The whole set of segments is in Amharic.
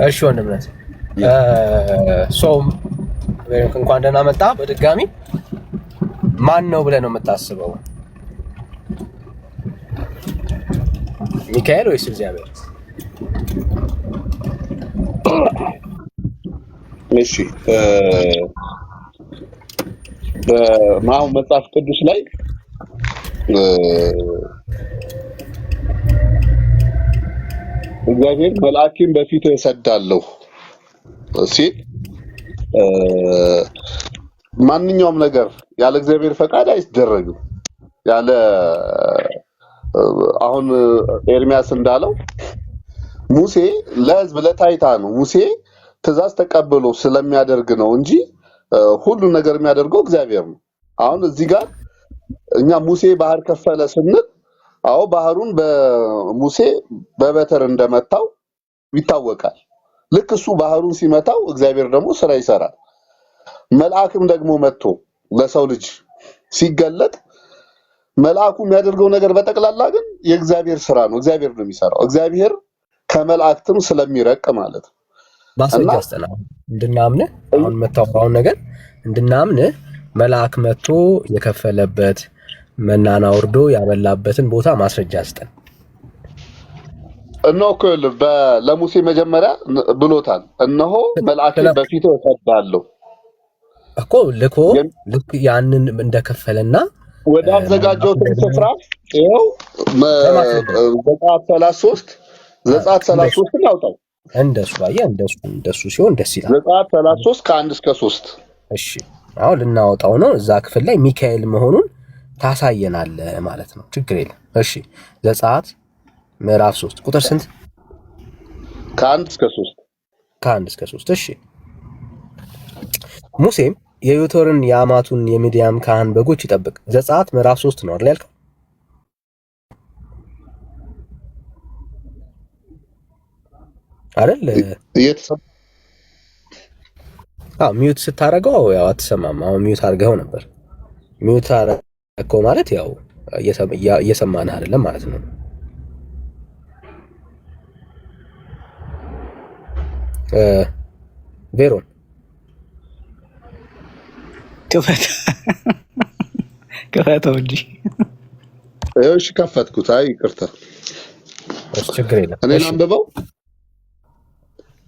እሺ ወንድምነት ሶም እንኳን ደህና መጣ በድጋሚ ማን ነው ብለህ ነው የምታስበው? ሚካኤል ወይስ እግዚአብሔር? እሺ በማው መጽሐፍ ቅዱስ ላይ እግዚአብሔር መልአኬን በፊት እሰዳለሁ ሲል ማንኛውም ነገር ያለ እግዚአብሔር ፈቃድ አይደረግም። ያለ አሁን ኤርሚያስ እንዳለው ሙሴ ለሕዝብ ለታይታ ነው። ሙሴ ትእዛዝ ተቀብሎ ስለሚያደርግ ነው እንጂ ሁሉ ነገር የሚያደርገው እግዚአብሔር ነው። አሁን እዚህ ጋር እኛ ሙሴ ባህር ከፈለ ስንል አዎ ባህሩን በሙሴ በበትር እንደመታው ይታወቃል። ልክ እሱ ባህሩን ሲመታው እግዚአብሔር ደግሞ ስራ ይሰራል። መልአክም ደግሞ መጥቶ ለሰው ልጅ ሲገለጥ መልአኩ የሚያደርገው ነገር በጠቅላላ ግን የእግዚአብሔር ስራ ነው። እግዚአብሔር ነው የሚሰራው። እግዚአብሔር ከመላእክትም ስለሚረቅ ማለት ነው። ማስረጃ አስጠናው እንድናምን አሁን መታወራውን ነገር እንድናምን መልአክ መጥቶ የከፈለበት መናና ወርዶ ያበላበትን ቦታ ማስረጃ አስጠን። እነሆ ለሙሴ መጀመሪያ ብሎታል። እነሆ መልአኬን በፊት እሰዳለሁ እኮ ልክ ያንን እንደከፈለና ወደ አዘጋጀሁት ስፍራ ይኸው ዘጸአት 33 ያውጣው። እንደሱ አየህ፣ እንደሱ ሲሆን ደስ ይላል። ዘጸአት 33 ከ1 እስከ 3። እሺ አሁን ልናወጣው ነው። እዛ ክፍል ላይ ሚካኤል መሆኑን ታሳየናለህ ማለት ነው። ችግር የለም። እሺ ዘጸአት ምዕራፍ 3 ቁጥር ስንት? ከ1 እስከ 3። ከ1 እስከ 3። እሺ ሙሴም የዮቶርን የአማቱን የሚዲያም ካህን በጎች ይጠብቅ። ዘጸአት ምዕራፍ 3 ነው አይደል ያልከው? አይደል? ሚዩት ስታረገው ያው አትሰማም። አሁን ሚዩት አድርገው ነበር። ሚዩት አረከው ማለት ያው እየሰማንህ አይደለም ማለት ነው። ቬሮን ክፈተው እንጂ። እሺ ከፈትኩት። አይ ይቅርታ። እሺ ችግር የለም። እኔ ላንብበው።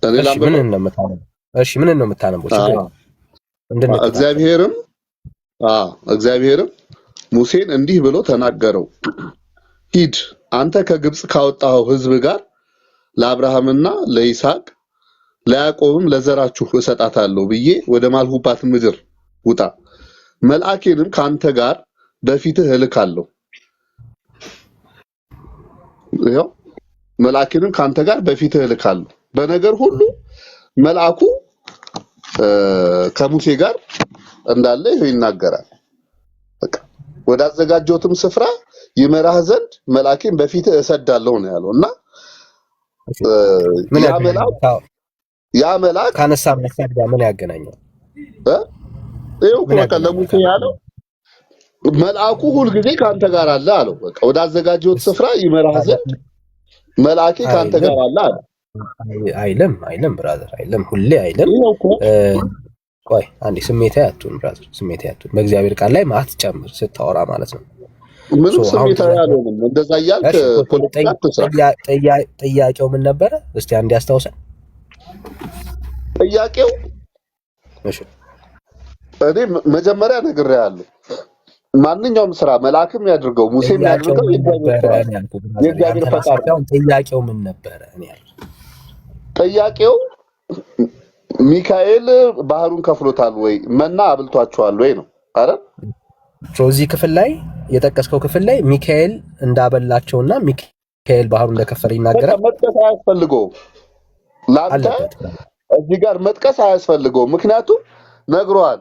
ምን ነው የምታነበው? እግዚአብሔርም ሙሴን እንዲህ ብሎ ተናገረው። ሂድ አንተ ከግብፅ ካወጣኸው ሕዝብ ጋር ለአብርሃምና ለይስሐቅ ለያዕቆብም ለዘራችሁ እሰጣታለሁ ብዬ ወደ ማልሁባት ምድር ውጣ። መልአኬንም ካንተ ጋር በፊትህ እልካለሁ። ይኸው መልአኬንም ካንተ ጋር በፊትህ እልካለሁ። በነገር ሁሉ መልአኩ ከሙሴ ጋር እንዳለ ይሄ ይናገራል። በቃ ወደ አዘጋጀሁትም ስፍራ ይመራህ ዘንድ መልአኬን በፊትህ እሰዳለሁ ነው ያለው። እና ያ መልአክ ካነሳ መሰዳ ምን ያገናኛል? ይኸው በቃ ለሙሴ ያለው መልአኩ ሁልጊዜ ካንተ ጋር አለ አለው። በቃ ወደ አዘጋጀሁት ስፍራ ይመራህ ዘንድ መልአኬ ካንተ ጋር አለ አለ። አይልም ብራዘር፣ አይልም፣ ሁሌ አይልም። ቆይ አንዴ ስሜታዊ አትሁን ብራዘር፣ ስሜታዊ አትሁን። በእግዚአብሔር ቃል ላይ ማት ጨምር ስታወራ ማለት ነው። ምንም ስሜታዊ አልሆንም። እንደዛ እያልክ ፖለቲካ ትስራ። ጥያቄው ምን ነበረ? እስቲ አንዴ አስታውሰን። ጥያቄው እሺ፣ እኔ መጀመሪያ ነግሬሃለሁ። ማንኛውም ስራ መልአክም ያድርገው ሙሴም ያድርገው የእግዚአብሔር ፈቃድ ነው። ጥያቄው ምን ነበረ? እኔ ጥያቄው ሚካኤል ባህሩን ከፍሎታል ወይ መና አብልቷቸዋል ወይ ነው አይደል? እዚህ ክፍል ላይ የጠቀስከው ክፍል ላይ ሚካኤል እንዳበላቸውና ሚካኤል ባህሩን እንደከፈለ ይናገራል። መጥቀስ አያስፈልገውም። ላንተ እዚህ ጋር መጥቀስ አያስፈልገውም። ምክንያቱም ነግሯል።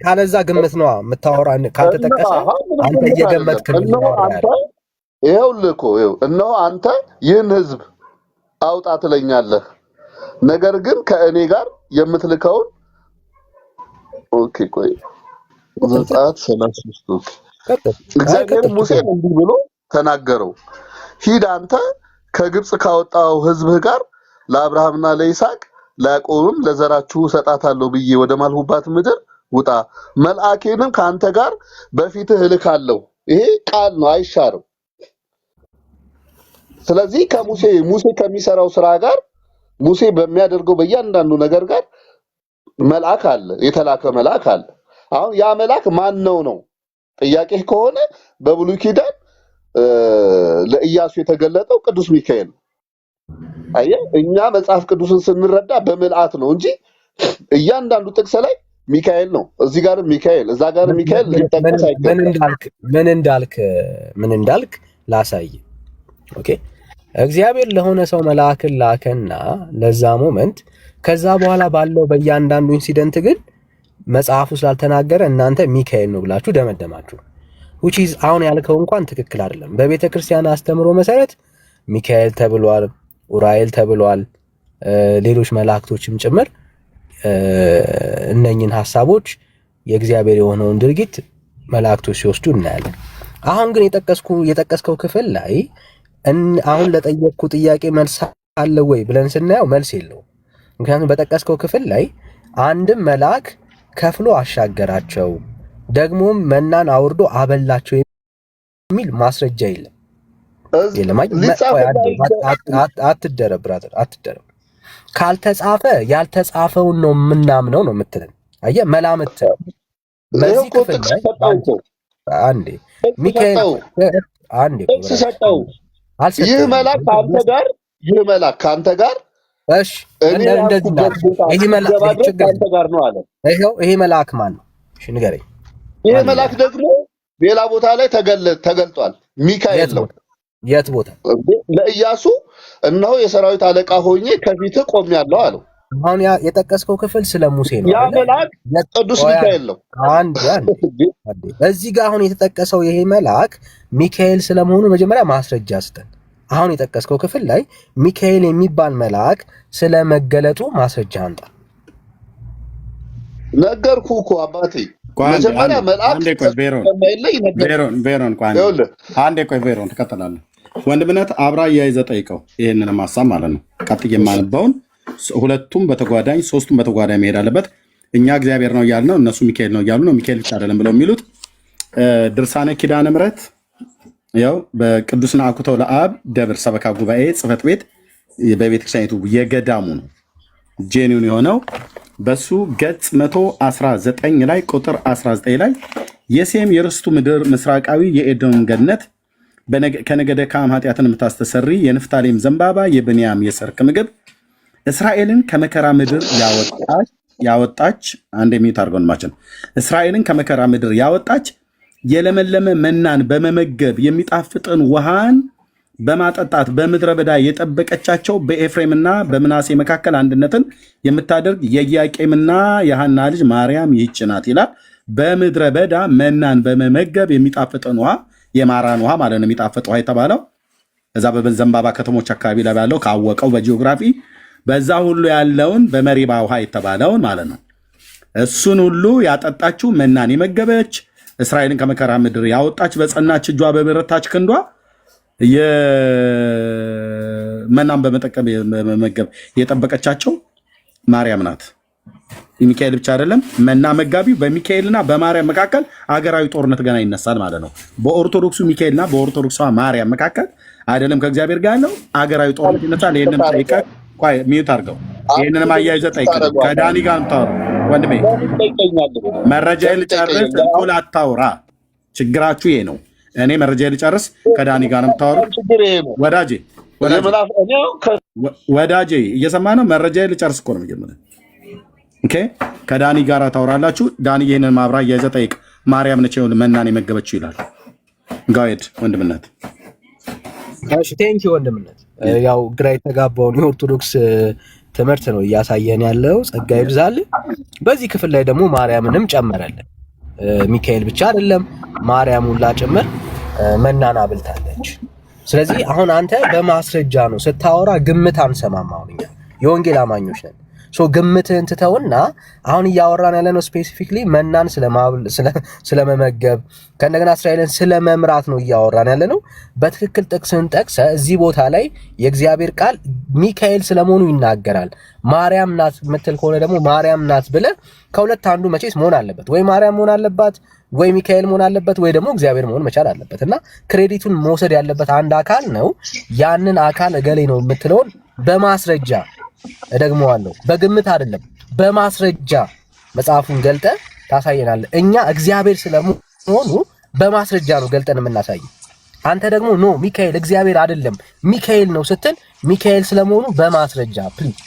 ካለዛ ግምት ነው የምታወራ። ካልተጠቀሰ አንተ እየገመትክ ነው። ይኸውልህ እኮ እነሆ አንተ ይህን ሕዝብ አውጣ ትለኛለህ፣ ነገር ግን ከእኔ ጋር የምትልከውን ቆይ ዘጸአት 33 እግዚአብሔር ሙሴን እንዲህ ብሎ ተናገረው። ሂድ አንተ ከግብፅ ካወጣው ሕዝብህ ጋር ለአብርሃምና ለይስሐቅ ለያዕቆብም ለዘራችሁ እሰጣታለሁ ብዬ ወደ ማልሁባት ምድር ውጣ፣ መልአኬንም ከአንተ ጋር በፊትህ እልካለሁ። ይሄ ቃል ነው፣ አይሻርም። ስለዚህ ሙሴ ከሚሰራው ስራ ጋር ሙሴ በሚያደርገው በእያንዳንዱ ነገር ጋር መልአክ አለ፣ የተላከ መልአክ አለ። አሁን ያ መልአክ ማን ነው ጥያቄ ከሆነ በብሉይ ኪዳን ለኢያሱ የተገለጠው ቅዱስ ሚካኤል ነው። አየህ፣ እኛ መጽሐፍ ቅዱስን ስንረዳ በምልአት ነው እንጂ እያንዳንዱ ጥቅስ ላይ ሚካኤል ነው። እዚህ ጋር ሚካኤል፣ እዛ ጋር ሚካኤል ሊጠቀስ አይገባም። ምን እንዳልክ ላሳይ። ኦኬ፣ እግዚአብሔር ለሆነ ሰው መልአክን ላከና ለዛ ሞመንት፣ ከዛ በኋላ ባለው በእያንዳንዱ ኢንሲደንት ግን መጽሐፉ ስላልተናገረ እናንተ ሚካኤል ነው ብላችሁ ደመደማችሁ። which is አሁን ያልከው እንኳን ትክክል አይደለም። በቤተ ክርስቲያን አስተምሮ መሰረት ሚካኤል ተብሏል፣ ኡራኤል ተብሏል፣ ሌሎች መላእክቶችም ጭምር እነኝን ሐሳቦች የእግዚአብሔር የሆነውን ድርጊት መላእክቶች ሲወስዱ እናያለን። አሁን ግን የጠቀስከው ክፍል ላይ አሁን ለጠየቅኩ ጥያቄ መልስ አለ ወይ ብለን ስናየው መልስ የለውም። ምክንያቱም በጠቀስከው ክፍል ላይ አንድም መልአክ ከፍሎ አሻገራቸው ደግሞም መናን አውርዶ አበላቸው የሚል ማስረጃ የለም። አትደረብ ብራዘር፣ አትደረብ። ካልተጻፈ ያልተጻፈውን ነው የምናምነው ነው የምትለን። አየህ፣ መላምት በዚህ ክፍል ላይ አንዴ ሚካኤል ይህ መልአክ ከአንተ ጋር እሺ፣ እንደዚህ ይሄ መልአክ ከአንተ ጋር ነው አለ። ይሄ መልአክ ማን ነው? እሺ ንገረኝ። ይሄ መልአክ ደግሞ ሌላ ቦታ ላይ ተገልጧል። ሚካኤል ነው። የት ቦታ? ለኢያሱ እነሆ የሰራዊት አለቃ ሆኜ ከፊትህ ቆሜያለሁ አለው። አሁን የጠቀስከው ክፍል ስለ ሙሴ ነው። ያ መልአክ ቅዱስ ሚካኤል ነው። እዚህ ጋር አሁን የተጠቀሰው ይሄ መልአክ ሚካኤል ስለመሆኑ መጀመሪያ ማስረጃ ስጠን። አሁን የጠቀስከው ክፍል ላይ ሚካኤል የሚባል መልአክ ስለመገለጡ ማስረጃ አንጣ። ነገርኩህ እኮ አባቴ። መጀመሪያ መልአክ ቤሮን ትቀጥላለህ። ወንድምነት አብራ እያይዘህ ጠይቀው ይህንን ሀሳብ ማለት ነው። ቀጥዬ የማነበውን ሁለቱም በተጓዳኝ ሶስቱም በተጓዳኝ መሄድ አለበት። እኛ እግዚአብሔር ነው እያልን ነው፣ እነሱ ሚካኤል ነው እያሉ ነው። ሚካኤል ብቻ አይደለም ብለው የሚሉት ድርሳነ ኪዳነ ምሕረት ያው በቅዱስ ናኩቶ ለአብ ደብር ሰበካ ጉባኤ ጽሕፈት ቤት በቤተክርስቲያኒቱ የገዳሙ ነው ጄኒውን የሆነው በሱ ገጽ 119 ላይ ቁጥር 19 ላይ የሴም የርስቱ ምድር ምስራቃዊ የኤዶም ገነት ከነገደ ካም ኃጢአትን የምታስተሰሪ የንፍታሌም ዘንባባ የብንያም የሰርክ ምግብ እስራኤልን ከመከራ ምድር ያወጣች አንድ የሚዩት አድርገን ማችን እስራኤልን ከመከራ ምድር ያወጣች የለመለመ መናን በመመገብ የሚጣፍጥን ውሃን በማጠጣት በምድረ በዳ የጠበቀቻቸው በኤፍሬምና በምናሴ መካከል አንድነትን የምታደርግ የኢያቄምና የሐና ልጅ ማርያም ይህች ናት ይላል። በምድረ በዳ መናን በመመገብ የሚጣፍጥን ውሃ የማራን ውሃ ማለት ነው። የሚጣፍጥ ውሃ የተባለው እዛ በዘንባባ ከተሞች አካባቢ ላይ ያለው ካወቀው በጂኦግራፊ በዛ ሁሉ ያለውን በመሪባ ውሃ የተባለውን ማለት ነው። እሱን ሁሉ ያጠጣችው መናን የመገበች እስራኤልን ከመከራ ምድር ያወጣች በጸናች እጇ በበረታች ክንዷ የመናን በመመገብ የጠበቀቻቸው ማርያም ናት። ሚካኤል ብቻ አይደለም መና መጋቢው በሚካኤልና በማርያም መካከል አገራዊ ጦርነት ገና ይነሳል ማለት ነው። በኦርቶዶክሱ ሚካኤልና በኦርቶዶክሷ ማርያም መካከል አይደለም ከእግዚአብሔር ጋር ያለው አገራዊ ጦርነት ይነሳል። ይሄንን ጠይቀህ ቆይ ሚዩት አድርገው። ይሄንንም አያይዘህ ጠይቀህ ከዳኒ ጋር ታወራ ወንድሜ። መረጃ ልጨርስ እንቁል አታውራ። ችግራችሁ ይሄ ነው። እኔ መረጃ ልጨርስ ከዳኒ ጋር ነው የምታወሩት። ወዳጄ እየሰማህ ነው? መረጃ ልጨርስ እኮ ነው መጀመሪያ። ኦኬ ከዳኒ ጋር ታወራላችሁ። ዳኒ ይሄንን ማብራ እያይዘህ ጠይቅ። ማርያም ነች መናን የመገበችው ይላል። ጋይድ ወንድምነት። እሺ ቴንኪ ወንድምነት። ያው ግራ የተጋባውን የኦርቶዶክስ ትምህርት ነው እያሳየን ያለው። ጸጋ ይብዛል። በዚህ ክፍል ላይ ደግሞ ማርያምንም ጨመረልን። ሚካኤል ብቻ አይደለም ማርያም ሁላ ጭምር መናን አብልታለች። ስለዚህ አሁን አንተ በማስረጃ ነው ስታወራ፣ ግምት አንሰማም። አሁን እኛ የወንጌል አማኞች ነን። ግምትህን ትተውና አሁን እያወራን ያለነው ስፔሲፊክሊ መናን ስለመመገብ ከእንደገና እስራኤልን ስለመምራት ነው እያወራን ያለነው። በትክክል ጥቅስን ጠቅሰ እዚህ ቦታ ላይ የእግዚአብሔር ቃል ሚካኤል ስለመሆኑ ይናገራል። ማርያም ናት የምትል ከሆነ ደግሞ ማርያም ናት ብለህ ከሁለት አንዱ መቼስ መሆን አለበት። ወይ ማርያም መሆን አለባት፣ ወይ ሚካኤል መሆን አለበት፣ ወይ ደግሞ እግዚአብሔር መሆን መቻል አለበት። እና ክሬዲቱን መውሰድ ያለበት አንድ አካል ነው። ያንን አካል እገሌ ነው የምትለውን በማስረጃ እደግመዋለሁ፣ በግምት አይደለም፣ በማስረጃ መጽሐፉን ገልጠ ታሳየናለህ። እኛ እግዚአብሔር ስለመሆኑ በማስረጃ ነው ገልጠን የምናሳይ። አንተ ደግሞ ኖ ሚካኤል እግዚአብሔር አይደለም ሚካኤል ነው ስትል ሚካኤል ስለመሆኑ በማስረጃ ፕሊዝ፣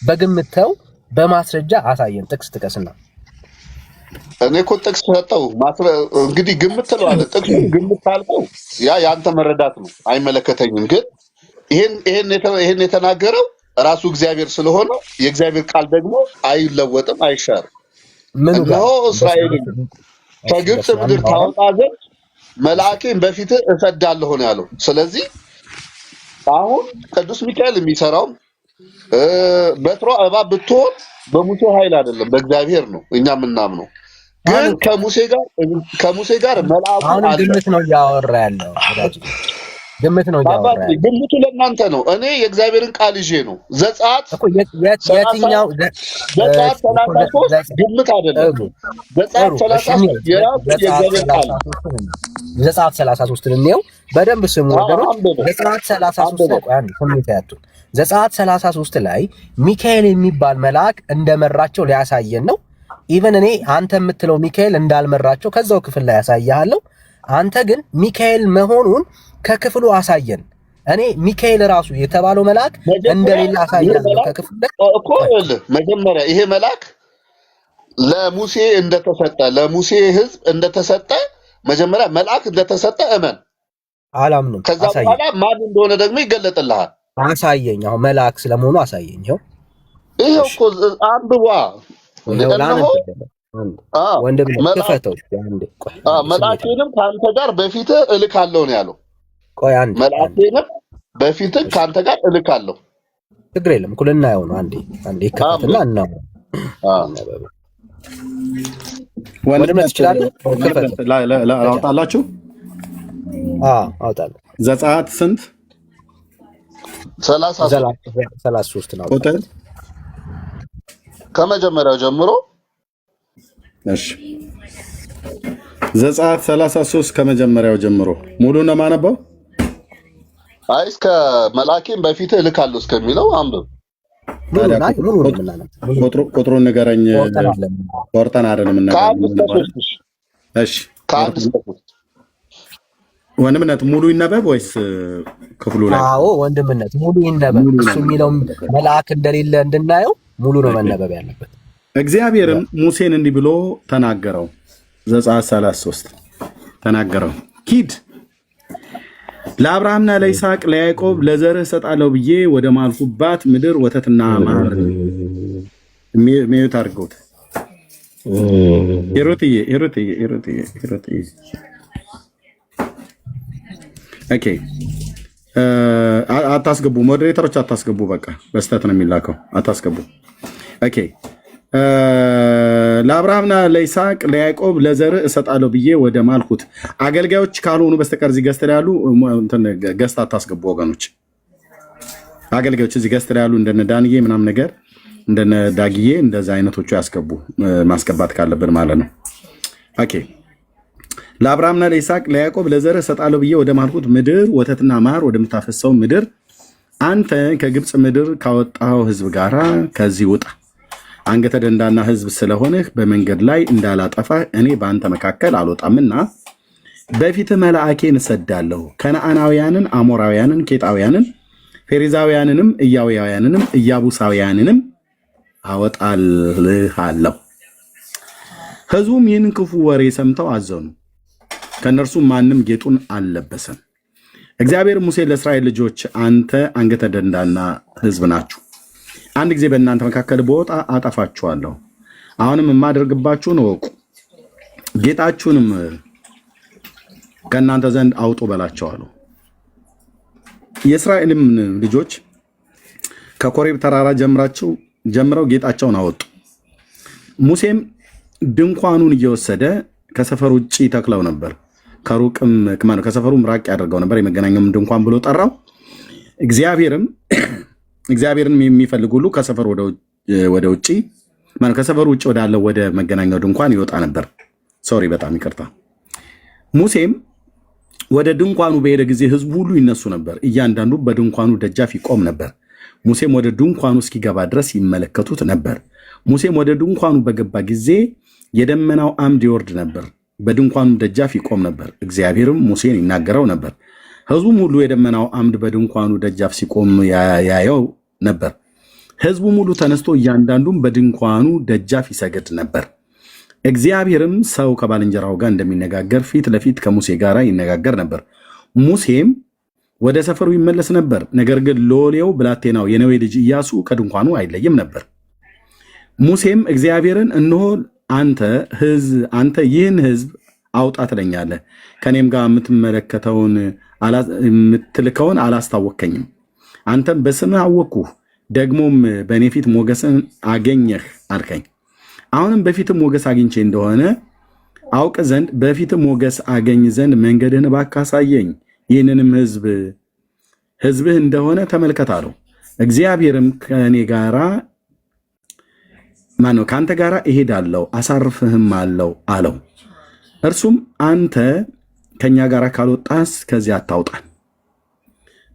በግምት ተው፣ በማስረጃ አሳየን። ጥቅስ ጥቀስና እኔ እኮ ጥቅስ ሰጠው እንግዲህ ግምት ትለዋለህ። ጥቅሱ ግምት ታልከው ያ ያንተ መረዳት ነው፣ አይመለከተኝም። ግን ይሄን የተናገረው ራሱ እግዚአብሔር ስለሆነ የእግዚአብሔር ቃል ደግሞ አይለወጥም፣ አይሻርም። እነሆ እስራኤልን ከግብፅ ምድር ታወጣ ዘንድ መልአኬን በፊትህ እሰዳለሁ ነው ያለው። ስለዚህ አሁን ቅዱስ ሚካኤል የሚሰራው በትሯ እባብ ብትሆን በሙሴ ኃይል አይደለም፣ በእግዚአብሔር ነው እኛ የምናምነው። ግን ከሙሴ ጋር መልአኩ አሁን ግምት ነው እያወራ ያለው ወዳጅ፣ ግምት ነው እያወራ ያለው። ግምቱ ለእናንተ ነው። እኔ የእግዚአብሔርን ቃል ይዤ ነው። ዘጸአት የትኛው ዘጸአት 33 ግምት አይደለም። ዘጸአት 33 የራሱ የእግዚአብሔር ቃል ዘጸአት 33 እንየው በደንብ ስሙ ወገኖች። ዘጸአት 33 ላይ ቆይ አንዴ ኮሜንት ያቱ ዘጸአት 33 ላይ ሚካኤል የሚባል መልአክ እንደመራቸው ሊያሳየን ነው። ኢቨን እኔ አንተ የምትለው ሚካኤል እንዳልመራቸው ከዛው ክፍል ላይ ያሳያለሁ። አንተ ግን ሚካኤል መሆኑን ከክፍሉ አሳየን። እኔ ሚካኤል ራሱ የተባለው መልአክ እንደሌላ አሳያለሁ ከክፍሉ እኮ። መጀመሪያ ይሄ መልአክ ለሙሴ እንደተሰጠ ለሙሴ ሕዝብ እንደተሰጠ መጀመሪያ መልአክ እንደተሰጠ እመን። አላምንም። ከዛ በኋላ ማን እንደሆነ ደግሞ ይገለጥልሃል። አሳየኝ። አሁን መልአክ ስለመሆኑ አሳየኝ። ይሄው እኮ አንብቧ። ወንድም ክፈተው። መልአኬንም ከአንተ ጋር በፊትህ እልካለሁ ነው ያለው። ቆይ አንዴ፣ መልአኬንም በፊትህ ከአንተ ጋር እልካለሁ። ችግር የለም እኮ ልናየው ነው። አንዴ ይከፈትና እናው ወንድም ትችላለህ። አውጣላችሁ። አውጣለሁ። ዘጸአት ስንት? 33 ነው ቁጥር ከመጀመሪያው ጀምሮ። እሺ ዘጸአት 33 ከመጀመሪያው ጀምሮ ሙሉ ነው ማነበው? አይ እስከ መልአኬን በፊትህ እልካለሁ እስከሚለው አንብብ። ቁጥሩን ንገረኝ። ቆርጠን አይደለም እና እሺ ከአንድ እስከ 3 ወንድምነት ሙሉ ይነበብ ወይስ ክፍሉ ላይ? አዎ ወንድምነት ሙሉ ይነበብ። እሱ የሚለው መልአክ እንደሌለ እንድናየው ሙሉ ነው መነበብ ያለበት። እግዚአብሔርም ሙሴን እንዲህ ብሎ ተናገረው። ዘጸአት 33 ተናገረው። ሂድ ለአብርሃምና ለይስሐቅ ለያዕቆብ ለዘርህ እሰጣለሁ ብዬ ወደ ማልኩባት ምድር ወተትና ማር ሚዩት አድርገውት ሂሩትዬ ኦኬ አታስገቡ፣ ሞዴሬተሮች አታስገቡ። በቃ በስተት ነው የሚላከው፣ አታስገቡ። ኦኬ ለአብርሃምና ለይስሐቅ ለያዕቆብ ለዘርህ እሰጣለሁ ብዬ ወደ ማልኩት አገልጋዮች ካልሆኑ በስተቀር እዚህ ገዝተው ያሉ ገዝታ አታስገቡ ወገኖች። አገልጋዮች እዚህ ገዝተው ያሉ እንደነ ዳንዬ ምናምን ነገር እንደነ ዳግዬ እንደዛ አይነቶቹ ያስገቡ፣ ማስገባት ካለብን ማለት ነው። ኦኬ ለአብርሃምና ለይስሐቅ ለያዕቆብ ለዘርህ እሰጣለሁ ብዬ ወደ ማልኩት ምድር ወተትና ማር ወደምታፈሰው ምድር አንተ ከግብፅ ምድር ካወጣኸው ሕዝብ ጋራ ከዚህ ውጣ። አንገተ ደንዳና ሕዝብ ስለሆንህ በመንገድ ላይ እንዳላጠፋህ እኔ በአንተ መካከል አልወጣምና በፊትህ መልአኬን እሰዳለሁ። ከነዓናውያንን፣ አሞራውያንን፣ ኬጣውያንን፣ ፌሪዛውያንንም፣ ኢያውያውያንንም ኢያቡሳውያንንም አወጣልሃለሁ። ሕዝቡም ይህንን ክፉ ወሬ ሰምተው አዘኑ። ከእነርሱም ማንም ጌጡን አልለበሰም። እግዚአብሔር ሙሴን ለእስራኤል ልጆች አንተ አንገተ ደንዳና ሕዝብ ናችሁ። አንድ ጊዜ በእናንተ መካከል በወጣ አጠፋችኋለሁ። አሁንም የማደርግባችሁን እወቁ። ጌጣችሁንም ከእናንተ ዘንድ አውጡ በላቸዋለሁ። የእስራኤልም ልጆች ከኮሬብ ተራራ ጀምራችሁ ጀምረው ጌጣቸውን አወጡ። ሙሴም ድንኳኑን እየወሰደ ከሰፈር ውጭ ተክለው ነበር። ከሩቅም ከሰፈሩም ራቅ ያደርገው ነበር። የመገናኛውም ድንኳን ብሎ ጠራው። እግዚአብሔርን የሚፈልግ ሁሉ ከሰፈር ወደ ውጭ ከሰፈሩ ውጭ ወዳለው ወደ መገናኛው ድንኳን ይወጣ ነበር። ሶሪ፣ በጣም ይቅርታ። ሙሴም ወደ ድንኳኑ በሄደ ጊዜ ህዝቡ ሁሉ ይነሱ ነበር። እያንዳንዱ በድንኳኑ ደጃፍ ይቆም ነበር። ሙሴም ወደ ድንኳኑ እስኪገባ ድረስ ይመለከቱት ነበር። ሙሴም ወደ ድንኳኑ በገባ ጊዜ የደመናው አምድ ይወርድ ነበር፣ በድንኳኑ ደጃፍ ይቆም ነበር። እግዚአብሔርም ሙሴን ይናገረው ነበር። ህዝቡም ሁሉ የደመናው አምድ በድንኳኑ ደጃፍ ሲቆም ያየው ነበር። ህዝቡም ሁሉ ተነስቶ እያንዳንዱም በድንኳኑ ደጃፍ ይሰግድ ነበር። እግዚአብሔርም ሰው ከባልንጀራው ጋር እንደሚነጋገር ፊት ለፊት ከሙሴ ጋር ይነጋገር ነበር። ሙሴም ወደ ሰፈሩ ይመለስ ነበር። ነገር ግን ሎሌው ብላቴናው የነዌ ልጅ ኢያሱ ከድንኳኑ አይለይም ነበር። ሙሴም እግዚአብሔርን እነሆ አንተ ይህን ህዝብ አውጣ ትለኛለህ፣ ከኔም ጋር የምትልከውን አላስታወከኝም። አንተም በስምህ አወቅኩህ፣ ደግሞም በእኔ ፊት ሞገስን አገኘህ አልከኝ። አሁንም በፊትም ሞገስ አግኝቼ እንደሆነ አውቅ ዘንድ በፊትም ሞገስ አገኝ ዘንድ መንገድህን እባክህ አሳየኝ። ይህንንም ህዝብህ እንደሆነ ተመልከት አለው። እግዚአብሔርም ከአንተ ጋር እሄዳለሁ አሳርፍህም አለው። እርሱም አንተ ከእኛ ጋር ካልወጣስ ከዚያ አታውጣን።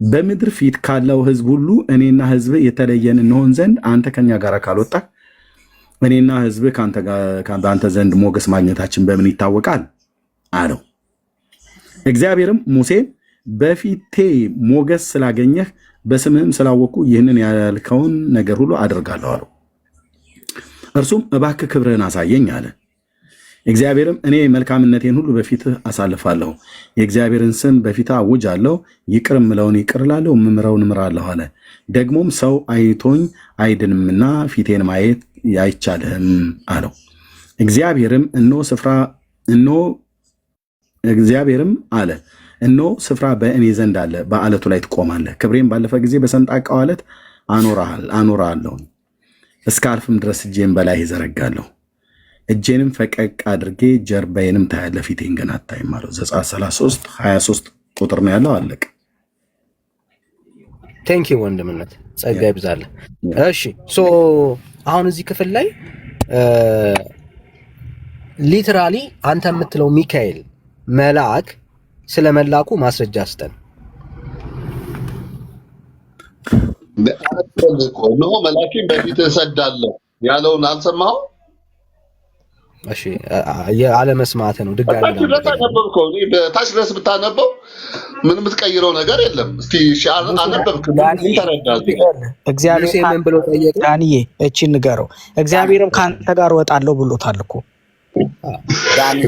በምድር ፊት ካለው ህዝብ ሁሉ እኔና ህዝብ የተለየን እንሆን ዘንድ አንተ ከእኛ ጋር ካልወጣ እኔና ህዝብ በአንተ ዘንድ ሞገስ ማግኘታችን በምን ይታወቃል አለው። እግዚአብሔርም ሙሴን በፊቴ ሞገስ ስላገኘህ በስምህም ስላወቅኩ ይህንን ያልከውን ነገር ሁሉ አደርጋለሁ አለው። እርሱም እባክህ ክብርህን አሳየኝ አለ። እግዚአብሔርም እኔ መልካምነቴን ሁሉ በፊትህ አሳልፋለሁ፣ የእግዚአብሔርን ስም በፊትህ አውጃለሁ፣ ይቅር እምለውን ይቅር እላለሁ፣ እምምረውን እምራለሁ አለ። ደግሞም ሰው አይቶኝ አይድንምና ፊቴን ማየት አይቻልህም አለው። እግዚአብሔርም አለ እነሆ ስፍራ በእኔ ዘንድ አለ፣ በአለቱ ላይ ትቆማለህ። ክብሬም ባለፈ ጊዜ በሰንጣቃው አለት አኖራለሁ፣ እስካልፍም ድረስ እጄን በላይ ይዘረጋለሁ። እጄንም ፈቀቅ አድርጌ ጀርባዬንም ታያለህ፣ ፊቴን ግን አታይም አለው። ዘጸአት 33:23 ቁጥር ነው ያለው። አለቀ። ቴንክ ዩ ወንድምነት፣ ጸጋ ይብዛልህ። እሺ አሁን እዚህ ክፍል ላይ ሊትራሊ አንተ የምትለው ሚካኤል መልአክ ስለመላኩ ማስረጃ ስጠን። ነው መልአኬን በፊት እሰዳለሁ ያለውን አልሰማኸው? እሺ አለመስማት ነው። ድጋሚ በታች ድረስ ብታነበው ምን የምትቀይረው ነገር የለም። እስቲ አነበብክ ምን ተረዳለህ? እግዚአብሔር ምን ብሎ ጠየቀ? ዳንዬ እቺ ንገረው። እግዚአብሔርም ካንተ ጋር እወጣለሁ ብሎታል እኮ ዳኒ።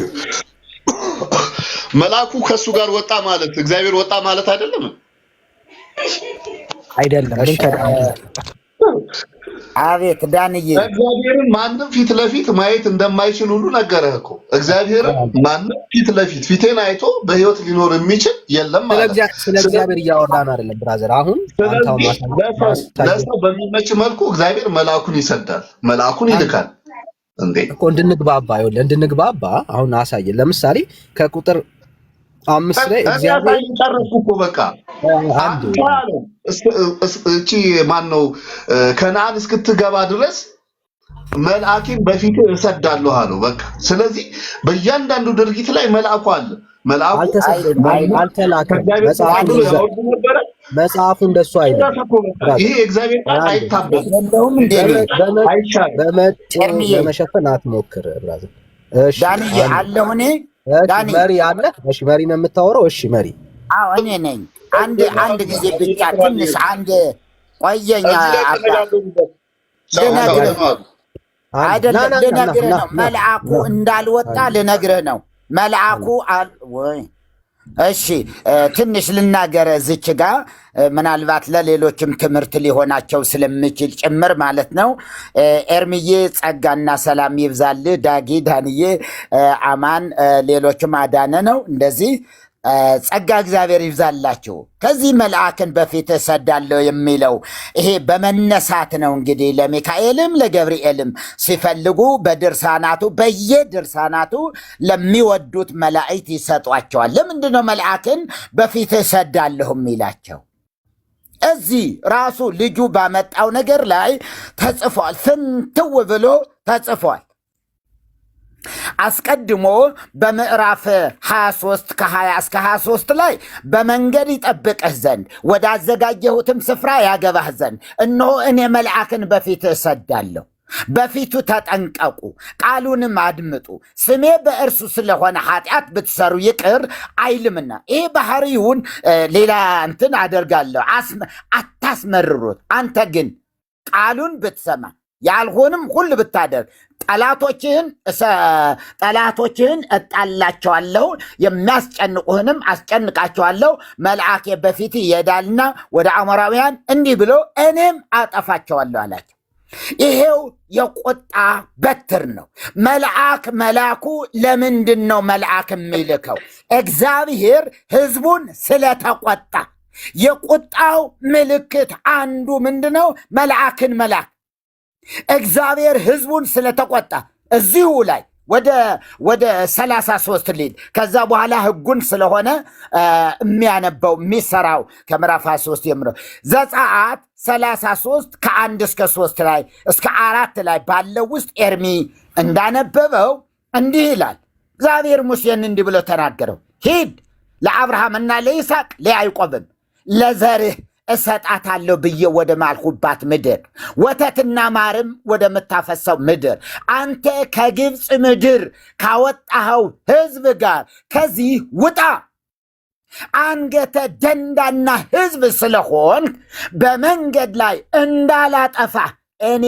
መልአኩ ከሱ ጋር ወጣ ማለት እግዚአብሔር ወጣ ማለት አይደለም። አቤት ዳንዬ፣ እግዚአብሔርን ማንም ፊት ለፊት ማየት እንደማይችል ሁሉ ነገረህ እኮ። እግዚአብሔርን ማንም ፊት ለፊት ፊቴን አይቶ በህይወት ሊኖር የሚችል የለም ማለት ነው። ስለ እግዚአብሔር እያወራን አይደለም ብራዘር። አሁን ለሰው በሚመች መልኩ እግዚአብሔር መልአኩን ይሰዳል፣ መልአኩን ይልካል እኮ እንድንግባባ አሁን አሳየን። ለምሳሌ ከቁጥር 5 ላይ እግዚአብሔር ጨረሱ እኮ በቃ እቺ ማን ነው ከነዓን እስክትገባ ድረስ መልአኬን በፊት እሰዳለሁ አለው። በቃ ስለዚህ በእያንዳንዱ ድርጊት ላይ መልአኩ አለ። መልአኩ አልተላከም። መጽሐፉ እንደሱ አይደለም። ይሄ እግዚአብሔር ቃል አይታበልም። በመሸፈን አትሞክር ብራዘር። እሺ ዳንዬ አለሁ እኔ መሪ አለ። እሺ መሪ ነው የምታወራው? እሺ መሪ እኔ ነኝ። አንድ ጊዜ ብቻ ትንሽ አንድ ቆየኛ ልነግርህ ነው። መልአኩ እንዳልወጣ ልነግርህ ነው። መልአኩ ወይ እሺ ትንሽ ልናገር እዚች ጋር ምናልባት ለሌሎችም ትምህርት ሊሆናቸው ስለምችል ጭምር ማለት ነው። ኤርሚዬ ጸጋና ሰላም ይብዛልህ። ዳጊ ዳንዬ አማን ሌሎችም አዳነ ነው። እንደዚህ ጸጋ እግዚአብሔር ይብዛላችሁ። ከዚህ መልአክን በፊት እሰዳለሁ የሚለው ይሄ በመነሳት ነው። እንግዲህ ለሚካኤልም ለገብርኤልም ሲፈልጉ በድርሳናቱ በየድርሳናቱ ለሚወዱት መላእክት ይሰጧቸዋል። ለምንድን ነው መልአክን በፊት እሰዳለሁ የሚላቸው? እዚህ ራሱ ልጁ ባመጣው ነገር ላይ ተጽፏል። ፍንትው ብሎ ተጽፏል። አስቀድሞ በምዕራፍ 23 ከ20 እስከ 23 ላይ በመንገድ ይጠብቅህ ዘንድ ወደ አዘጋጀሁትም ስፍራ ያገባህ ዘንድ እነሆ እኔ መልአክን በፊት እሰዳለሁ። በፊቱ ተጠንቀቁ፣ ቃሉንም አድምጡ፣ ስሜ በእርሱ ስለሆነ ኃጢአት ብትሰሩ ይቅር አይልምና። ይህ ባህሪውን ሌላ እንትን አደርጋለሁ፣ አታስመርሩት። አንተ ግን ቃሉን ብትሰማ ያልሆንም ሁሉ ብታደርግ ጠላቶችህን እጣላቸዋለሁ፣ የሚያስጨንቁህንም አስጨንቃቸዋለሁ። መልአኬ በፊት ይሄዳልና ወደ አሞራውያን እንዲህ ብሎ እኔም አጠፋቸዋለሁ አላቸው። ይሄው የቁጣ በትር ነው። መልአኩ ለምንድን ነው መልአክ የሚልከው? እግዚአብሔር ሕዝቡን ስለተቆጣ። የቁጣው ምልክት አንዱ ምንድነው? መልአክን መላክ። እግዚአብሔር ሕዝቡን ስለተቆጣ እዚሁ ላይ ወደ 33 ሊል ከዛ በኋላ ሕጉን ስለሆነ የሚያነበው የሚሰራው ከምዕራፍ 23 ጀምሮ ዘጸአት 33 ከ1 እስከ 3 ላይ እስከ 4 ላይ ባለው ውስጥ ኤርሚ እንዳነበበው እንዲህ ይላል። እግዚአብሔር ሙሴን እንዲህ ብሎ ተናገረው፣ ሂድ ለአብርሃምና ለይስሐቅ ለያዕቆብም ለዘርህ እሰጣታለሁ ብዬ ወደ ማልሁባት ምድር ወተትና ማርም ወደምታፈሰው ምድር አንተ ከግብፅ ምድር ካወጣኸው ሕዝብ ጋር ከዚህ ውጣ። አንገተ ደንዳና ሕዝብ ስለሆን በመንገድ ላይ እንዳላጠፋ እኔ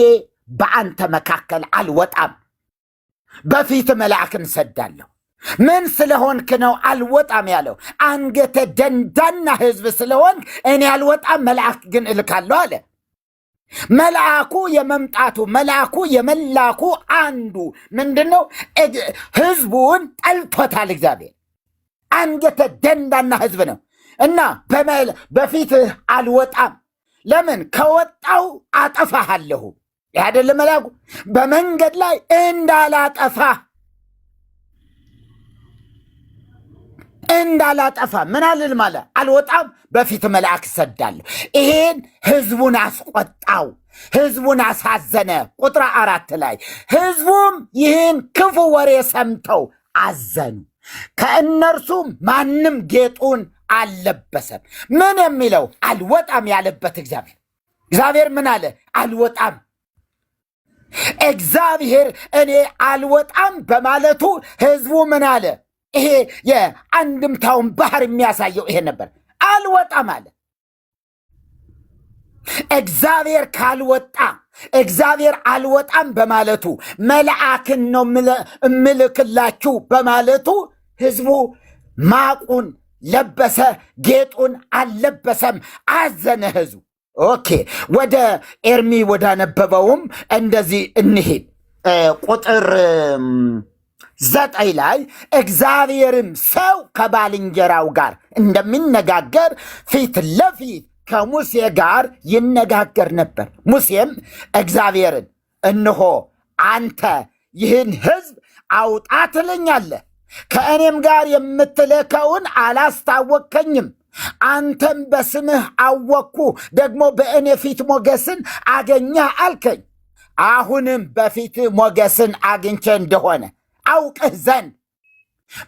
በአንተ መካከል አልወጣም። በፊት መልአክን ሰዳለሁ። ምን ስለሆንክ ነው አልወጣም ያለው? አንገተ ደንዳና ሕዝብ ስለሆንክ እኔ አልወጣም፣ መልአክ ግን እልካለሁ አለ። መልአኩ የመላኩ አንዱ ምንድነው? ሕዝቡን ጠልቶታል እግዚአብሔር። አንገተ ደንዳና ሕዝብ ነው እና በፊትህ አልወጣም። ለምን? ከወጣው አጠፋሃለሁ። ይህ አይደለ መልአኩ? በመንገድ ላይ እንዳላጠፋህ ምን አልል ማለት አልወጣም፣ በፊት መልአክ እሰዳለሁ። ይሄን ሕዝቡን አስቆጣው፣ ሕዝቡን አሳዘነ። ቁጥር 4 ላይ ሕዝቡም ይህን ክፉ ወሬ ሰምተው አዘኑ፣ ከእነርሱም ማንም ጌጡን አልለበሰም። ምን የሚለው አልወጣም ያለበት እግዚአብሔር ምን አለ? አልወጣም። እግዚአብሔር እኔ አልወጣም በማለቱ ሕዝቡ ምን አለ? ይሄ የአንድምታውን ባህር የሚያሳየው ይሄ ነበር። አልወጣም አለ። እግዚአብሔር አልወጣም በማለቱ መልአክን ነው እምልክላችሁ በማለቱ ሕዝቡ ማቁን ለበሰ፣ ጌጡን አልለበሰም፣ አዘነ ሕዝቡ። ኦኬ፣ ወደ ኤርሚ ወዳነበበውም እንደዚህ እንሂድ። ቁጥር 9 ላይ እግዚአብሔርም ሰው ከባልንጀራው ጋር እንደሚነጋገር ፊት ለፊት ከሙሴ ጋር ይነጋገር ነበር። ሙሴም እግዚአብሔርን እነሆ አንተ ይህን ሕዝብ አውጣ ትለኛለህ፣ ከእኔም ጋር የምትልከውን አላስታወቅከኝም። አንተም በስምህ አወቅኩ፣ ደግሞ በእኔ ፊት ሞገስን አገኘህ አልከኝ። አሁንም በፊትህ ሞገስን አግኝቼ እንደሆነ አውቅህ ዘንድ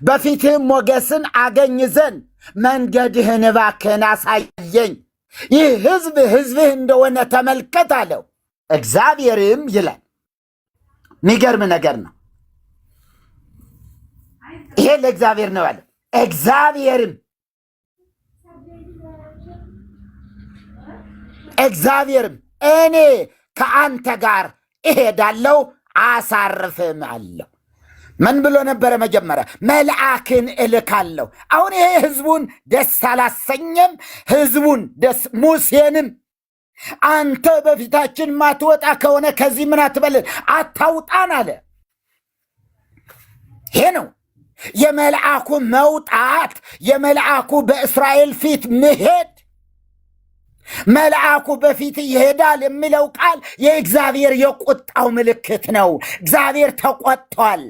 በፊትህም ሞገስን አገኝ ዘንድ መንገድህን እባክህን አሳየኝ። ይህ ሕዝብህ እንደሆነ ተመልከት አለው። እግዚአብሔርም ይላል፣ የሚገርም ነገር ነው ይሄ። ለእግዚአብሔር ነው ያለው። እግዚአብሔርም እኔ ከአንተ ጋር እሄዳለሁ አሳርፍም አለው። ምን ብሎ ነበረ መጀመሪያ? መልአክን እልካለሁ። አሁን ይሄ ሕዝቡን ደስ አላሰኘም። ሕዝቡን ደስ ሙሴንም አንተ በፊታችን ማትወጣ ከሆነ ከዚህ ምን አትበልን፣ አታውጣን አለ። ይሄ ነው የመልአኩ መውጣት፣ የመልአኩ በእስራኤል ፊት መሄድ፣ መልአኩ በፊት ይሄዳል የሚለው ቃል የእግዚአብሔር የቁጣው ምልክት ነው። እግዚአብሔር ተቆጥቷል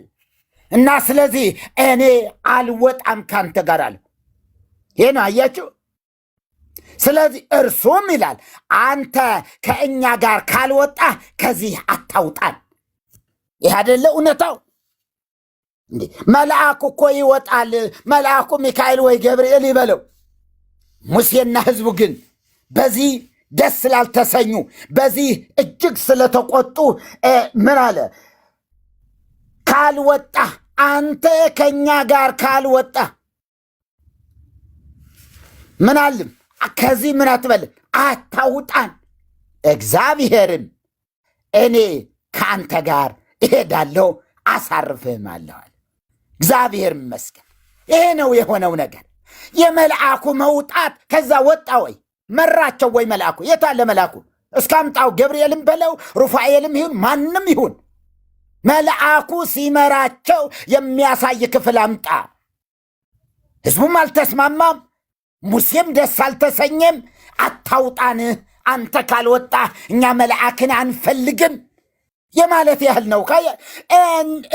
እና ስለዚህ እኔ አልወጣም ካንተ ጋር አለ። ይህ ነው አያችሁ። ስለዚህ እርሱም ይላል አንተ ከእኛ ጋር ካልወጣ ከዚህ አታውጣን። ይህ አይደለ እውነታው? መልአኩ እኮ ይወጣል። መልአኩ ሚካኤል ወይ ገብርኤል ይበለው። ሙሴና ህዝቡ ግን በዚህ ደስ ስላልተሰኙ፣ በዚህ እጅግ ስለተቆጡ ምን አለ? ካልወጣ አንተ ከእኛ ጋር ካልወጣ ምን አልም ከዚህ ምን አትበል አታውጣን። እግዚአብሔርም እኔ ከአንተ ጋር እሄዳለሁ አሳርፍህም አለዋል። እግዚአብሔር ይመስገን። ይሄ ነው የሆነው ነገር። የመልአኩ መውጣት ከዛ ወጣ ወይ መራቸው ወይ መልአኩ? የታለ መልአኩ? እስካምጣው ገብርኤልም በለው ሩፋኤልም ይሁን ማንም ይሁን መልአኩ ሲመራቸው የሚያሳይ ክፍል አምጣ። ህዝቡም አልተስማማም፣ ሙሴም ደስ አልተሰኘም። አታውጣን፣ አንተ ካልወጣ እኛ መልአክን አንፈልግም የማለት ያህል ነው።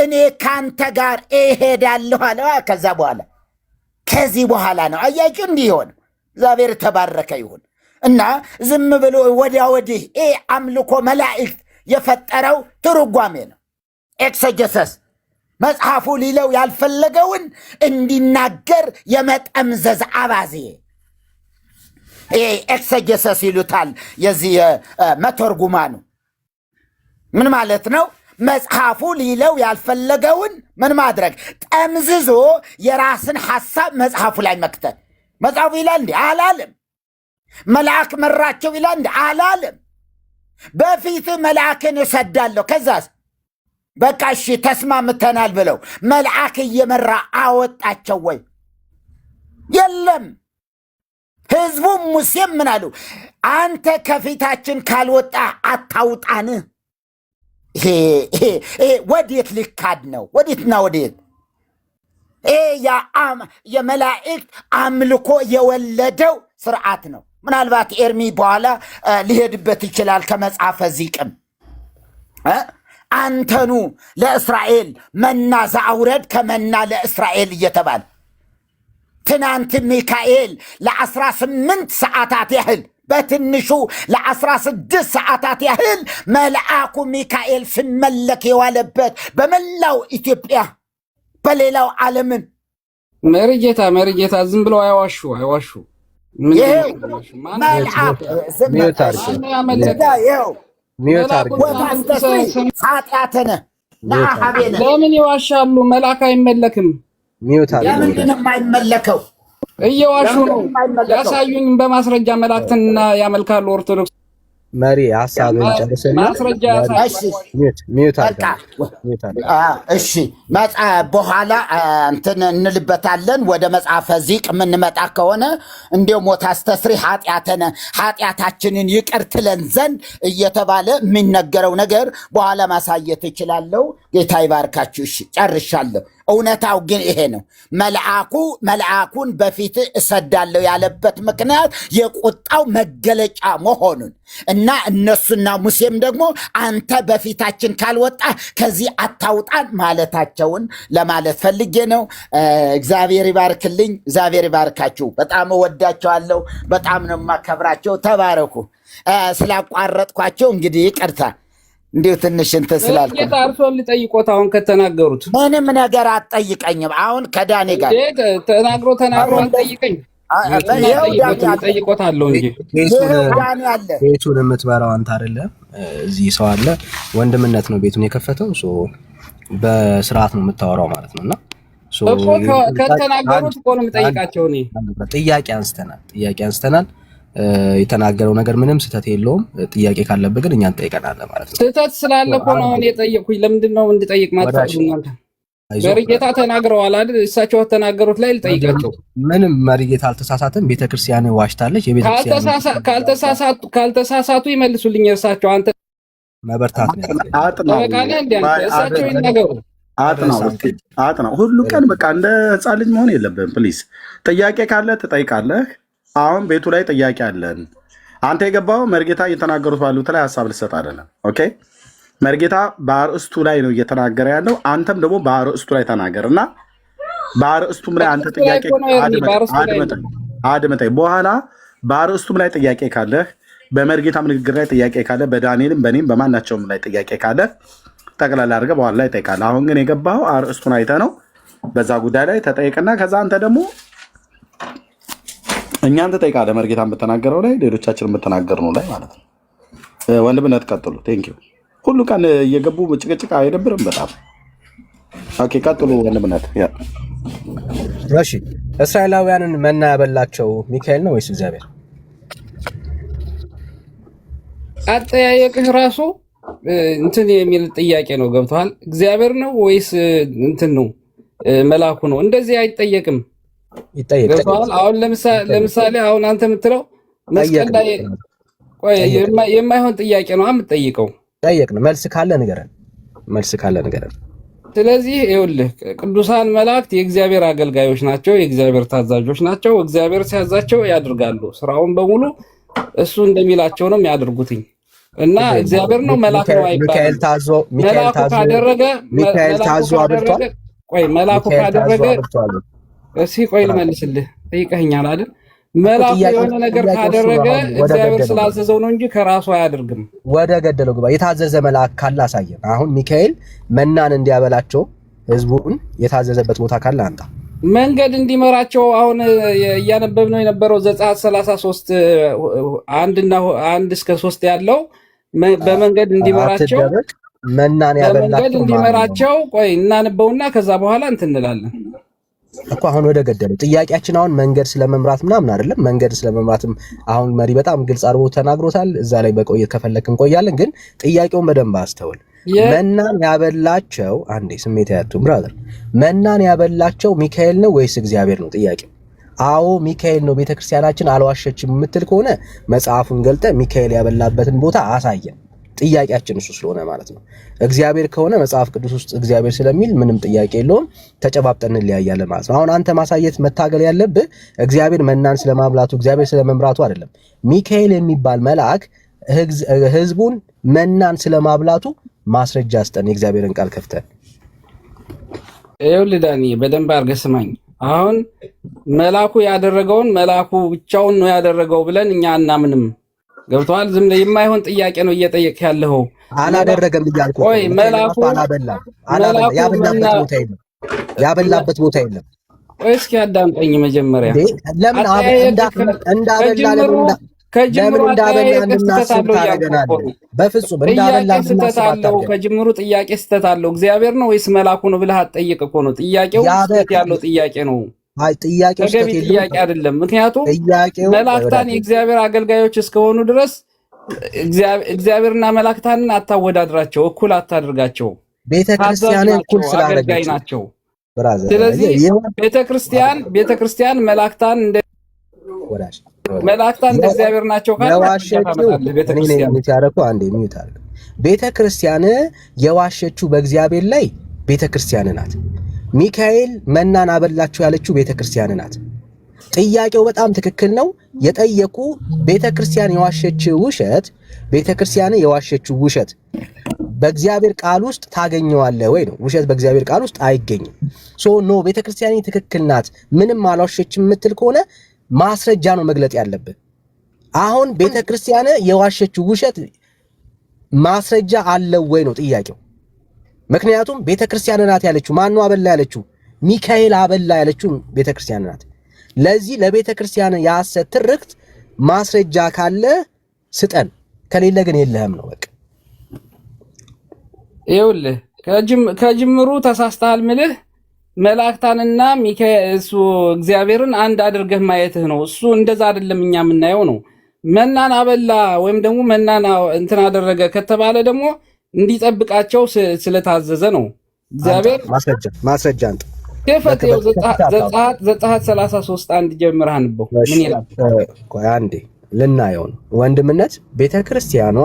እኔ ከአንተ ጋር እሄዳለሁ አለ። ከዛ በኋላ ከዚህ በኋላ ነው አያችሁ እንዲህ ይሆን። እግዚአብሔር ተባረከ ይሁን እና ዝም ብሎ ወዲያ ወዲህ አምልኮ መላእክት የፈጠረው ትርጓሜ ነው። ኤክሰጀሰስ መጽሐፉ ሊለው ያልፈለገውን እንዲናገር የመጠምዘዝ አባዜ ኤክሰጀሰስ ይሉታል። የዚህ መተርጉማኑ ምን ማለት ነው? መጽሐፉ ሊለው ያልፈለገውን ምን ማድረግ? ጠምዝዞ የራስን ሐሳብ መጽሐፉ ላይ መክተት። መጽሐፉ ይላል እንዲህ አላለም። መልአክ መራቸው ይላል እንዲህ አላለም። በፊት መልአክን እሰዳለሁ ከዛስ በቃ እሺ ተስማምተናል ብለው መልአክ እየመራ አወጣቸው ወይ? የለም። ህዝቡም ሙሴም ምን አሉ? አንተ ከፊታችን ካልወጣ አታውጣን። ወዴት ሊካድ ነው? ወዴትና ወዴት? የመላእክት አምልኮ የወለደው ስርዓት ነው። ምናልባት ኤርሚ በኋላ ሊሄድበት ይችላል ከመጽሐፈ ዚቅም አንተኑ ለእስራኤል መና ዘአውረድ ከመና ለእስራኤል እየተባለ ትናንት ሚካኤል ለ18 ሰዓታት ያህል በትንሹ ለ16 ሰዓታት ያህል መልአኩ ሚካኤል ሲመለክ የዋለበት በመላው ኢትዮጵያ በሌላው ዓለምን መሪጌታ ዝም ብለው አይዋሹ። ይሄው መልአክ ኃጢአተነ ለአሃቤነ ለምን ይዋሻሉ? መልአክ አይመለክም። ለምንድን ነው የማይመለከው? እየዋሹ ነው። ያሳዩኝ በማስረጃ መላእክትና ያመልካሉ ኦርቶዶክስ። መሪ ሐሳብን ጨርሰና ማስረጃ እሺ በኋላ እንትን እንልበታለን። ወደ መጽሐፈ ዚቅ የምንመጣ ከሆነ እንዲሁ ሞት አስተስሪ ኃጢአታችንን ይቅር ትለን ዘንድ እየተባለ የሚነገረው ነገር በኋላ ማሳየት እችላለሁ። ጌታ ይባርካችሁ። እሺ ጨርሻለሁ። እውነታው ግን ይሄ ነው። መልአኩን በፊት እሰዳለሁ ያለበት ምክንያት የቁጣው መገለጫ መሆኑን እና እነሱና ሙሴም ደግሞ አንተ በፊታችን ካልወጣ ከዚህ አታውጣን ማለታቸውን ለማለት ፈልጌ ነው። እግዚአብሔር ይባርክልኝ። እግዚአብሔር ይባርካችሁ። በጣም እወዳቸዋለሁ። በጣም ነው የማከብራቸው። ተባረኩ። ስላቋረጥኳቸው እንግዲህ ይቅርታ። እንዲሁ ትንሽ እንትን ስላልኩ እርሶን ሊጠይቆት አሁን ከተናገሩት ምንም ነገር አትጠይቀኝም። አሁን ከዳኔ ጋር ተናግሮ አልጠይቀኝ ጠይቆት አለው እንጂ ቤቱን የምትበራው አንተ አይደለም። እዚህ ሰው አለ፣ ወንድምነት ነው ቤቱን የከፈተው። በስርዓት ነው የምታወራው ማለት ነውና ከተናገሩት እኮ ነው የምጠይቃቸው። ጥያቄ አንስተናል። የተናገረው ነገር ምንም ስህተት የለውም። ጥያቄ ካለበት ግን እኛ እንጠይቀናለን ማለት ነው። ስህተት ስላለ እኮ ነው እኔ የጠየቅኩኝ። ለምንድን ነው እንድጠይቅ ማጥፋት? መሪጌታ ተናግረዋል አይደል? እሳቸው ተናገሩት ላይ ልጠይቃቸው። ምንም መሪጌታ አልተሳሳተም። ቤተክርስቲያን ዋሽታለች። ካልተሳሳቱ ይመልሱልኝ እርሳቸው። አንተ መበርታት ነው እሳቸው ይናገሩ። አጥናው። ሁሉ ቀን በቃ እንደ ህፃን ልጅ መሆን የለብህም ፕሊዝ። ጥያቄ ካለ ትጠይቃለህ። አሁን ቤቱ ላይ ጥያቄ አለን። አንተ የገባው መርጌታ እየተናገሩት ባሉት ላይ ሀሳብ ልሰጥ አይደለም። ኦኬ መርጌታ በአርእስቱ ላይ ነው እየተናገረ ያለው። አንተም ደግሞ በአርእስቱ ላይ ተናገር እና በአርእስቱም ላይ አንተ ጥያቄ አድምጠኝ። በኋላ በአርእስቱም ላይ ጥያቄ ካለህ፣ በመርጌታም ንግግር ላይ ጥያቄ ካለ፣ በዳንኤልም በእኔም በማናቸውም ላይ ጥያቄ ካለ ጠቅላላ አድርገህ በኋላ ላይ ጠይቃለህ። አሁን ግን የገባው አርእስቱን አይተህ ነው። በዛ ጉዳይ ላይ ተጠይቅና ከዛ አንተ ደግሞ እኛን ትጠይቃለህ። መርጌታን በተናገረው ላይ ሌሎቻችን የምተናገርነው ላይ ማለት ነው። ወንድምነት ቀጥሉ። ቴንኪው። ሁሉ ቀን እየገቡ ጭቅጭቅ አይደብርም? በጣም ኦኬ። ቀጥሉ ወንድምነት። እሺ እስራኤላውያንን መና ያበላቸው ሚካኤል ነው ወይስ እግዚአብሔር? አጠያየቅህ ራሱ እንትን የሚል ጥያቄ ነው። ገብቶሃል? እግዚአብሔር ነው ወይስ እንትን ነው መልአኩ ነው? እንደዚህ አይጠየቅም። ገብቶሃል? አሁን ለምሳሌ አሁን አንተ የምትለው መስቀል ላይ የማይሆን ጥያቄ ነው የምትጠይቀው። ጠየቅን። መልስ ካለ ንገረን። ስለዚህ ይኸውልህ ቅዱሳን መላእክት የእግዚአብሔር አገልጋዮች ናቸው፣ የእግዚአብሔር ታዛዦች ናቸው። እግዚአብሔር ሲያዛቸው ያደርጋሉ። ስራውን በሙሉ እሱ እንደሚላቸው ነው የሚያደርጉትኝ እና እግዚአብሔር ነው መልአክ ነው አይባልም። መልአኩ ካደረገ እስኪ ቆይ ልመልስልህ። ጠይቀኸኛል አይደል? መልአኩ የሆነ ነገር ካደረገ እግዚአብሔር ስላዘዘው ነው እንጂ ከራሱ አያደርግም። ወደ ገደለው ግባ። የታዘዘ መልአክ ካለ አሳየን። አሁን ሚካኤል መናን እንዲያበላቸው ህዝቡን የታዘዘበት ቦታ ካለ አንጣ። መንገድ እንዲመራቸው አሁን እያነበብነው የነበረው ዘጸአት 33 1 እስከ 3 ያለው በመንገድ እንዲመራቸው ቆይ እናነበውና ከዛ በኋላ እንትን እንላለን እኮ። አሁን ወደ ገደለው ጥያቄያችን አሁን መንገድ ስለመምራት ምናምን አይደለም። መንገድ ስለመምራትም አሁን መሪ በጣም ግልጽ አድርጎ ተናግሮታል። እዛ ላይ በቆየት ከፈለክ እንቆያለን፣ ግን ጥያቄውን በደንብ አስተውል። መናን ያበላቸው አንዴ ስሜት ያቱ ብራዘር፣ መናን ያበላቸው ሚካኤል ነው ወይስ እግዚአብሔር ነው ጥያቄው? አዎ ሚካኤል ነው። ቤተክርስቲያናችን አልዋሸችም የምትል ከሆነ መጽሐፉን ገልጠ ሚካኤል ያበላበትን ቦታ አሳየን። ጥያቄያችን እሱ ስለሆነ ማለት ነው። እግዚአብሔር ከሆነ መጽሐፍ ቅዱስ ውስጥ እግዚአብሔር ስለሚል ምንም ጥያቄ የለውም። ተጨባብጠን እንለያያለን ማለት ነው። አሁን አንተ ማሳየት መታገል ያለብህ እግዚአብሔር መናን ስለማብላቱ እግዚአብሔር ስለመምራቱ አይደለም። ሚካኤል የሚባል መልአክ ህዝቡን መናን ስለማብላቱ ማስረጃ አስጠን። የእግዚአብሔርን ቃል ከፍተን ይኸውልህ ዳኒ በደንብ አድርገህ ስማኝ። አሁን መልአኩ ያደረገውን መልአኩ ብቻውን ነው ያደረገው ብለን እኛ አናምንም። ገብቶሃል? ዝም ብለህ የማይሆን ጥያቄ ነው እየጠየቅህ ያለኸው። አላደረገም እያልኩ ቆይ መልአኩ ያበላበት ቦታ የለም። ቆይ እስኪ አዳምጠኝ መጀመሪያ። ለምን ከጅምሩ በፍጹም እንዳበላ ከጅምሩ ጥያቄ ስተት አለው። እግዚአብሔር ነው ወይስ መልአኩ ነው ብለህ አትጠይቅ እኮ ነው ጥያቄው። ስተት ያለው ጥያቄ ነው። ተገቢ ጥያቄ አይደለም። ምክንያቱም መላእክታን የእግዚአብሔር አገልጋዮች እስከሆኑ ድረስ እግዚአብሔርና መላእክታንን አታወዳድራቸው፣ እኩል አታድርጋቸው። ቤተክርስቲያንን እኩል አገልጋይ ናቸው። ስለዚህ ቤተክርስቲያን መላእክታን እንደ እግዚአብሔር ናቸው ካለ ቤተክርስቲያን የዋሸችው በእግዚአብሔር ላይ ቤተክርስቲያን ናት። ሚካኤል መናን አበላችሁ ያለችው ቤተክርስቲያን ናት። ጥያቄው በጣም ትክክል ነው። የጠየቁ ቤተክርስቲያን የዋሸችው ውሸት በእግዚአብሔር ቃል ውስጥ ታገኘዋለህ ወይ ነው? ውሸት በእግዚአብሔር ቃል ውስጥ አይገኝም። ኖ ቤተክርስቲያን ትክክል ናት ምንም አልዋሸችም የምትል ከሆነ ማስረጃ ነው መግለጥ ያለብህ። አሁን ቤተክርስቲያን የዋሸችው ውሸት ማስረጃ አለው ወይ ነው ጥያቄው። ምክንያቱም ቤተክርስቲያን ናት ያለችው ማን አበላ ያለችው? ሚካኤል አበላ ያለችው ቤተክርስቲያን ናት። ለዚህ ለቤተክርስቲያን የሐሰት ትርክት ማስረጃ ካለ ስጠን፣ ከሌለ ግን የለህም ነው በቃ። ይኸውልህ ከጅምሩ ተሳስተሃል ምልህ መላእክታንና ሚካኤል እሱ እግዚአብሔርን አንድ አድርገህ ማየትህ ነው። እሱ እንደዛ አይደለም እኛ የምናየው ነው። መናን አበላ ወይም ደግሞ መናን እንትን አደረገ ከተባለ ደግሞ እንዲጠብቃቸው ስለታዘዘ ነው። እግዚአብሔር ማስረጃ አንተ ከፈተው ዘጸአት 33 1 ጀምረህ አንበው ምን ይላል? ቆይ አንዴ ልናየው ነው። ወንድምነት ቤተክርስቲያኗ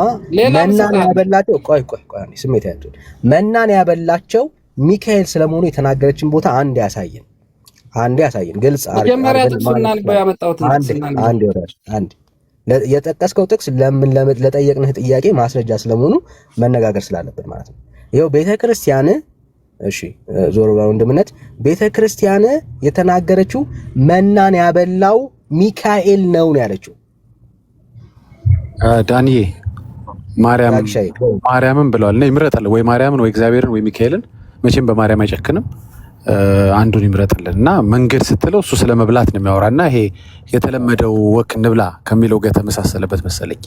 መናን ያበላቸው ቆይ አንዴ ስሜት ያለው መናን ያበላቸው ሚካኤል ስለመሆኑ የተናገረችን ቦታ አንድ ያሳየን ግልጽ መጀመሪያ ጥቅሱና ነው ያመጣሁት አንድ የጠቀስከው ጥቅስ ለምን ለጠየቅንህ ጥያቄ ማስረጃ ስለመሆኑ መነጋገር ስላለበት ማለት ነው። ይኸው ቤተክርስቲያን እሺ ዞሮ ወንድምነት ቤተክርስቲያን የተናገረችው መናን ያበላው ሚካኤል ነው ያለችው። ዳንኤ ማርያምን ብለዋል እና ይምረጣል ወይ ማርያምን ወይ እግዚአብሔርን ወይ ሚካኤልን መቼም በማርያም አይጨክንም። አንዱን ይምረጥልን እና መንገድ ስትለው እሱ ስለ መብላት ነው የሚያወራ እና ይሄ የተለመደው ወክ እንብላ ከሚለው ጋር ተመሳሰለበት መሰለኝ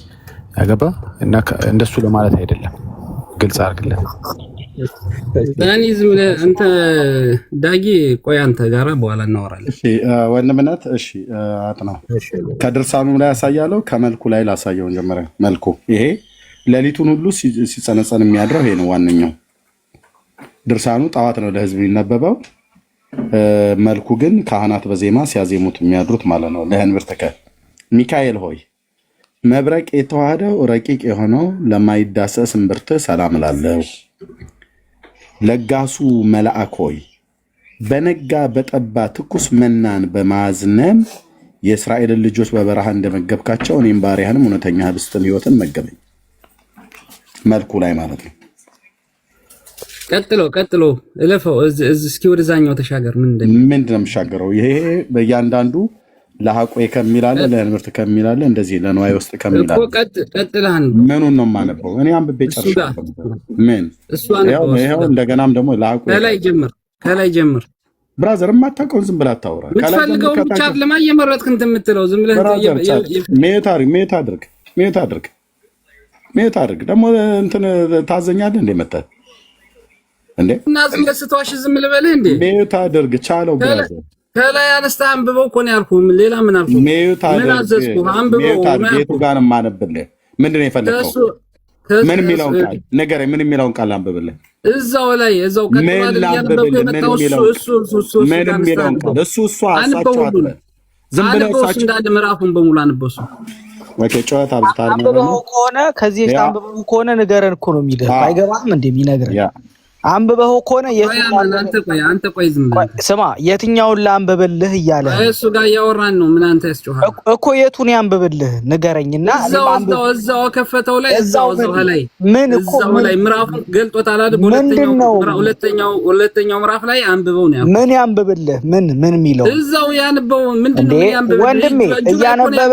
ያገባ እና እንደሱ ለማለት አይደለም። ግልጽ አድርግልን ዳኒ። ዝም ብለህ አንተ ዳጊ ቆይ አንተ ጋራ በኋላ እናወራለን። እሺ ወንድምነት እሺ አጥናው ከድርሳኑ ላይ ያሳያለው ከመልኩ ላይ ላሳየው ጀመረ። መልኩ ይሄ ሌሊቱን ሁሉ ሲጸነጸን የሚያድረው ይሄ ነው ዋነኛው። ድርሳኑ ጠዋት ነው ለህዝብ የሚነበበው። መልኩ ግን ካህናት በዜማ ሲያዜሙት የሚያድሩት ማለት ነው። ለህንብርትከ ሚካኤል ሆይ መብረቅ የተዋሃደው ረቂቅ የሆነው ለማይዳሰስ እምብርት ሰላም እላለሁ። ለጋሱ መልአክ ሆይ በነጋ በጠባ ትኩስ መናን በማዝነም የእስራኤልን ልጆች በበረሃ እንደመገብካቸው እኔም ባሪያህንም እውነተኛ ህብስትን ህይወትን መገበኝ። መልኩ ላይ ማለት ነው። ቀጥሎ እለፈው። እስኪ ወደዛኛው ተሻገር። ምንድነው የምሻገረው? ይሄ በእያንዳንዱ ለሐቆ ከሚላለ ለህንብርት ከሚላለ እንደዚህ ለንዋይ ውስጥ ከሚላለ ቀጥላን ምኑን ነው የማነበው? እኔ አንብቤ ጨርሻለሁ። ምን ይሄው እንደገናም ደግሞ ለሐቆ ከላይ ጀምር ብራዘር። የማታውቀውን ዝም ብለህ አታውራ። የምትፈልገው ብቻ ለማየመረጥክ እንትን የምትለው ዝም ብለህ ሜት አድርግ። ደግሞ እንትን ታዘኛለህ እንደ መጣህ እንዴ? እና ዝም ብለህ ስትዋሽ ዝም ልበልህ እንዴ? ሜት አድርግ ቻለው ብራዘር። ከላይ አነስተህ አንብበው እኮ ነው ያልኩህ። ሌላ ምን አልኩህ? ምን አዘዝኩህ? አንብበው። ቤቱ ጋር የማነብልህ ምንድን ነው የፈለከው? ምን የሚለውን ቃል ንገረኝ። ምን የሚለውን ቃል አንብብልህ? እዛው ላይ እዛው ቀጥሏል ያነበብኩት የመጣው እሱ ምን የሚለውን ቃል እሱ አሳቸው አለ። ዝም ብለህ እሳቸው እንዳለ ምዕራፉን በሙሉ አንበሱ። ወኬ ጨዋታ አብዝታል ነው። አንብበው ከሆነ ከዚህ አንብበው ከሆነ ንገረን እኮ ነው የሚልህ። አይገባም እንዴ የሚነግረን? አንብበው ከሆነ አንተ ቆይ ዝም ብለህ ስማ፣ የትኛውን ላንብብልህ እያለ እሱ ጋር እያወራን ነው። ምን አንተ ያስጮሃል እኮ የቱን ያንብብልህ ንገረኝና እዛው ከፈተው ላይ እዛው ላይ ምን እኮ ላይ ምዕራፉን ገልጦታል አይደል? ሁለተኛው ምዕራፍ ላይ አንብበው ነው ያለው። ምን ያንብብልህ? ምን የሚለው እዛው ያንብበው። ምንድነው ያንብበው? ወንድሜ እያነበበ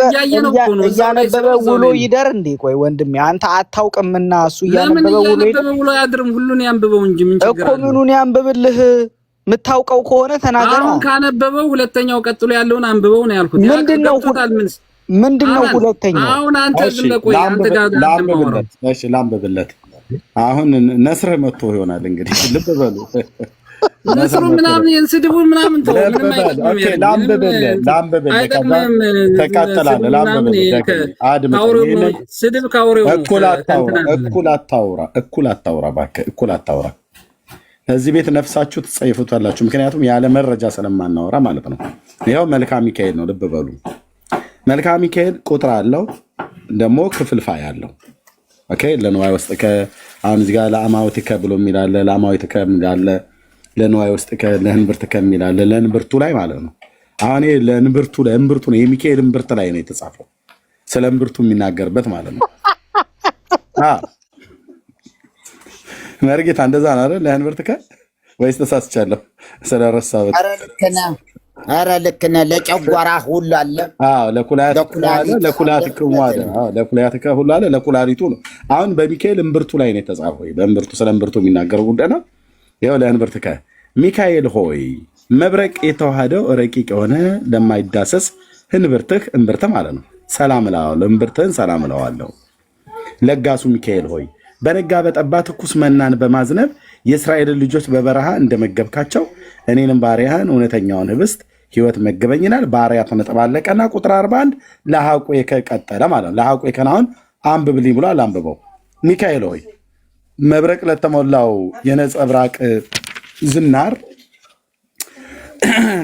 ውሎ ይደር እንዴ? ቆይ ወንድሜ አንተ አታውቅምና እሱ እያነበበ ውሎ ያድርም። ሁሉን ያንብበው እንጂ ምን ችግር አለ እኮ? ምኑን ያንብብልህ? የምታውቀው ከሆነ ተናገር። አሁን ካነበበው ሁለተኛው ቀጥሎ ያለውን አንብበው ነው ያልኩት። ምንድነው ሁለተኛው? አሁን አንተ ዝም ብለህ ቆይ። አንተ ጋር ላንብብለት። አሁን ነስርህ መጥቶ ይሆናል እንግዲህ። ልብ በሉ ነስሩ ምናምን ስድቡ ምናምን ተው። ምንም ላንብብለት። ተቃጠላለህ። ላንብብለት። አድምጥ። ስድብ ካውሬው እኩል አታውራ። እባክህ እኩል አታውራ። እዚህ ቤት ነፍሳችሁ ትጸይፉታላችሁ። ምክንያቱም ያለ መረጃ ስለማናወራ ማለት ነው። ይኸው መልክአ ሚካኤል ነው። ልብ በሉ። መልክአ ሚካኤል ቁጥር አለው ደግሞ ክፍልፋይ አለው። ኦኬ ለንዋይ ውስጥ አሁን እዚህ ጋር ለአማውቲከ ብሎ የሚላለ ለአማውቲከ የሚላለ ለንዋይ ውስጥ ለህንብርት ከሚላለ ለህንብርቱ ላይ ማለት ነው። አሁን ይሄ ለህንብርቱ ለህንብርቱ ነው የሚካኤል ህንብርት ላይ ነው የተጻፈው። ስለ ህንብርቱ የሚናገርበት ማለት ነው። መርጌታ እንደዛ ነው አይደል? ለህንብርት ወይስ ተሳስቻለሁ? ስለረሳሁት። ኧረ ልክ ነህ። ለጨጓራ ሁሉ አለ። ለኩላሊት ሁሉ አለ። ለኩላሊቱ ነው። አሁን በሚካኤል ህንብርቱ ላይ ነው የተጻፈው። በህንብርቱ ስለ ህንብርቱ የሚናገረው ጉዳይ ነው። ይኸው ለህንብርት ሚካኤል ሆይ መብረቅ የተዋሃደው ረቂቅ የሆነ ለማይዳሰስ ህንብርትህ እምብርት ማለት ነው ሰላም እለዋለሁ። እምብርትህን ሰላም እለዋለሁ። ለጋሱ ሚካኤል ሆይ በነጋ በጠባ ትኩስ መናን በማዝነብ የእስራኤልን ልጆች በበረሃ እንደመገብካቸው እኔንም ባሪያህን እውነተኛውን ህብስት ህይወት መገበኝናል። ባሪያ ተነጠባለቀና ቁጥር 41 ለሐቆከ ቀጠለ ማለት ነው። ለሐቆከን አሁን አንብብልኝ ብሏል። አንብበው። ሚካኤል ሆይ መብረቅ ለተሞላው የነጸብራቅ ዝናር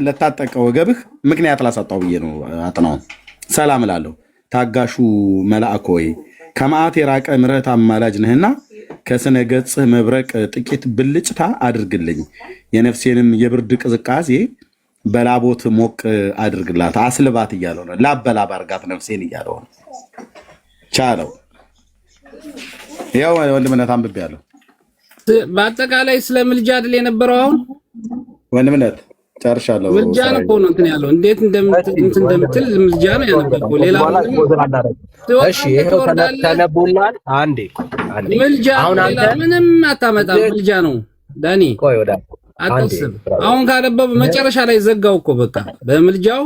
ለታጠቀ ወገብህ ምክንያት ላሳጣው ብዬ ነው። አጥናውን ሰላም እላለሁ። ታጋሹ መልአክ ሆይ ከመዓት የራቀ ምሕረት አማላጅ ነህና ከስነ ገጽህ መብረቅ ጥቂት ብልጭታ አድርግልኝ፣ የነፍሴንም የብርድ ቅዝቃዜ በላቦት ሞቅ አድርግላት፣ አስልባት እያለው ነው። ላብ በላብ አርጋት ነፍሴን እያለው ነው። ቻለው። ያው ወንድምነት አንብቤያለሁ። በአጠቃላይ ስለ ምልጃ አይደል የነበረው? አሁን ወንድምነት ጨርሻለሁ። ምልጃ ነው እኮ ነው እንትን ያለው። እንዴት እንደምትል ምልጃ ነው ያነበረው። ሌላ እሺ፣ ይሄው ተነቦላል። አንዴ ምልጃ ሌላ ምንም አታመጣም። ምልጃ ነው ዳኒ። ቆይ ወዳ አጥስብ አሁን ካነበበ መጨረሻ ላይ ዘጋው እኮ በቃ በምልጃው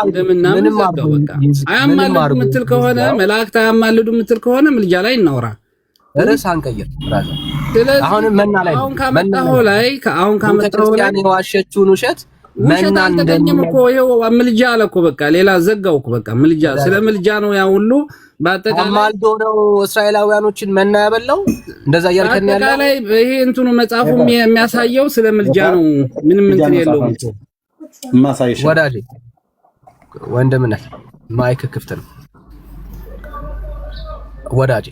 እንደምናምን ዘጋው በቃ። አያማልዱ ምትል ከሆነ መላእክት አያማልዱ ምትል ከሆነ ምልጃ ላይ እናውራ። ርዕስ አንቀይር ብራዘር። አሁን መና ላይ አሁን ካመጣው ላይ አሁን ካመጣው ላይ የዋሸችውን ውሸት መና እንደኝም እኮ ይሄው ምልጃ አለ እኮ በቃ። ሌላ ዘጋው እኮ በቃ። ምልጃ ስለ ምልጃ ነው ያ ሁሉ በአጠቃላይ ማልዶ ነው እስራኤላውያኖችን መና ያበላው። እንደዛ ያልከኝ ያለው በአጠቃላይ ይሄ እንትኑ መጽሐፉ የሚያሳየው ስለ ምልጃ ነው። ምንም እንትን የለውም። ማሳይሽ ወዳጄ ወንድምነት ማይክ ክፍት ነው ወዳጄ።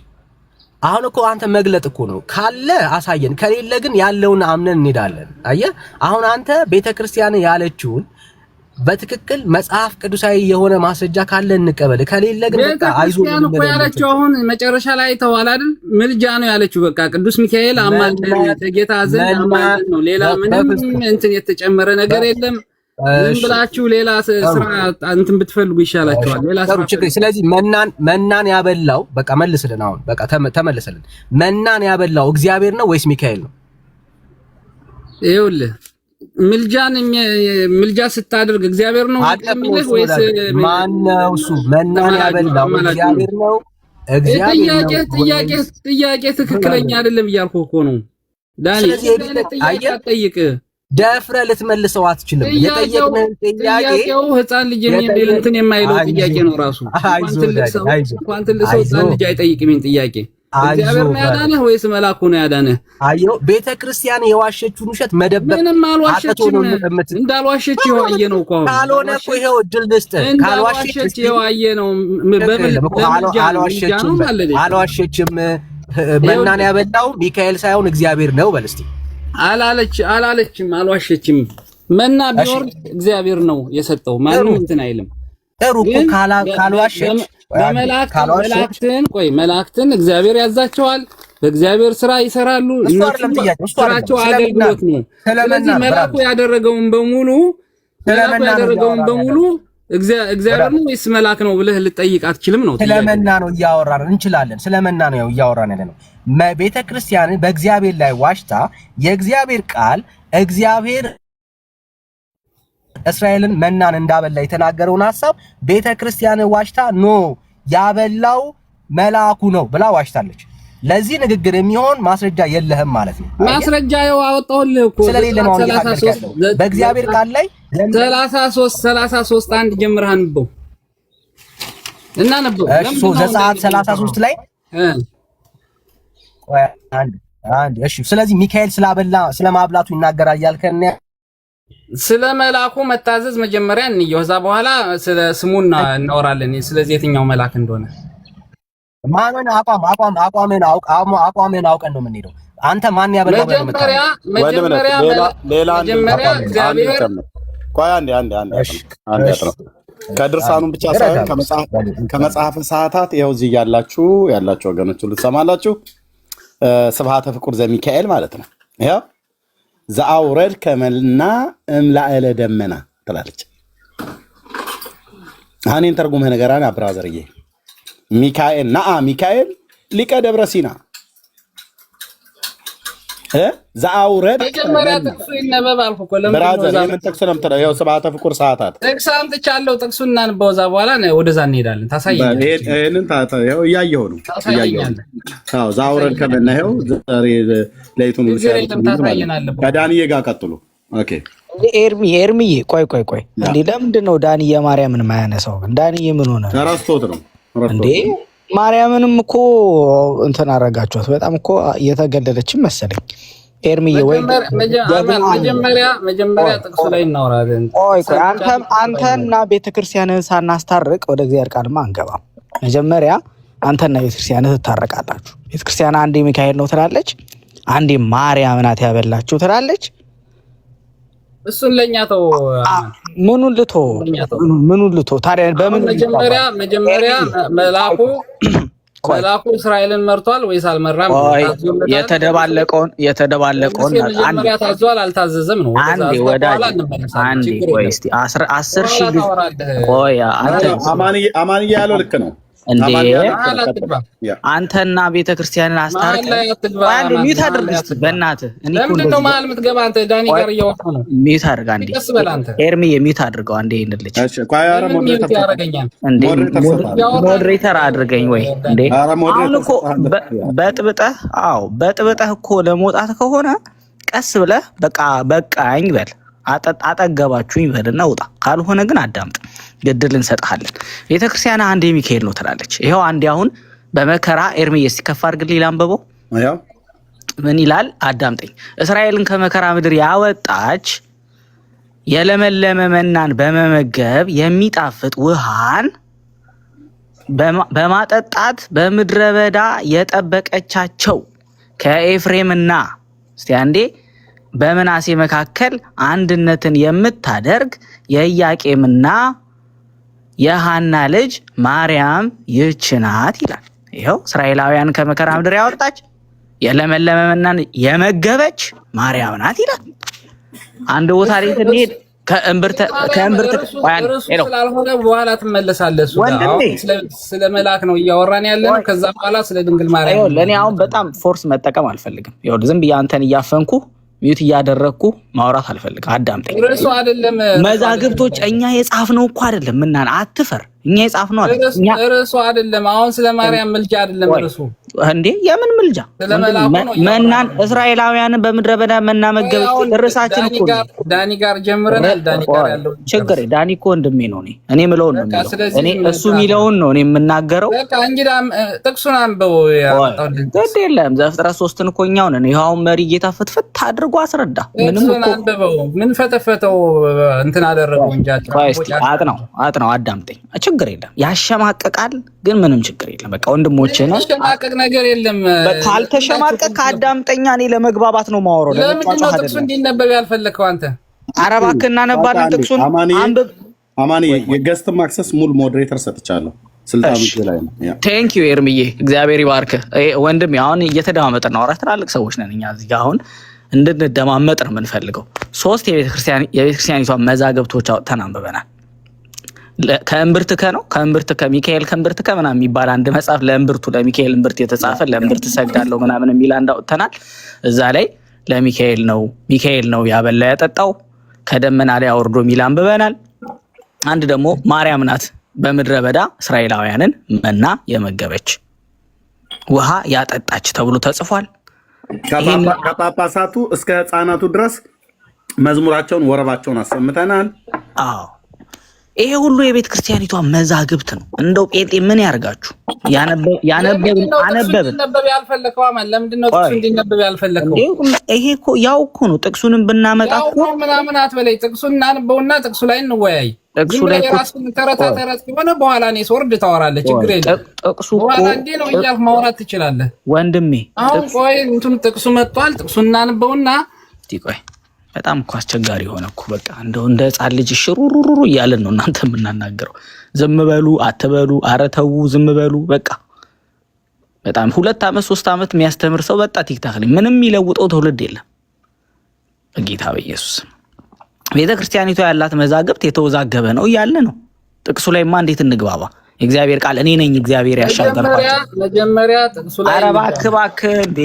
አሁን እኮ አንተ መግለጥ እኮ ነው ካለ አሳየን፣ ከሌለ ግን ያለውን አምነን እንሄዳለን። አየህ አሁን አንተ ቤተክርስቲያን ያለችውን በትክክል መጽሐፍ ቅዱሳዊ የሆነ ማስረጃ ካለ እንቀበል፣ ከሌለ ግን በቃ አይዞህ ነው ያለችው። አሁን መጨረሻ ላይ ተዋል አይደል? ምልጃ ነው ያለችው በቃ። ቅዱስ ሚካኤል አማልደን ጌታ ዘንድ አማልደን ነው። ሌላ ምንም እንትን የተጨመረ ነገር የለም። ዝም ብላችሁ ሌላ ስራ እንትን ብትፈልጉ ይሻላችኋል። ሌላ ስራ ችግር። ስለዚህ መናን ያበላው በቃ መልስልን። አሁን በቃ ተመለሰልን። መናን ያበላው እግዚአብሔር ነው ወይስ ሚካኤል ነው? ይኸውልህ ምልጃ ስታደርግ እግዚአብሔር ነው የሚልህ ወይስ ማን ነው? እሱ መናን ያበላው እግዚአብሔር ነው? ጥያቄ ትክክለኛ አይደለም እያልኩህ እኮ ነው ዳኒ። ጥያቄ አትጠይቅ። ደፍረህ ልትመልሰው አትችልም። የጠየቅነን ጥያቄው ህፃን ልጅ የሚል እንትን የማይለው ጥያቄ ነው ራሱ። እንኳን ትልቅ ሰው ህፃን ልጅ አይጠይቅም ይሄን ጥያቄ። እግዚአብሔር ነው ያዳነህ ወይስ መልአኩ ነው ያዳነህ? አየው ቤተክርስቲያን የዋሸችውን ውሸት መደበቅ ምንም አልዋሸችም። እንዳልዋሸች የዋየ ነው እኮ ካልሆነ እኮ ይሄው እድል ልስጥህ። ካልዋሸች የዋየ ነው። አልዋሸችም። መናን ያበላው ሚካኤል ሳይሆን እግዚአብሔር ነው በል እስቲ። አላለችም፣ አልዋሸችም። መና ቢወርድ እግዚአብሔር ነው የሰጠው። ማንም እንትን አይልም። ጥሩ እኮ ካልዋሸች መላእክትን እግዚአብሔር ያዛቸዋል። በእግዚአብሔር ስራ ይሰራሉ። ስራቸው አገልግሎት ነው። ስለዚህ መልአኩ ያደረገውን በሙሉ እግዚአብሔር ነው ወይስ መልአክ ነው ብለህ ልጠይቅ አትችልም ነው። ስለመና ነው እያወራን እንችላለን። ስለመና ነው እያወራን ያለ ነው። ቤተክርስቲያን በእግዚአብሔር ላይ ዋሽታ የእግዚአብሔር ቃል እግዚአብሔር እስራኤልን መናን እንዳበላ የተናገረውን ሐሳብ ቤተክርስቲያን ዋሽታ ኖ ያበላው መልአኩ ነው ብላ ዋሽታለች። ለዚህ ንግግር የሚሆን ማስረጃ የለህም ማለት ነው። ማስረጃ ያው አወጣሁልህ እኮ ስለሌለ ነው በእግዚአብሔር ቃል ላይ 33 አንድ ጀምረህ አንብበው እና ነበው ዘጸአት 33 ላይ አንድ እሺ። ስለዚህ ሚካኤል ስለማብላቱ ይናገራል ያልከን ስለ መልአኩ መታዘዝ መጀመሪያ እንየው፣ ከዛ በኋላ ስለ ስሙና እናወራለን። ስለዚህ የትኛው መልአክ እንደሆነ ማንን አቋምን አውቀን ነው የምንሄደው። አንተ ማን ያበላው? መጀመሪያ እግዚአብሔር ቆይ አንዴ ከድርሳኑን ብቻ ሳይሆን ከመጽሐፈ ሰዓታት ይኸው እዚህ ያላችሁ ወገኖች ሁሉ ትሰማላችሁ። ስብሐተ ፍቁር ዘሚካኤል ማለት ነው። ይኸው ዘአውረድ ከመልና እምላእለ ደመና ትላለች። አኔን ተርጉመህ ነገራን አብራዘርዬ ሚካኤል ሚካኤል ሊቀ ደብረ ሲና ዘአውረድ መጀመሪያ ጥቅሱ ይነበብ አልኩ እኮ። ብራዘር የምን ጥቅስ ነው የምትለው? ይኸው ስብሐተ ፍቁር ሰዓታት ጥቅስ አምጥቻለሁ። ጥቅሱን እናንበው፣ እዛ በኋላ ወደዛ እንሄዳለን። ታሳየኛለህ። ይሄንን ይኸው እያየሁ ነው። አዎ ዘአውረድ ከመና ይኸው ዛሬ ለይቱን ከዳንዬ ጋር ቀጥሉ። ኦኬ ኤርሚዬ ቆይ እንዴ ለምንድን ነው ዳንዬ ማርያምን የማያነሳው? ዳንዬ ምን ሆነ? ተረስቶት ነው እንዴ? ማርያምንም እኮ እንትን አረጋችኋት። በጣም እኮ እየተገለለችም መሰለኝ። ኤርሚዬ ወይ መጀመሪያ ጥቅሱ ላይ እናወራለን። ቆይ አንተና ቤተክርስቲያንን ሳናስታርቅ ወደ እግዚአብሔር ቃልማ አንገባም። መጀመሪያ አንተና ቤተክርስቲያን ትታረቃላችሁ። ቤተክርስቲያን አንዴ ሚካኤል ነው ትላለች፣ አንዴ ማርያም ናት ያበላችሁ ትላለች። እሱን ለኛ ተው። ምኑን ልቶ ታዲያ በምን መጀመሪያ መላኩ እስራኤልን መርቷል ወይስ አልመራም? የተደባለቀውን መጀመሪያ ታዟል አልታዘዘም ነው። አንዴ ወዳጅ አንዴ ቆይ እስቲ 10 ሺህ ቆይ አማንዬ ያለው ልክ ነው እንዴ? አንተና ቤተክርስቲያንን አስታርቅ። አንዴ ሚውት አድርግ እስቲ በእናትህ። እኔ ለምንድን ነው መሀል የምትገባ አንተ? ዳኒ ጋር እያወራ ነው። ሚውት አድርግ አንዴ። ኤርሚዬ ሚውት አድርገው አንዴ። ይንልች ሞዴሬተር አድርገኝ ወይ እንዴ? አሁን እኮ በጥብጠህ እኮ ለመውጣት ከሆነ ቀስ ብለህ በቃኝ በል፣ አጠገባችሁኝ በልና ውጣ። ካልሆነ ግን አዳምጥ፣ ግድል እንሰጥሃለን። ቤተክርስቲያን አንዴ ሚካኤል ነው ትላለች። ይሄው አንዴ አሁን በመከራ ኤርሚዬ ሲከፋ አድርግልኝ ላንበበው። ምን ይላል? አዳምጠኝ። እስራኤልን ከመከራ ምድር ያወጣች የለመለመ መናን በመመገብ የሚጣፍጥ ውሃን በማጠጣት በምድረ በዳ የጠበቀቻቸው ከኤፍሬምና እስቲ አንዴ በመናሴ መካከል አንድነትን የምታደርግ የኢያቄምና የሐና ልጅ ማርያም ይህች ናት ይላል። ይኸው እስራኤላውያን ከመከራ ምድር ያወጣች የለመለመ መናን የመገበች ማርያም ናት ይላል። አንድ ቦታ ላይ ትንሄድ ከእምብርት ስላልሆነ በኋላ ትመለሳለህ። ስለ መልአክ ነው እያወራን ያለነው። ከዛ በኋላ ስለ ድንግል ማርያም ለእኔ አሁን በጣም ፎርስ መጠቀም አልፈልግም። ዝም ብዬ አንተን እያፈንኩ ሚዩት እያደረግኩ ማውራት አልፈልግም። አዳምጠኝ። ርዕሱ አይደለም መዛግብቶች እኛ የጻፍነው እኮ አይደለም። ምናን አትፈር። እኛ የጻፍነው አይደለም። ርዕሱ አይደለም። አሁን ስለ ማርያም ምልጃ አይደለም ርዕሱ። እንዴ የምን ምልጃ? መናን እስራኤላውያንን በምድረ በዳ መና መገበች። ርዕሳችን እኮ ዳኒ ጋር ጀምረናል። ዳኒ ጋር ያለው ችግር ዳኒ እኮ ወንድሜ ነው። እኔ ምለውን ነው የሚለው። እኔ እሱ የሚለውን ነው እኔ የምናገረው። በቃ እንግዲህ ጥቅሱን አንብበው። ግድ የለም ዘፍጥረት 3ን እኮ እኛው ነን። ይኸው መሪ ጌታ ፍትፍት አድርጎ አስረዳ። ምንም እኮ አንብበው። ምን ፈተፈተው እንትን አደረገው እንጂ አጥናው አዳምጠኝ። ችግር የለም። ያሸማቀቃል ግን ምንም ችግር የለም። በቃ ወንድሞቼ ነው። ያሸማቀቅ ነገር የለም። ካልተሸማቀቅ አዳምጠኛ። እኔ ለመግባባት ነው ማወራው። ለምንድን ነው ጥቅሱ እንዲነበብ ያልፈለከው አንተ? ኧረ እባክህ እናነባለን ጥቅሱን። አማኒ የገስት ማክሰስ ሙሉ ሞዴሬተር ሰጥቻለሁ። ስልጣኑ ላይ ነው። ቴንክ ዩ ኤርሚዬ፣ እግዚአብሔር ይባርክ ወንድሜ። አሁን እየተደማመጥን ነው። ትላልቅ ሰዎች ነን እኛ እዚህ ጋር አሁን እንድንደማመጥ ነው የምንፈልገው። 3 የቤተክርስቲያኒቷን መዛግብቶች አውጥተን አንብበናል። ከእምብርትከ ነው ሚካኤል ከእምብርትከ ምናምን የሚባል አንድ መጽሐፍ ለሚካኤል እምብርት የተጻፈ ለእምብርት ሰግዳለሁ ምናምን የሚል አንድ አውጥተናል። እዛ ላይ ሚካኤል ነው ያበላ ያጠጣው ከደመና ላይ አውርዶ የሚል አንብበናል። አንድ ደግሞ ማርያም ናት በምድረ በዳ እስራኤላውያንን መና የመገበች ውሃ ያጠጣች ተብሎ ተጽፏል። ከጳጳሳቱ እስከ ሕፃናቱ ድረስ መዝሙራቸውን ወረባቸውን አሰምተናል። አዎ ይሄ ሁሉ የቤተ ክርስቲያኒቷ መዛግብት ነው። እንደው ጴንጤ ምን ያርጋችሁ? ያነበብን ያልፈለከው አማን ለምንድን ነው ጥቅሱ እንዲነበብ ያልፈለከው? ይሄ እኮ ያው እኮ ነው። ጥቅሱንም ብናመጣ እኮ ምናምን አትበለኝ። ጥቅሱን እናንበውና ጥቅሱ ላይ እንወያይ። ጥቅሱ ላይ ራስን ተረት ከሆነ በኋላ እኔ ስወርድ ታወራለህ። ችግር የለም። ጥቅሱ በኋላ እንዴ ነው እያልክ ማውራት ትችላለህ ወንድሜ። አሁን ቆይ እንትን ጥቅሱ መጥቷል። ጥቅሱን እናንበውና ቆይ በጣም እኮ አስቸጋሪ ሆነ እኮ። በቃ እንደው እንደ ሕፃን ልጅ ሽሩሩሩ እያለን ነው እናንተ የምናናገረው። ዝም በሉ አትበሉ፣ ኧረ ተው ዝም በሉ በቃ። በጣም 2 ዓመት 3 ዓመት የሚያስተምር ሰው በቃ ቲክታክ ላይ ምንም የሚለውጠው ትውልድ የለም። በጌታ በኢየሱስ ቤተ ክርስቲያኒቷ ያላት መዛግብት የተወዛገበ ነው እያለ ነው። ጥቅሱ ላይማ እንዴት እንግባባ? የእግዚአብሔር ቃል እኔ ነኝ እግዚአብሔር ያሻገርኳቸው። መጀመሪያ ጥቅሱ ላይ ኧረ እባክህ እንዴ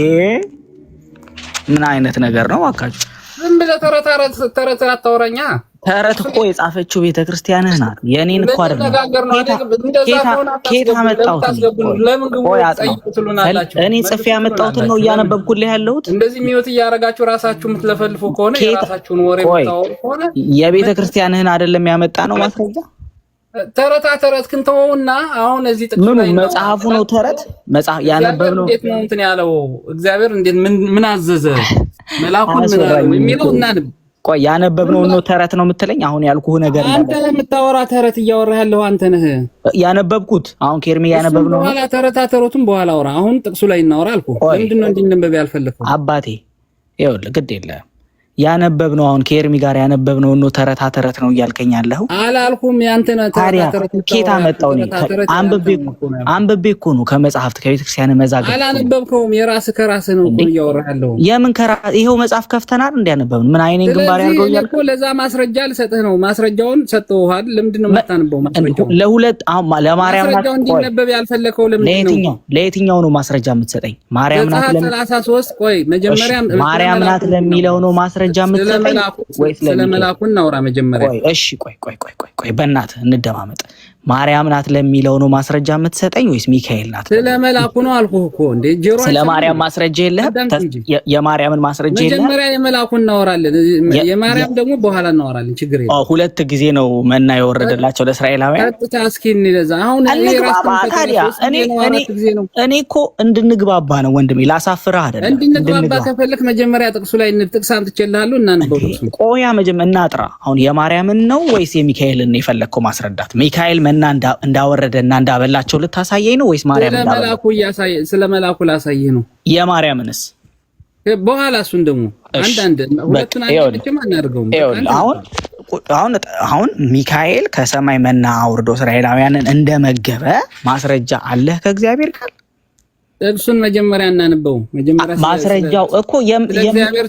ምን አይነት ነገር ነው እባካችሁ? ዝም ብለህ ተረት አታወራኛ። ተረት እኮ የጻፈችው ቤተክርስቲያንህ ናት። የኔን እኮ አይደለም። ኬት አመጣሁት? እኔ ጽፌ ያመጣሁትን ነው እያነበብኩልህ ያለሁት። እንደዚህ ሚውት እያደረጋችሁ ራሳችሁ የምትለፈልፉ ከሆነ የራሳችሁን ወሬ የምታወሩ ከሆነ የቤተክርስቲያንህን አይደለም ያመጣ ነው ማስረጃ። ተረት ክንተውና አሁን እዚህ ጥቅስ ምን መጽሐፉ ነው ተረት መጽሐፍ ያነበብነው። እንዴት ነው እንትን ያለው? እግዚአብሔር እንዴት ምን አዘዘ? መልአኩን ምን አለው የሚለው እናንብ ቆይ ያነበብነው ነው ተረት ነው የምትለኝ? አሁን ያልኩህ ነገር አንተ የምታወራ ተረት እያወራህ ያለው አንተ ነህ። ያነበብኩት አሁን ኬርሚ ያነበብነው በኋላ ተረታተሮቱን በኋላ አውራ። አሁን ጥቅሱ ላይ እናወራ አልኩህ። ለምንድን ነው እንዲነበብ ያልፈለከው? አባቴ ይኸውልህ ግድ የለም ያነበብነው አሁን ከኤርሚ ጋር ያነበብነው ነው ተረት ነው እያልከኝ ያለኸው አላልኩም። ያንተና ተረት ኬታ መጣው ነው አንብቤ እኮ ነው ከመጽሐፍት ከቤተክርስቲያን መዛግብት አላነበብከውም። የራስህ ከራስህ ነው እኮ እያወራህ ያለው። የምን ይሄው መጽሐፍ ከፍተናል እንዲያነበብን ምን አይኔን ግንባር ያርገው እያልኩ ለዛ ማስረጃ ልሰጥህ ነው። ማስረጃውን ሰጥተውሃል። ለምንድን ነው የማታነበው? ማስረጃው ለሁለት አሁን ለማርያም ናት። እንዲነበብ ያልፈለከው ለምንድን ነው? ለየትኛው ነው ማስረጃ የምትሰጠኝ? ማርያም ናት 33 ቆይ መጀመሪያ ማርያም ናት ለሚለው ነው ማስረጃ የምትሰጠኝ ወይስ ስለመላኩ እናውራ መጀመሪያ? እሺ ቆይ በእናትህ እንደማመጥ። ማርያም ናት ለሚለው ነው ማስረጃ የምትሰጠኝ ወይስ ሚካኤል ናት? ስለመላኩ ነው አልኩህ እኮ እንዴ ጆሮ። ስለማርያም ማስረጃ የለህም? የማርያምን ማስረጃ የለህም? መጀመሪያ የመላኩ እናወራለን። የማርያም ደግሞ በኋላ እናወራለን። ችግር የለም። ሁለት ጊዜ ነው መና የወረደላቸው ለእስራኤላውያን። ቀጥታ እስኪ እንለዛ አሁን ታዲያ እኔ እኮ እንድንግባባ ነው ወንድሜ፣ ላሳፍርህ አይደለም። እንድንግባባ ከፈለክ መጀመሪያ ጥቅሱ ላይ ጥቅስ አምጥቼልሃለሁ እና ነው ጥቅሱ። ቆያ መጀመሪያ እናጥራ። አሁን የማርያምን ነው ወይስ የሚካኤልን ነው የፈለግከው ማስረዳት? ሚካኤል መና እንዳወረደና እንዳበላቸው ልታሳየኝ ነው ወይስ ማርያም ስለመላኩ ላሳየህ ነው? የማርያምንስ በኋላ እሱን ደግሞ አንድ ሁለቱን አንድ ብቻ ማናደርገው። አሁን ሚካኤል ከሰማይ መና አውርዶ እስራኤላውያንን እንደመገበ ማስረጃ አለህ ከእግዚአብሔር ጋር? እሱን መጀመሪያ እናነበው። መጀመሪያ ማስረጃው እኮ የእግዚአብሔር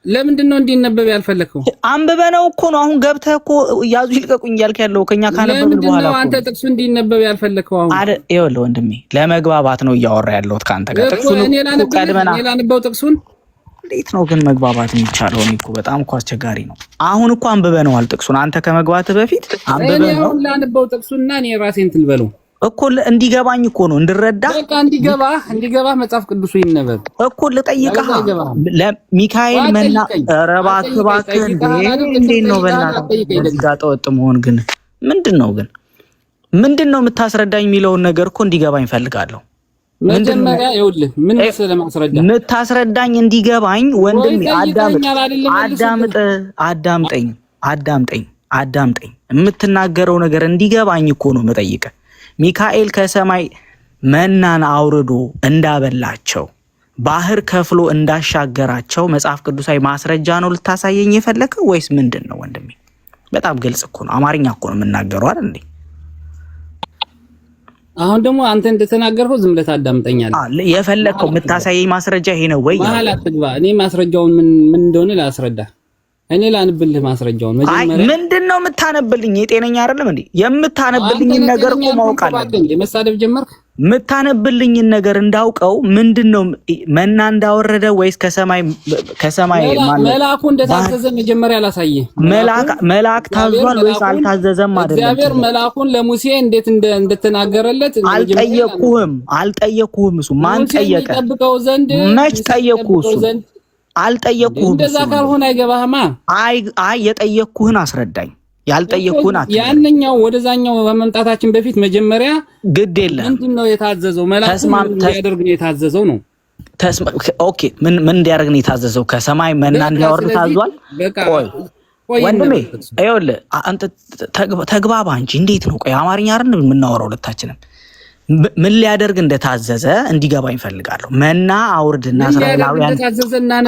ለምንድን ነው እንዲነበብ ያልፈለከው? አንብበነው እኮ ነው። አሁን ገብተህ እኮ ያዙ ይልቀቁኝ እያልክ ያለው ከኛ ካነበብን በኋላ እኮ አንተ ጥቅሱ እንዲነበብ ያልፈለከው አሁን አይደል? ይኸውልህ ወንድሜ ለመግባባት ነው እያወራ ያለሁት ካንተ ጋር። ጥቅሱን ቀድመና ላነበው ጥቅሱን እንዴት ነው ግን መግባባት የሚቻለው? እኔ እኮ በጣም እኮ አስቸጋሪ ነው። አሁን እኮ አንብበነዋል ጥቅሱን። አንተ ከመግባትህ በፊት አንብበነው። እኔ ላነበው ጥቅሱንና እኔ ራሴን ትልበለው እኮ እንዲገባኝ እኮ ነው እንድረዳ። በቃ እንዲገባ መጽሐፍ ቅዱሱ ይነበብ እኮ ልጠይቅህ። ለሚካኤል መና እባክህ እንዴት ነው በእናትህ ጋር ጠወጥ መሆን ግን ምንድን ነው የምታስረዳኝ የሚለውን ነገር እኮ እንዲገባኝ ፈልጋለሁ። መጀመሪያ ይኸውልህ ምን ስለማስረዳ የምታስረዳኝ እንዲገባኝ ወንድሜ አዳምጠኝ። የምትናገረው ነገር እንዲገባኝ እኮ ነው የምጠይቅህ። ሚካኤል ከሰማይ መናን አውርዶ እንዳበላቸው ባህር ከፍሎ እንዳሻገራቸው መጽሐፍ ቅዱሳዊ ማስረጃ ነው ልታሳየኝ የፈለከው ወይስ ምንድን ነው ወንድሜ? በጣም ግልጽ እኮ ነው። አማርኛ እኮ ነው የምናገረው አይደል እንዴ? አሁን ደግሞ አንተ እንደተናገርከው ዝም ብለህ ታዳምጠኛለህ። የፈለከው የምታሳየኝ ማስረጃ ይሄ ነው ወይ? መሀል አትግባ። እኔ ማስረጃውን ምን እንደሆነ ላስረዳ። እኔ ላንብልህ ማስረጃውን። መጀመሪያ ምንድነው የምታነብልኝ? የጤነኛ አይደለም እንዴ? የምታነብልኝ ነገር እኮ ማወቅ አለብኝ። መሳደብ ጀመርክ። የምታነብልኝ ነገር እንዳውቀው ምንድነው መና እንዳወረደ ወይስ ከሰማይ መላኩ እንደታዘዘ መጀመሪያ ላሳየህ። መላክ ታዟል ወይስ አልታዘዘም? አይደለም እግዚአብሔር መላኩን ለሙሴ እንዴት እንደተናገረለት አልጠየቅኩህም። እሱ ማን ጠየቀ? መች ጠየቅኩህ? እሱ አልጠየቅኩህም። እንደዛ ካልሆነ አይገባህማ። አይ የጠየቅኩህን አስረዳኝ። ያልጠየቅኩህን ያንኛው ወደዛኛው በመምጣታችን በፊት መጀመሪያ ግድ የለም ምንድነው የታዘዘው? መላኩ እንዲያደርግ ነው የታዘዘው ነው። ኦኬ ምን እንዲያደርግ ነው የታዘዘው? ከሰማይ መና እንዲያወርድ ታዟል። ቆይ ወንድሜ ይኸውልህ አንተ ተግባባ እንጂ እንዴት ነው? ቆይ አማርኛ አይደል የምናወራው ሁለታችንም። ምን ሊያደርግ እንደታዘዘ እንዲገባኝ ፈልጋለሁ። መና አውርድና እስራኤላውያን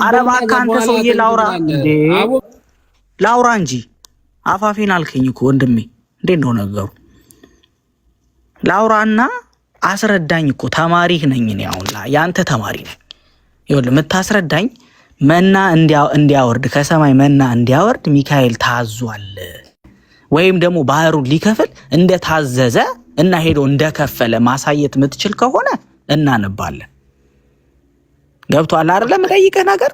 አረባ ካንተ ሰውዬ ላውራ እንጂ አፋፌን አልከኝ እኮ ወንድሜ። እንዴት ነው ነገሩ? ላውራና አስረዳኝ እኮ ተማሪህ ነኝ እኔ። አሁን ያንተ ተማሪ ነኝ። ይኸውልህ የምታስረዳኝ መና እንዲያወርድ ከሰማይ መና እንዲያወርድ ሚካኤል ታዟል ወይም ደግሞ ባህሩን ሊከፍል እንደታዘዘ እና ሄዶ እንደከፈለ ማሳየት የምትችል ከሆነ እናነባለን። ገብቶሃል አይደል? የምጠይቅህ ነገር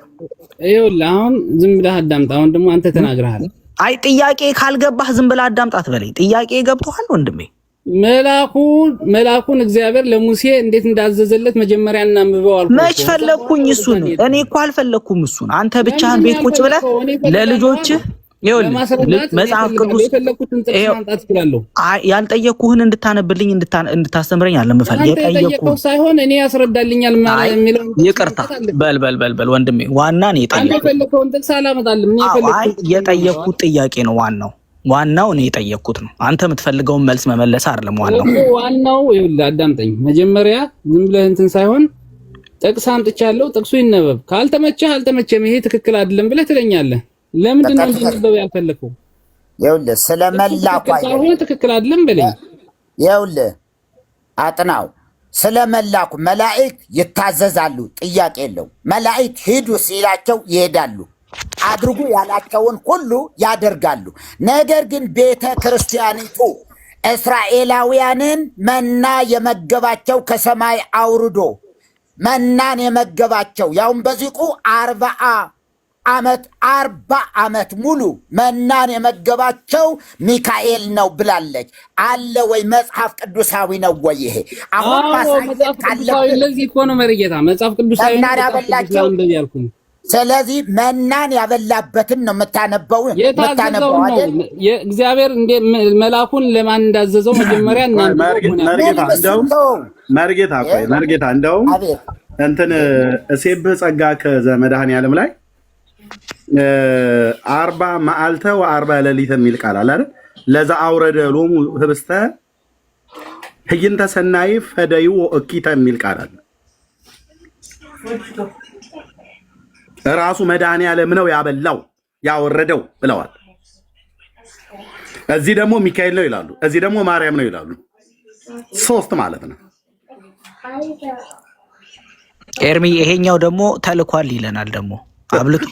ይኸውልህ አሁን ዝም ብለህ አዳምጥ። አሁን ደግሞ አንተ ተናግረሃል። አይ ጥያቄ ካልገባህ ዝም ብለህ አዳምጣት በለኝ። ጥያቄ ገብቶሃል ወንድሜ? መላኩን እግዚአብሔር ለሙሴ እንዴት እንዳዘዘለት መጀመሪያ እናንብበው አልኩ። መች ፈለግኩኝ እሱን? እኔ እኮ አልፈለግኩም እሱን። አንተ ብቻህን ቤት ቁጭ ብለህ መጽሐፍ ቅዱስ የፈለኩትን ጥቅስ ማምጣት እችላለሁ። ያልጠየኩህን እንድታነብልኝ እንድታስተምረኝ አለ የምፈልግ የጠየቀው ሳይሆን እኔ ያስረዳልኛል ማለት የሚለው ይቅርታ በል ወንድሜ፣ ዋና ነው የጠየኩት። የፈለከውን ጥቅስ አላመጣልም። የጠየኩት ጥያቄ ነው ዋናው እኔ የጠየኩት ነው። አንተ የምትፈልገውን መልስ መመለስ አይደለም ዋናው። ይኸውልህ አዳምጠኝ። መጀመሪያ ዝም ብለህ እንትን ሳይሆን ጥቅስ አምጥቻለሁ፣ ጥቅሱ ይነበብ። ካልተመቸህ አልተመቸም፣ ይሄ ትክክል አይደለም ብለህ ትለኛለህ። ለምንድን ነው እንዲነበብ ያልፈለከው? ይኸውልህ ስለመላኩ አይደለም ትክክል አይደለም በለኝ። ይኸውልህ አጥናው ስለመላኩ መላእክት ይታዘዛሉ፣ ጥያቄ የለው። መላእክት ሂዱ ሲላቸው ይሄዳሉ፣ አድርጉ ያላቸውን ሁሉ ያደርጋሉ። ነገር ግን ቤተ ክርስቲያኒቱ እስራኤላውያንን መና የመገባቸው ከሰማይ አውርዶ መናን የመገባቸው ያውም በዚቁ 40 ዓመት ሙሉ መናን የመገባቸው ሚካኤል ነው ብላለች። አለ ወይ? መጽሐፍ ቅዱሳዊ ነው ወይ ይሄ? አሁን ማሳየት ካለብን ለዚህ እኮ ነው መርጌታ መጽሐፍ ቅዱሳዊ መናን ያበላቸው። ስለዚህ መናን ያበላበትን ነው የምታነበው አይደል? እግዚአብሔር መልአኩን ለማን እንዳዘዘው መጀመሪያ መርጌታ እንደውም እንትን እሴብህ ጸጋ ከዘመድኃኔዓለም ላይ 40 መዓልተ ወ40 ሌሊት የሚል ቃል አለ አይደል? ለዛ አውረደ ሎሙ ህብስተ ህይንተ ሰናይ ፈደዩ ወእኪተ የሚል ቃል አለ። ራሱ መድኃኔዓለም ነው ያበላው ያወረደው ብለዋል። እዚህ ደግሞ ሚካኤል ነው ይላሉ፣ እዚህ ደግሞ ማርያም ነው ይላሉ። ሶስት ማለት ነው። ኤርሚ ይሄኛው ደግሞ ተልኳል ይለናል። ደግሞ አብልቶ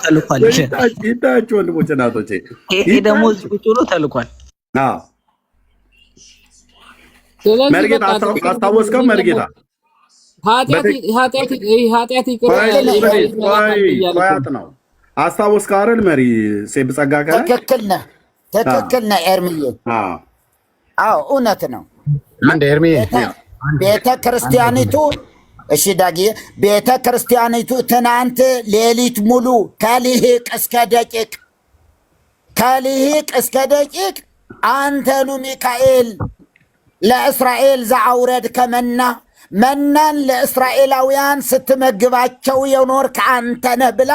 ተልኳል ይለናል። ይታችሁ ወንድሞቼ እናቶቼ፣ ይሄ ደግሞ ዝቁጭ ብሎ ተልኳል። አዎ መርጌታ አስታወስከው? መርጌታ ኃጢአት ይቅር ነው አስታወስከው አይደል? መሪ ሴብ ጸጋ ከ ትክክል ነህ ኤርሚዬ። አዎ እውነት ነው። አንድ ኤርሚዬ ቤተ ክርስቲያኒቱ እሺ ዳጊ ቤተ ክርስቲያኒቱ ትናንት ሌሊት ሙሉ ከሊሂቅ እስከ ደቂቅ አንተኑ ሚካኤል ለእስራኤል ዘአውረድ ከመና መናን ለእስራኤላውያን ስትመግባቸው የኖርክ አንተ ነህ ብላ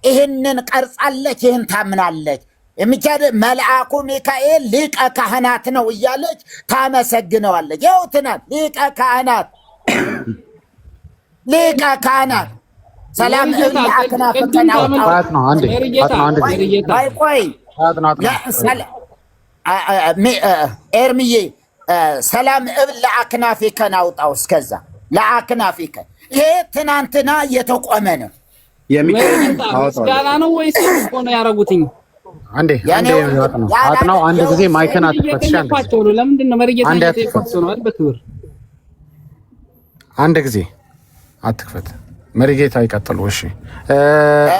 ይህንን ቀርጻለች። ይህን ታምናለች። የሚቻል መልአኩ ሚካኤል ሊቀ ካህናት ነው እያለች ታመሰግነዋለች። ይኸው ትናንት ሊቀ ካህናት ሰላም ለአክናፍ ቆይ ኤርሚዬ ሰላም እብል ለአክናፊከ ናውጣው። እስከዛ ለአክናፊከ ይሄ ትናንትና የተቆመ ነው። ምስጋና ነው ወይስ ሆነ ያረጉትኝ? አንዴ አጥናው አንድ ጊዜ ማይከን አትፈትሻለሁ። ለምንድን ነው መርጌታ እየተፈጸ ነው አይደል? በክብር አንድ ጊዜ አትክፈት። መርጌታ ይቀጥሉ። እሺ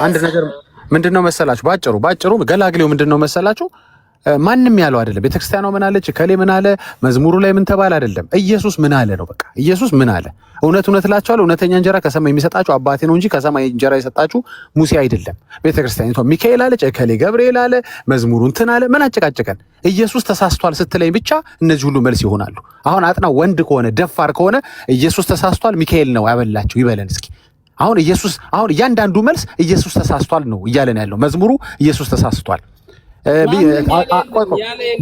አንድ ነገር ምንድነው መሰላችሁ? ባጭሩ ገላግሌው ምንድነው መሰላችሁ? ማንም ያለው አይደለም። ቤተክርስቲያኗ ምን አለች? ከሌ ምን አለ? መዝሙሩ ላይ ምን ተባለ? አይደለም። ኢየሱስ ምን አለ ነው። በቃ ኢየሱስ ምን አለ? እውነት እላችኋለሁ እውነተኛ እንጀራ ከሰማይ የሚሰጣችሁ አባቴ ነው እንጂ ከሰማይ እንጀራ የሰጣችሁ ሙሴ አይደለም። ቤተክርስቲያኒቷ ሚካኤል አለች፣ ከሌ ገብርኤል አለ፣ መዝሙሩ እንትን አለ። ምን አጨቃጨቀን? ኢየሱስ ተሳስቷል ስትለኝ ብቻ እነዚህ ሁሉ መልስ ይሆናሉ። አሁን አጥናው ወንድ ከሆነ ደፋር ከሆነ ኢየሱስ ተሳስቷል ሚካኤል ነው ያበላችሁ ይበለን እስኪ። አሁን እያንዳንዱ መልስ ኢየሱስ ተሳስቷል ነው እያለን ያለው። መዝሙሩ ኢየሱስ ተሳስቷል።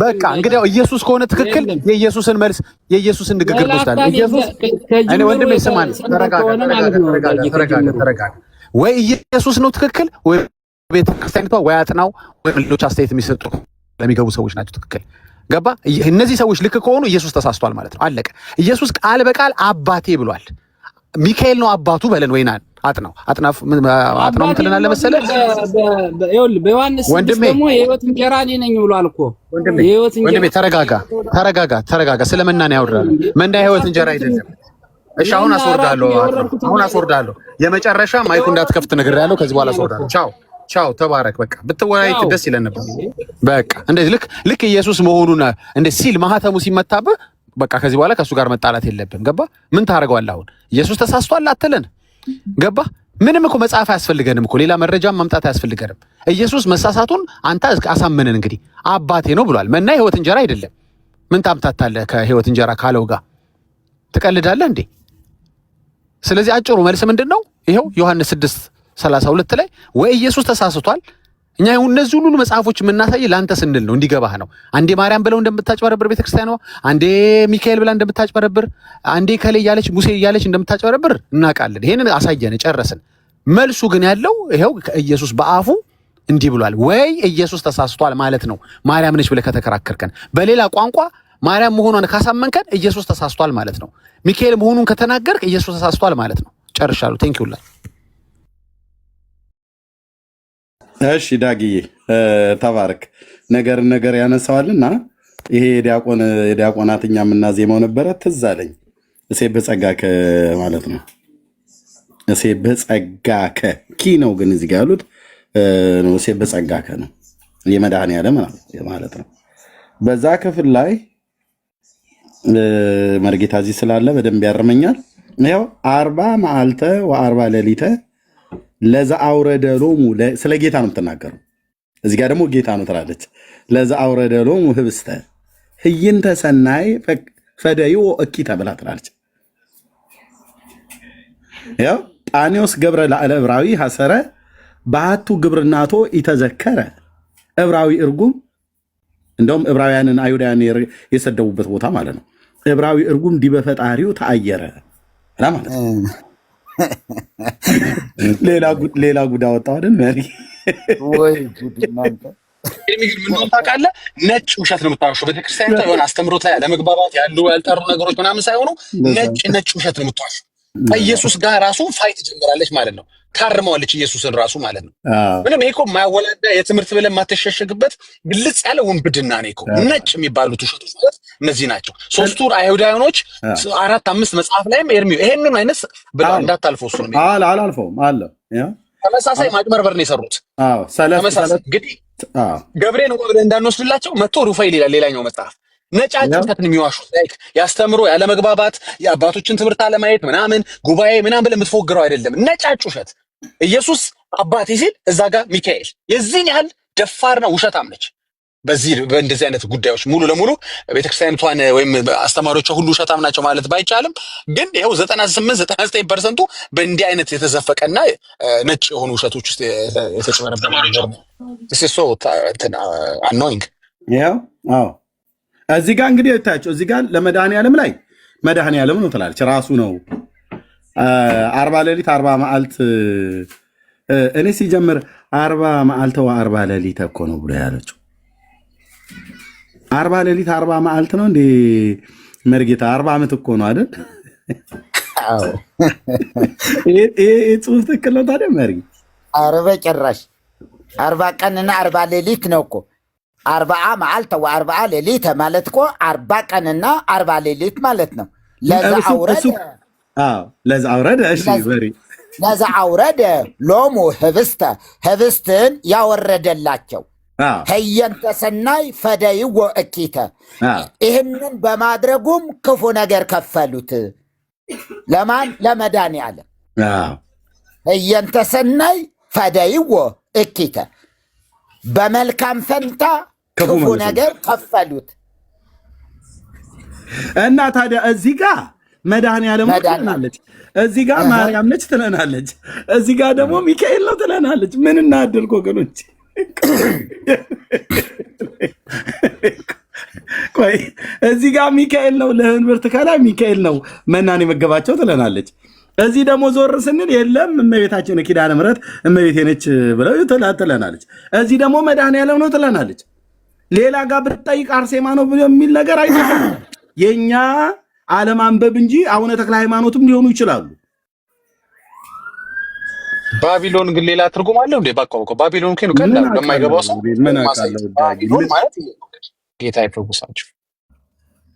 በቃ እንግዲህ ኢየሱስ ከሆነ ትክክል የኢየሱስን መልስ የኢየሱስን ንግግር ወስዳለሁ። ኢየሱስ እኔ ወንድሜ ስማኝ፣ ተረጋጋ። ወይ ኢየሱስ ነው ትክክል፣ ወይ ቤተክርስቲያኒቷ፣ ወይ አጥናው፣ ወይ ሌሎች አስተያየት የሚሰጡ ለሚገቡ ሰዎች ናቸው ትክክል። ገባ? እነዚህ ሰዎች ልክ ከሆኑ ኢየሱስ ተሳስቷል ማለት ነው። አለቀ። ኢየሱስ ቃል በቃል አባቴ ብሏል። ሚካኤል ነው አባቱ በለን ወይና አጥናው ምን ትለናለህ መሰለህ? በዮሐንስ ደግሞ የህይወት እንጀራ እኔ ነኝ ብሏል እኮ። ወንድሜ ተረጋጋ። ስለመናን ያወራል። መና የህይወት እንጀራ አይደለም። እሺ አሁን አስወርዳለሁ። የመጨረሻ ማይኩ እንዳትከፍት ነግሬሃለሁ። ከዚህ በኋላ አስወርዳለሁ። ቻው ተባረክ። በቃ ብትወያይት ደስ ይለን ነበር። በቃ እንደዚህ ልክ ኢየሱስ መሆኑን እንደ ሲል ማህተሙ ሲመታብህ በቃ ከዚህ በኋላ ከሱ ጋር መጣላት የለብም። ገባ? ምን ታደርገዋለህ? አሁን ኢየሱስ ተሳስቷል አትለን? ገባ? ምንም እኮ መጽሐፍ አያስፈልገንም እኮ ሌላ መረጃም ማምጣት አያስፈልገንም። ኢየሱስ መሳሳቱን አንተ አሳመንን። እንግዲህ አባቴ ነው ብሏል። መና የህይወት እንጀራ አይደለም። ምን ታምታታለህ? ከህይወት እንጀራ ካለው ጋር ትቀልዳለህ እንዴ? ስለዚህ አጭሩ መልስ ምንድን ነው? ይኸው ዮሐንስ 6:32 ላይ ወይ ኢየሱስ ተሳስቷል። እኛ እነዚህ ሁሉ መጽሐፎች የምናሳይ ለአንተ ስንል ነው፣ እንዲገባህ ነው። አንዴ ማርያም ብለው እንደምታጭበረብር ቤተክርስቲያኗ፣ አንዴ ሚካኤል ብላ እንደምታጭበረብር፣ አንዴ ከሌ እያለች ሙሴ እያለች እንደምታጭበረብር እናውቃለን። ይሄንን አሳየን፣ ጨረስን። መልሱ ግን ያለው ይኸው ኢየሱስ በአፉ እንዲህ ብሏል። ወይ ኢየሱስ ተሳስቷል ማለት ነው ማርያም ነች ብለህ ከተከራከርከን፣ በሌላ ቋንቋ ማርያም መሆኗን ካሳመንከን ኢየሱስ ተሳስቷል ማለት ነው። ሚካኤል መሆኑን ከተናገርክ ኢየሱስ ተሳስቷል ማለት ነው። ጨርሻለሁ። ቴንክ ዩ ላ እሺ ዳግዬ ተባረክ። ነገር ያነሳዋልና ይሄ የዲያቆናትኛ የምናዜመው ነበረ ትዝ አለኝ። እሴ በጸጋከ ማለት ነው። እሴ በጸጋከ ኪ ነው ግን እዚህ ጋር ያሉት እሴ በጸጋከ ነው የመድኃኔዓለም ማለት ነው። በዛ ክፍል ላይ መርጌታ እዚህ ስላለ በደንብ ያርመኛል። ይኸው 40 መዓልተ ወ40 ሌሊተ ለዛ አውረደሎሙ ስለ ጌታ ነው የምትናገረው። እዚህ ጋር ደግሞ ጌታ ነው ትላለች። ለዛ አውረደሎሙ ህብስተ ህይንተ ሰናይ ፈደዩ እኪተ ብላ ትላለች። ያው ጣኔዎስ ገብረ ላዕለ ዕብራዊ ሐሰረ በአቱ ግብርናቶ ኢተዘከረ ዕብራዊ እርጉም፣ እንደውም ዕብራውያንን አይሁዳውያን የሰደቡበት ቦታ ማለት ነው። ዕብራዊ እርጉም ዲበ ፈጣሪው ተአየረ ማለት ነው። ሌላ ጉዳ ወጣ አይደል? መሪ ወይ ጉድ እናንተ ምን ታውቃለህ? ነጭ ውሸት ነው የምታወራው። ቤተክርስቲያኒቷ የሆነ አስተምሮት ላይ ለመግባባት ያሉ ያልጠሩ ነገሮች ምናምን ሳይሆኑ ነጭ ውሸት ነው የምታወራው። ከኢየሱስ ጋር ራሱ ፋይት ጀምራለች ማለት ነው። ታርመዋለች ኢየሱስን ራሱ ማለት ነው። ምንም ይሄ እኮ የማያወላዳ የትምህርት ብለን የማትሸሸግበት ግልጽ ያለ ውንብድና ነው እኮ። ነጭ የሚባሉት ውሸቶች ማለት እነዚህ ናቸው። ሶስቱ አይሁዳውያኖች 4-5 መጽሐፍ ላይም ኤርሚው ይሄንን አይነት ብላ እንዳታልፈው እሱ ነው አላልፈውም አለ። ተመሳሳይ ማጭበርበር ነው የሰሩት። ተመሳሳይ እንግዲህ ገብርኤል ነው ብለን እንዳንወስድላቸው መጥቶ ሩፋኤል ይላል ሌላኛው መጽሐፍ። ነጫጭ ውሸትን የሚዋሹት ላይክ ያስተምሮ ያለመግባባት የአባቶችን ትምህርት አለማየት ምናምን ጉባኤ ምናምን ብለህ የምትፎግረው አይደለም። ነጫጭ ውሸት ኢየሱስ አባቴ ሲል እዛ ጋር ሚካኤል የዚህን ያህል ደፋርና ውሸታም ነች። በእንደዚህ አይነት ጉዳዮች ሙሉ ለሙሉ ቤተክርስቲያኒቷን ወይም አስተማሪዎቿ ሁሉ ውሸታም ናቸው ማለት ባይቻልም ግን ይኸው 98-99% በእንዲህ አይነት የተዘፈቀና ነጭ የሆኑ ውሸቶች ውስጥ የተጨመረበት ነገር ነው። አኖይንግ እዚህ ጋር እንግዲህ የታያቸው እዚህ ጋር ለመድኃኔዓለም ላይ መድኃኔዓለም ነው ትላለች ራሱ ነው 40 ሌሊት 40 መዓልት እኔ ሲጀምር 40 መዓልተ ወ40 ሌሊት እኮ ነው ብሎ ያለችው 40 ሌሊት 40 መዓልት ነው እንዴ መርጌታ 40 ዓመት እኮ ነው አይደል? አዎ ይሄ ጽሑፍ ትክክል ነው ታዲያ መርጌ? ኧረ በጭራሽ 40 ቀንና 40 ሌሊት ነው እኮ 40 መዓልተ ወ40 ሌሊት ማለት እኮ 40 ቀንና 40 ሌሊት ማለት ነው። ለዛ አውረደ እሺ በሪ ለዛ አውረደ ሎሙ ህብስትን ያወረደላቸው ህየንተ ሰናይ ፈደይዎ እኪተ ይህንን በማድረጉም ክፉ ነገር ከፈሉት። ለማን? ለመድኃኔዓለም። ህየንተ ሰናይ ፈደይዎ እኪተ በመልካም ፈንታ ክፉ ነገር ከፈሉት። እና ታዲያ እዚህ ጋር መድኃኔዓለም ትለናለች፣ እዚህ ጋር ማርያም ነች ትለናለች፣ እዚህ ጋር ደግሞ ሚካኤል ነው ትለናለች። ምን እናድርግ ወገኖች? ቆይ እዚህ ጋር ሚካኤል ነው ለህንብርት ከላይ ሚካኤል ነው መናን የመገባቸው ትለናለች። እዚህ ደግሞ ዞር ስንል የለም እመቤታችን ኪዳነ ምሕረት እመቤቴ ነች ብለው ትለናለች። እዚህ ደግሞ መድኃኔዓለም ነው ትለናለች። ሌላ ጋር ብትጠይቅ አርሴማ ነው የሚል ነገር አይተም። የኛ አለማንበብ እንጂ አቡነ ተክለ ሃይማኖትም ሊሆኑ ይችላሉ። ባቢሎን ግን ሌላ ትርጉም አለው እንዴ? ባቆቆ ባቢሎን ከኑ ከላ ለማይገባው ሰው ምን አቃለው? ባቢሎን ማለት ጌታ ይፈውሳችሁ።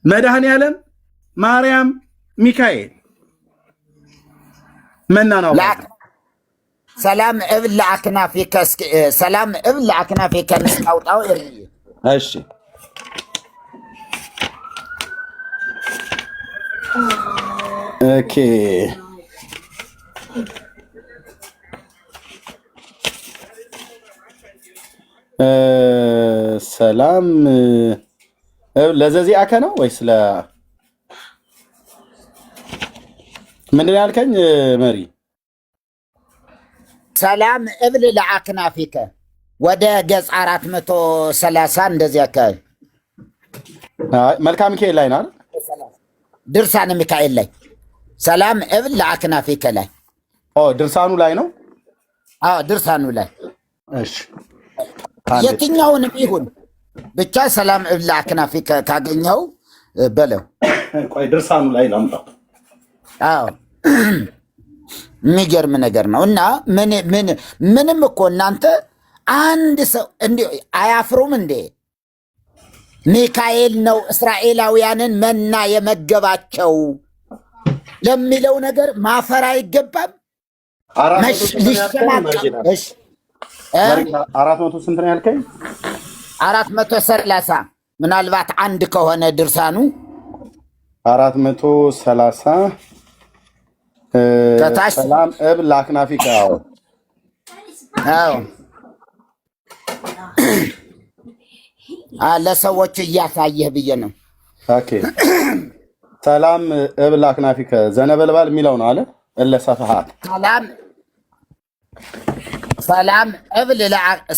መድኃኔዓለም፣ ማርያም፣ ሚካኤል መናናው ሰላም እብል ለአክናፊከ ሰላም እብል ለአክናፊከ ንስጣውጣው እርይ እሺ ኦኬ ሰላም ለዘዚአከ ነው ወይስ ምንድን ያልከኝ መሪ? ሰላም እብል ለአክናፊከ ወደ ገጽ 430 እንደዚህ አካባቢ መልክአ ሚካኤል ላይ ነው። ድርሳነ ሚካኤል ላይ ሰላም እብል ለአክናፊከ ላይ ድርሳኑ ላይ ነው። ድርሳኑ ላይ እሺ፣ የትኛውንም ይሁን ብቻ ሰላም እብል ለአክናፊከ ካገኘው በለው። ቆይ ድርሳኑ ላይ ላምጣ። የሚገርም ነገር ነው። እና ምንም እኮ እናንተ አንድ ሰው እንዲህ አያፍሩም እንዴ? ሚካኤል ነው እስራኤላውያንን መና የመገባቸው ለሚለው ነገር ማፈር አይገባም። ሊሸማቀሽ 400 ስንት ነው ያልከኝ? 430 ምናልባት አንድ ከሆነ ድርሳኑ 430 ሰላም እብል ለአክናፊከ ለሰዎች እያሳየህ ብዬ ነው። ኦኬ ሰላም እብል ለአክናፊከ ዘነበልባል የሚለው ነው አለ እለሰፈሃት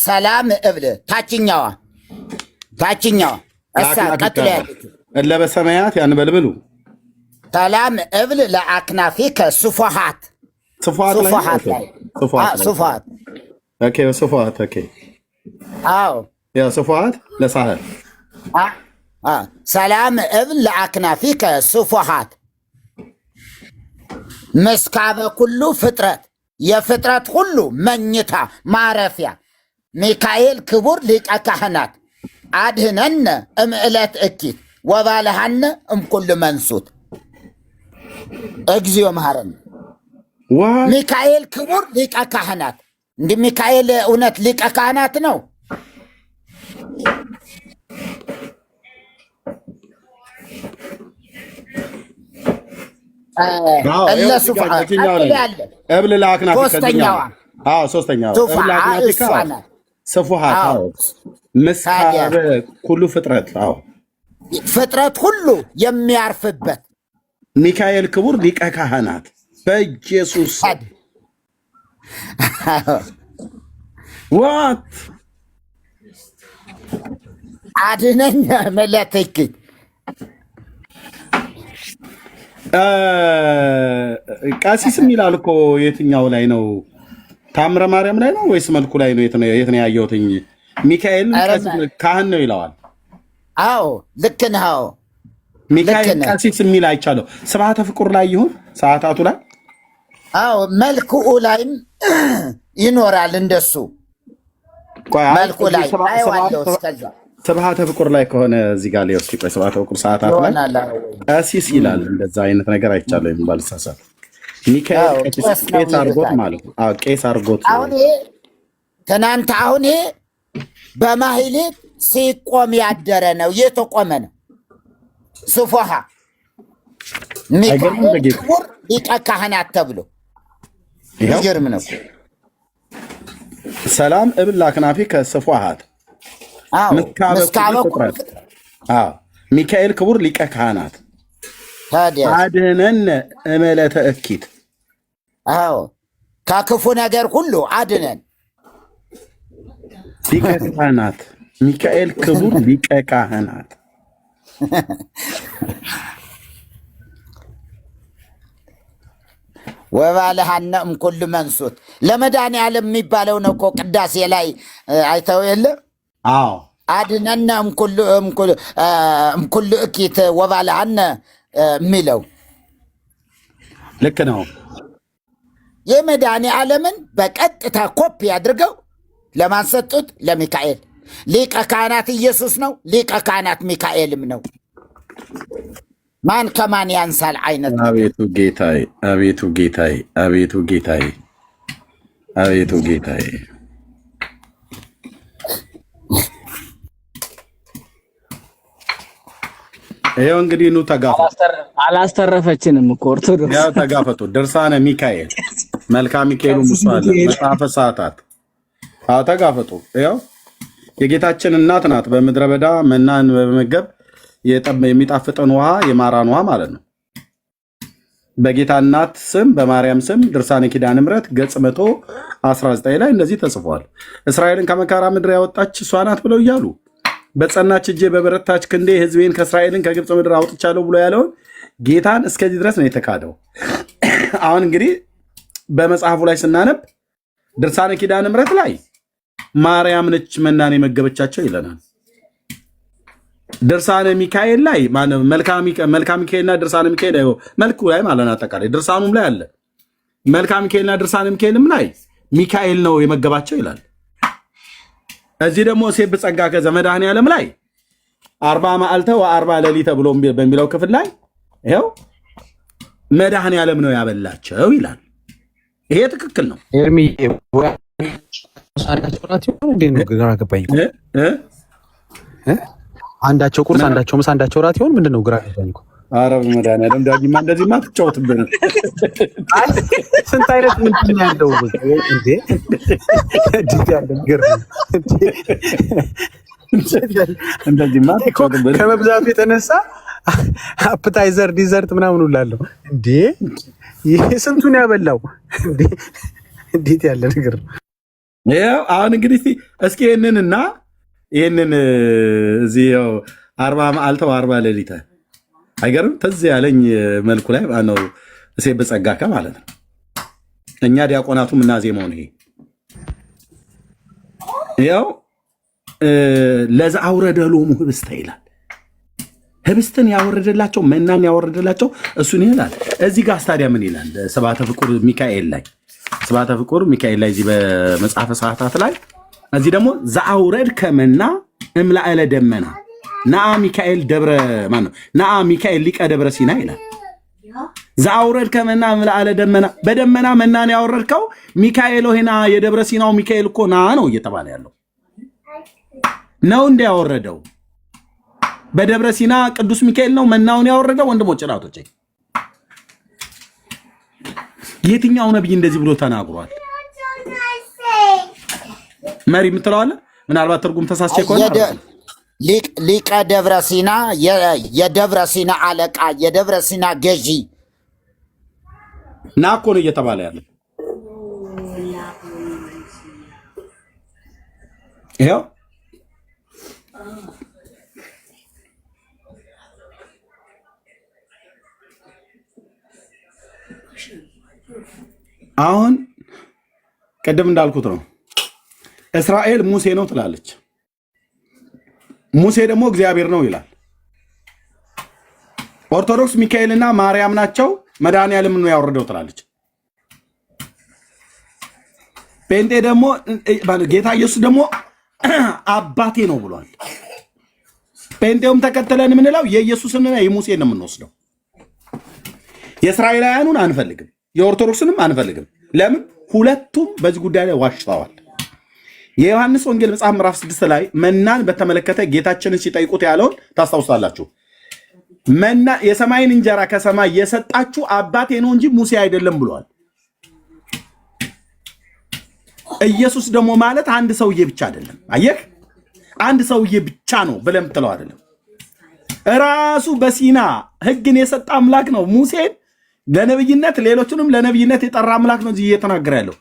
ሰላም እብል ታችኛዋ እሳ ቀጥሎ ያለችው እለ በሰማያት ያንበልብሉ ሰላም እብል ለአክናፊከ ሱፉሃት ኦኬ ሱፉሃት ኦኬ ያ ሱፉሃት ለሳህል ሰላም እብል ለአክናፊከ ሱፉሃት መስካበ ኩሉ ፍጥረት የፍጥረት ሁሉ መኝታ ማረፊያ ሚካኤል ክቡር ሊቀ ካህናት አድህነነ እምዕለት እኪት ወባልሃነ እምኩሉ መንሱት እግዚኦ መሐረነ። ሚካኤል ክቡር ሊቀ ካህናት። እንዲህ ሚካኤል እውነት ሊቀ ካህናት ነው? እብል ለአክናፊከ ሱፉሃት መስካበ ኩሉ ፍጥረት ፍጥረት ሁሉ የሚያርፍበት ሚካኤል ክቡር ሊቀ ካህናት በኢየሱስ ዋት አድነኝ መለተክ ቀሲስም ይላል እኮ የትኛው ላይ ነው? ታምረ ማርያም ላይ ነው ወይስ መልኩ ላይ ነው? የት ነው ያየሁትኝ? ሚካኤል ካህን ነው ይለዋል። አዎ ልክ ነው። ሚካኤል ቀሲስ የሚል አይቻለሁ። ስብሐተ ፍቁር ላይ ይሁን ሰዓታቱ ላይ መልክኡ ላይም ይኖራል እንደሱ መልኩ ላይ አይዋለሁ። እስከዛ ስብሐተ ፍቁር ላይ ከሆነ እዚህ ጋር ላይ እስኪ ቆይ ስብሐተ ፍቁር ሰዓታት ላይ ቀሲስ ይላል። እንደዛ አይነት ነገር አይቻለሁ የሚባል ሳሳት ሚካኤል ቄስ አርጎት ማለት ነው። ቄስ አርጎት ትናንት አሁን በማህሌት ሲቆም ያደረ ነው። የተቆመ ነው። ሱፉሃ ሚካኤል ክቡር ሊቀ ካህናት ተብሎ ይገርም ነው። ሰላም እብል ለአክናፊከ ሱፉሃት ሚካኤል ክቡር ሊቀ ካህናት አድነን እምዕለተ እኪት ከክፉ ነገር ሁሉ አድነን። ሊቀ ካህናት ሚካኤል ክቡር ሊቀ ካህናት ወባልሃነ እምኩሉ መንሱት ለመድኃኒዓለም የሚባለው ነው እኮ ቅዳሴ ላይ አይተው የለ? አድነነ እምኩሉ እኪት ወባልሃነ የሚለው ልክ ነው። የመድኃኒዓለምን በቀጥታ ኮፒ አድርገው ለማን ሰጡት? ለሚካኤል። ሊቀ ካህናት ኢየሱስ ነው፣ ሊቀ ካህናት ሚካኤልም ነው። ማን ከማን ያንሳል አይነት። አቤቱ ጌታዬ፣ አቤቱ ጌታዬ፣ አቤቱ ጌታዬ፣ አቤቱ ጌታዬ። ይኸው እንግዲህ ኑ ተጋፈጡ። አላስተረፈችንም እኮ ኦርቶዶክስ። ያው ተጋፈጡ። ድርሳነ ሚካኤል መልክአ ሚካኤሉ ሙሳለ መጽሐፈ ሰዓታት ተጋፈጡ። ይኸው የጌታችን እናት ናት። በምድረ በዳ መናን በመመገብ የሚጣፍጥን ውሃ የማራን ውሃ ማለት ነው። በጌታ እናት ስም በማርያም ስም ድርሳነ ኪዳነ ምሕረት ገጽ 119 ላይ እንደዚህ ተጽፏል። እስራኤልን ከመካራ ምድር ያወጣች እሷ ናት ብለው እያሉ በጸናች እጄ በበረታች ክንዴ ሕዝቤን ከእስራኤልን ከግብፅ ምድር አውጥቻለሁ ብሎ ያለውን ጌታን እስከዚህ ድረስ ነው የተካደው። አሁን እንግዲህ በመጽሐፉ ላይ ስናነብ ድርሳነ ኪዳነ ምሕረት ላይ ማርያም ነች መናን የመገበቻቸው ይለናል። ድርሳነ ሚካኤል ላይ መልካ ሚካኤልና ድርሳነ ሚካኤል መልኩ ላይ ማለት ነው። አጠቃላይ ድርሳኑም ላይ አለ። መልካ ሚካኤልና ድርሳነ ሚካኤልም ላይ ሚካኤል ነው የመገባቸው ይላል። እዚህ ደግሞ ሴብ ጸጋ ከዘመድኃኔዓለም ላይ 40 መዓልተ ወ40 ሌሊተ ብሎ በሚለው ክፍል ላይ ይኸው መድኃኔዓለም ነው ያበላቸው ይላል። ይሄ ትክክል ነው። ኤርሚ አንዳቸው ቁርስ አንዳቸው ምሳ አንዳቸው ራት ይሆን ምንድን ነው? ግራ ገባኝ እኮ። ኧረ በመድኃኔዓለም ዳጊማ እንደዚህማ ትጫወትብን። ስንት አይነት ምንድን ነው ያለው እንዴ? እንዴት ያለ ነገር እንደዚህማ ትጫወትብን። ከመብዛቱ የተነሳ አፕታይዘር ዲዘርት ምናምን ሁላለሁ እንዴ! ይሄ ስንቱን ያበላው እንዴ! እንዴት ያለ ነገር ነው! ይኸው አሁን እንግዲህ እስኪ ይህንንና ይህንን እዚህ 40 መዓልተ ወ40 ሌሊተ አይገርም? ተዝ ያለኝ መልኩ ላይ ማነው ሴብ ጸጋከ ማለት ነው። እኛ ዲያቆናቱ ምናዜመው ነው። ይኸው ለዛ አውረደ ሎሙ ህብስተ ይላል። ህብስትን ያወረደላቸው መናን ያወረደላቸው እሱን ይላል። እዚህ ጋር ስታዲያ ምን ይላል? ስብሐተ ፍቁር ሚካኤል ላይ ስብሐተ ፍቁር ሚካኤል ላይ እዚህ በመጽሐፈ ሰዓታት ላይ እዚህ ደግሞ ዘአውረድ ከመና እምላእለ ደመና ነአ ሚካኤል ደብረ ማነው ነአ ሚካኤል ሊቀ ደብረ ሲና ይላል። ዘአውረድ ከመና እምላእለ ደመና በደመና መናን ያወረድከው ሚካኤል ሆይና የደብረ ሲናው ሚካኤል እኮ ና ነው እየተባለ ያለው ነው እንደ ያወረደው በደብረ ሲና ቅዱስ ሚካኤል ነው መናውን ያወረደው። ወንድሞች እናቶች የትኛው ነብይ እንደዚህ ብሎ ተናግሯል? መሪ የምትለዋለ ምናልባት ትርጉም ተሳስቼ ከሆነ ሊቀ ደብረ ሲና የደብረ ሲና አለቃ የደብረ ሲና ገዢ ና እኮ ነው እየተባለ ያለ። ይኸው አሁን ቅድም እንዳልኩት ነው። እስራኤል ሙሴ ነው ትላለች። ሙሴ ደግሞ እግዚአብሔር ነው ይላል። ኦርቶዶክስ ሚካኤልና ማርያም ናቸው መድኃኔዓለም ነው ያወረደው ትላለች። ጴንጤ ደግሞ ጌታ ኢየሱስ ደግሞ አባቴ ነው ብሏል። ጴንጤውም ተከተለን የምንለው የኢየሱስንና የሙሴን ነው የምንወስደው። የእስራኤላውያኑን አንፈልግም፣ የኦርቶዶክስንም አንፈልግም። ለምን? ሁለቱም በዚህ ጉዳይ ላይ ዋሽተዋል። የዮሐንስ ወንጌል መጽሐፍ ምዕራፍ 6 ላይ መናን በተመለከተ ጌታችንን ሲጠይቁት ያለውን ታስታውሳላችሁ። መና የሰማይን እንጀራ ከሰማይ የሰጣችሁ አባቴ ነው እንጂ ሙሴ አይደለም ብሏል። ኢየሱስ ደግሞ ማለት አንድ ሰውዬ ብቻ አይደለም። አየህ፣ አንድ ሰውዬ ብቻ ነው ብለን ብትለው አይደለም። ራሱ በሲና ሕግን የሰጠ አምላክ ነው። ሙሴን ለነብይነት ሌሎቹንም ለነብይነት የጠራ አምላክ ነው እዚህ እየተናገረ ያለው።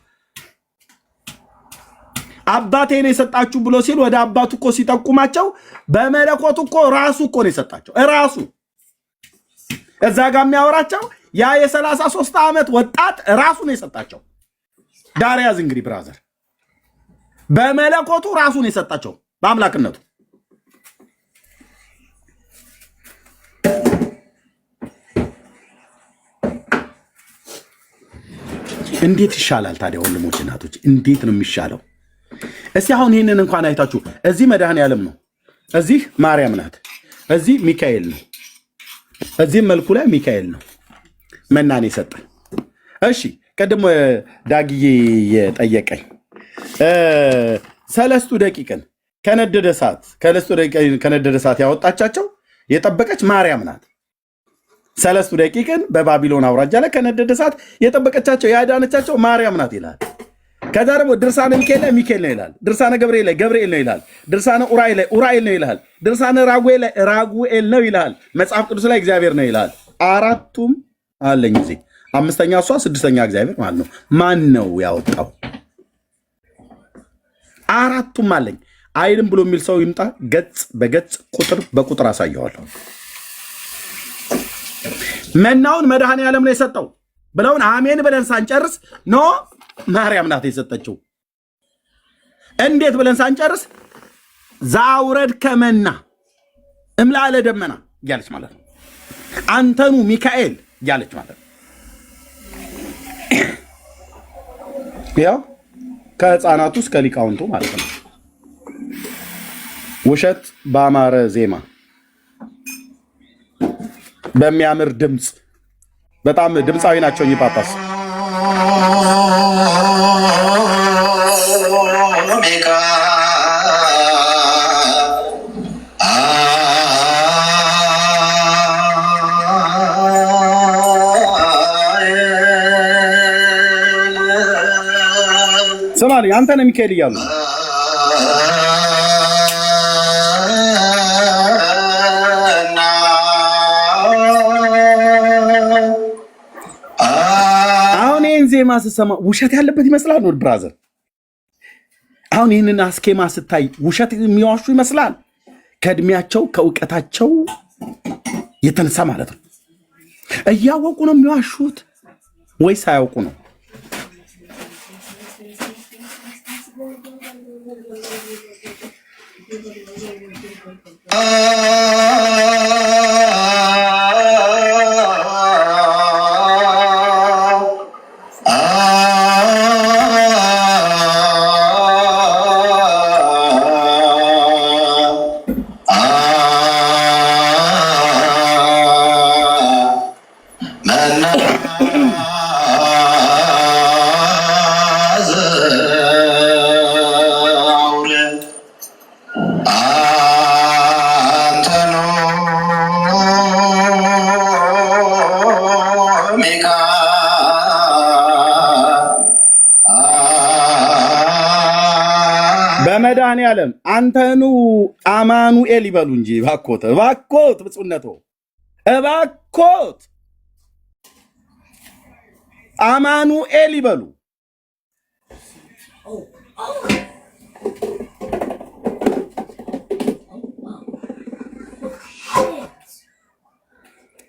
አባቴን የሰጣችሁ ብሎ ሲል ወደ አባቱ እኮ ሲጠቁማቸው በመለኮቱ እኮ ራሱ እኮ ነው የሰጣቸው። ራሱ እዛ ጋር የሚያወራቸው ያ የ33 ዓመት ወጣት ራሱ ነው የሰጣቸው። ዳርያዝ እንግዲህ ብራዘር በመለኮቱ ራሱ ነው የሰጣቸው በአምላክነቱ። እንዴት ይሻላል ታዲያ ወንድሞች እናቶች? እንዴት ነው የሚሻለው? እስቲ አሁን ይህንን እንኳን አይታችሁ እዚህ መድኃኔዓለም ነው፣ እዚህ ማርያም ናት፣ እዚህ ሚካኤል ነው፣ እዚህም መልኩ ላይ ሚካኤል ነው መናን የሰጠን። እሺ ቀድሞ ዳግዬ የጠየቀኝ ሰለስቱ ደቂቅን ከነደደ እሳት ያወጣቻቸው የጠበቀች ማርያም ናት። ሰለስቱ ደቂቅን በባቢሎን አውራጃ ላይ ከነደደ እሳት የጠበቀቻቸው ያዳነቻቸው ማርያም ናት ይላል። ከዛ ደግሞ ድርሳነ ሚካኤል ላይ ሚካኤል ነው ይላል። ድርሳነ ገብርኤል ላይ ገብርኤል ነው ይላል። ድርሳነ ኡራኤል ላይ ኡራኤል ነው ይላል። ድርሳነ ራጉኤል ላይ ራጉኤል ነው ይላል። መጽሐፍ ቅዱስ ላይ እግዚአብሔር ነው ይላል። አራቱም አለኝ እዚህ። አምስተኛ እሷ፣ ስድስተኛ እግዚአብሔር ማለት ነው። ማን ነው ያወጣው? አራቱም አለኝ አይልም ብሎ የሚል ሰው ይምጣ። ገጽ በገጽ ቁጥር በቁጥር አሳየዋለሁ። መናውን መድኃኔዓለም ነው የሰጠው ብለውን አሜን ብለን ሳንጨርስ ኖ ማርያም ናት የሰጠችው። እንዴት ብለን ሳንጨርስ ዛውረድ ከመና እምላለ ደመና እያለች ማለት ነው። አንተኑ ሚካኤል እያለች ማለት ነው። ያው ከህፃናቱ እስከ ሊቃውንቱ ማለት ነው። ውሸት በአማረ ዜማ በሚያምር ድምፅ በጣም ድምፃዊ ናቸው እኚህ ጳጳስ። ስማልኝ አንተ ነህ ሚካኤል እያሉ ዜማ ስሰማ ውሸት ያለበት ይመስላል ነው ብራዘር። አሁን ይህንን አስኬማ ስታይ ውሸት የሚዋሹ ይመስላል። ከእድሜያቸው ከእውቀታቸው የተነሳ ማለት ነው። እያወቁ ነው የሚዋሹት ወይስ አያውቁ ነው? በመድኃኔዓለም አንተኑ አማኑኤል ይበሉ እንጂ እባክዎት፣ እባክዎት ብፁዕነቶ፣ እባክዎት አማኑኤል ይበሉ።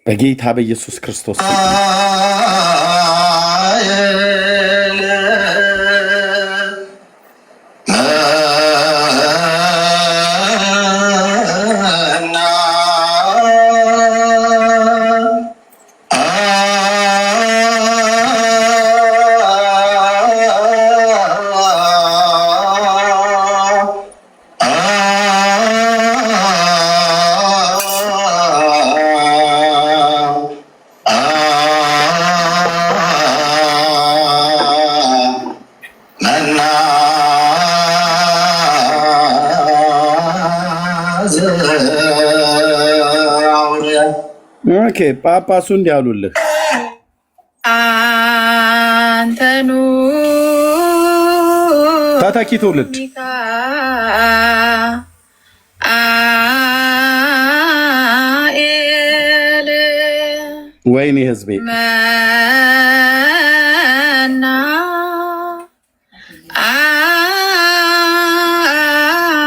በጌታ በኢየሱስ ክርስቶስ ኦኬ ጳጳሱ እንዲህ አሉልህ። አንተኑ ተተኪ ትውልድ ወይኔ ህዝቤ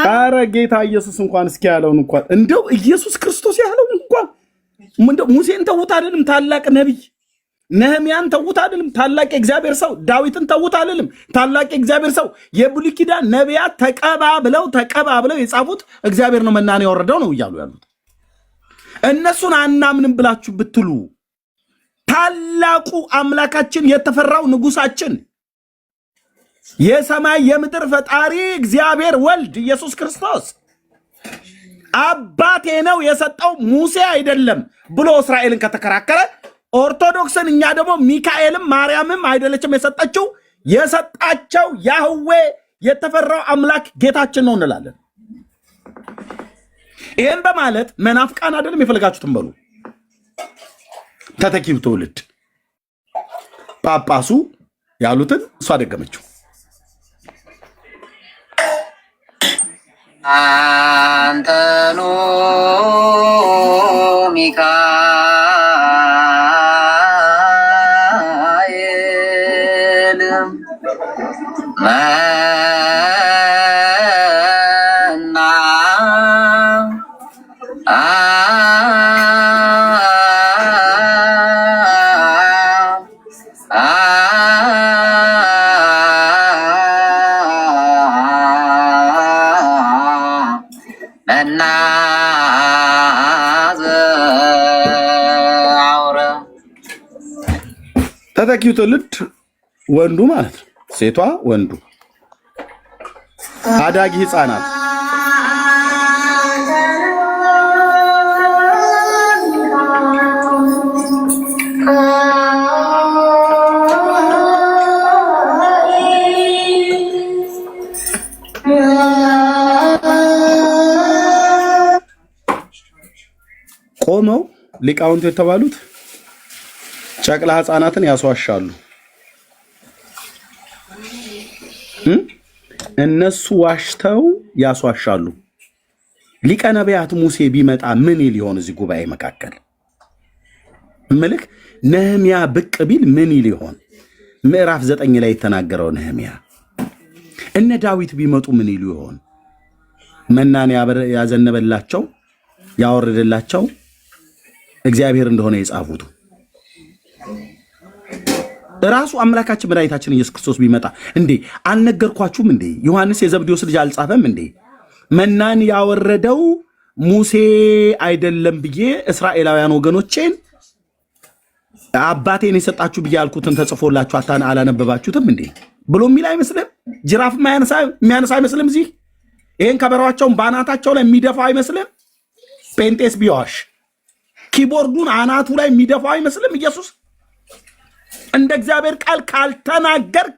ኧረ ጌታ ኢየሱስ እንኳን እስኪ ያለውን እንኳን እንደው ኢየሱስ ክርስቶስ ያለውን እንኳን ሙሴን ተውት አይደለም፣ ታላቅ ነቢይ ነህምያን ተውት አይደለም፣ ታላቅ የእግዚአብሔር ሰው ዳዊትን ተውት አይደለም፣ ታላቅ የእግዚአብሔር ሰው የብሉይ ኪዳን ነቢያት ተቀባ ብለው የጻፉት እግዚአብሔር ነው መናን ያወረደው ነው እያሉ ያሉት። እነሱን አናምንም ብላችሁ ብትሉ ታላቁ አምላካችን የተፈራው ንጉሳችን የሰማይ የምድር ፈጣሪ እግዚአብሔር ወልድ ኢየሱስ ክርስቶስ አባቴ ነው የሰጠው ሙሴ አይደለም ብሎ እስራኤልን ከተከራከረ ኦርቶዶክስን እኛ ደግሞ ሚካኤልም ማርያምም አይደለችም የሰጠችው የሰጣቸው ያህዌ የተፈራው አምላክ ጌታችን ነው እንላለን። ይህን በማለት መናፍቃን አይደለም የፈለጋችሁትን በሉ። ተተኪው ትውልድ ጳጳሱ ያሉትን እሷ ደገመችው። አንተኑ ሚካኤል መና ተተኪው ትውልድ ወንዱ ማለት ነው፣ ሴቷ ወንዱ፣ አዳጊ ህፃናት ቆመው ሊቃውንት የተባሉት ጨቅላ ህፃናትን ያስዋሻሉ። እነሱ ዋሽተው ያስዋሻሉ። ሊቀ ነቢያት ሙሴ ቢመጣ ምን ይል ይሆን? እዚህ ጉባኤ መካከል ምልክ ነህምያ ብቅ ቢል ምን ይል ይሆን? ምዕራፍ 9 ላይ የተናገረው ነህምያ። እነ ዳዊት ቢመጡ ምን ይሉ ይሆን? መናን ያዘነበላቸው ያወረደላቸው እግዚአብሔር እንደሆነ የጻፉት ራሱ አምላካችን መድኃኒታችን ኢየሱስ ክርስቶስ ቢመጣ እንዴ አልነገርኳችሁም እንዴ? ዮሐንስ የዘብዴዎስ ልጅ አልጻፈም እንዴ? መናን ያወረደው ሙሴ አይደለም ብዬ እስራኤላውያን ወገኖቼን አባቴን የሰጣችሁ ብዬ ያልኩትን ተጽፎላችሁ አላነበባችሁትም እንዴ ብሎ የሚል አይመስልም? ጅራፍ የሚያነሳ አይመስልም? እዚህ ይሄን ከበሯቸውን በአናታቸው ላይ የሚደፋው አይመስልም? ጴንጤስ ቢዋሽ ኪቦርዱን አናቱ ላይ የሚደፋው አይመስልም? ኢየሱስ እንደ እግዚአብሔር ቃል ካልተናገርክ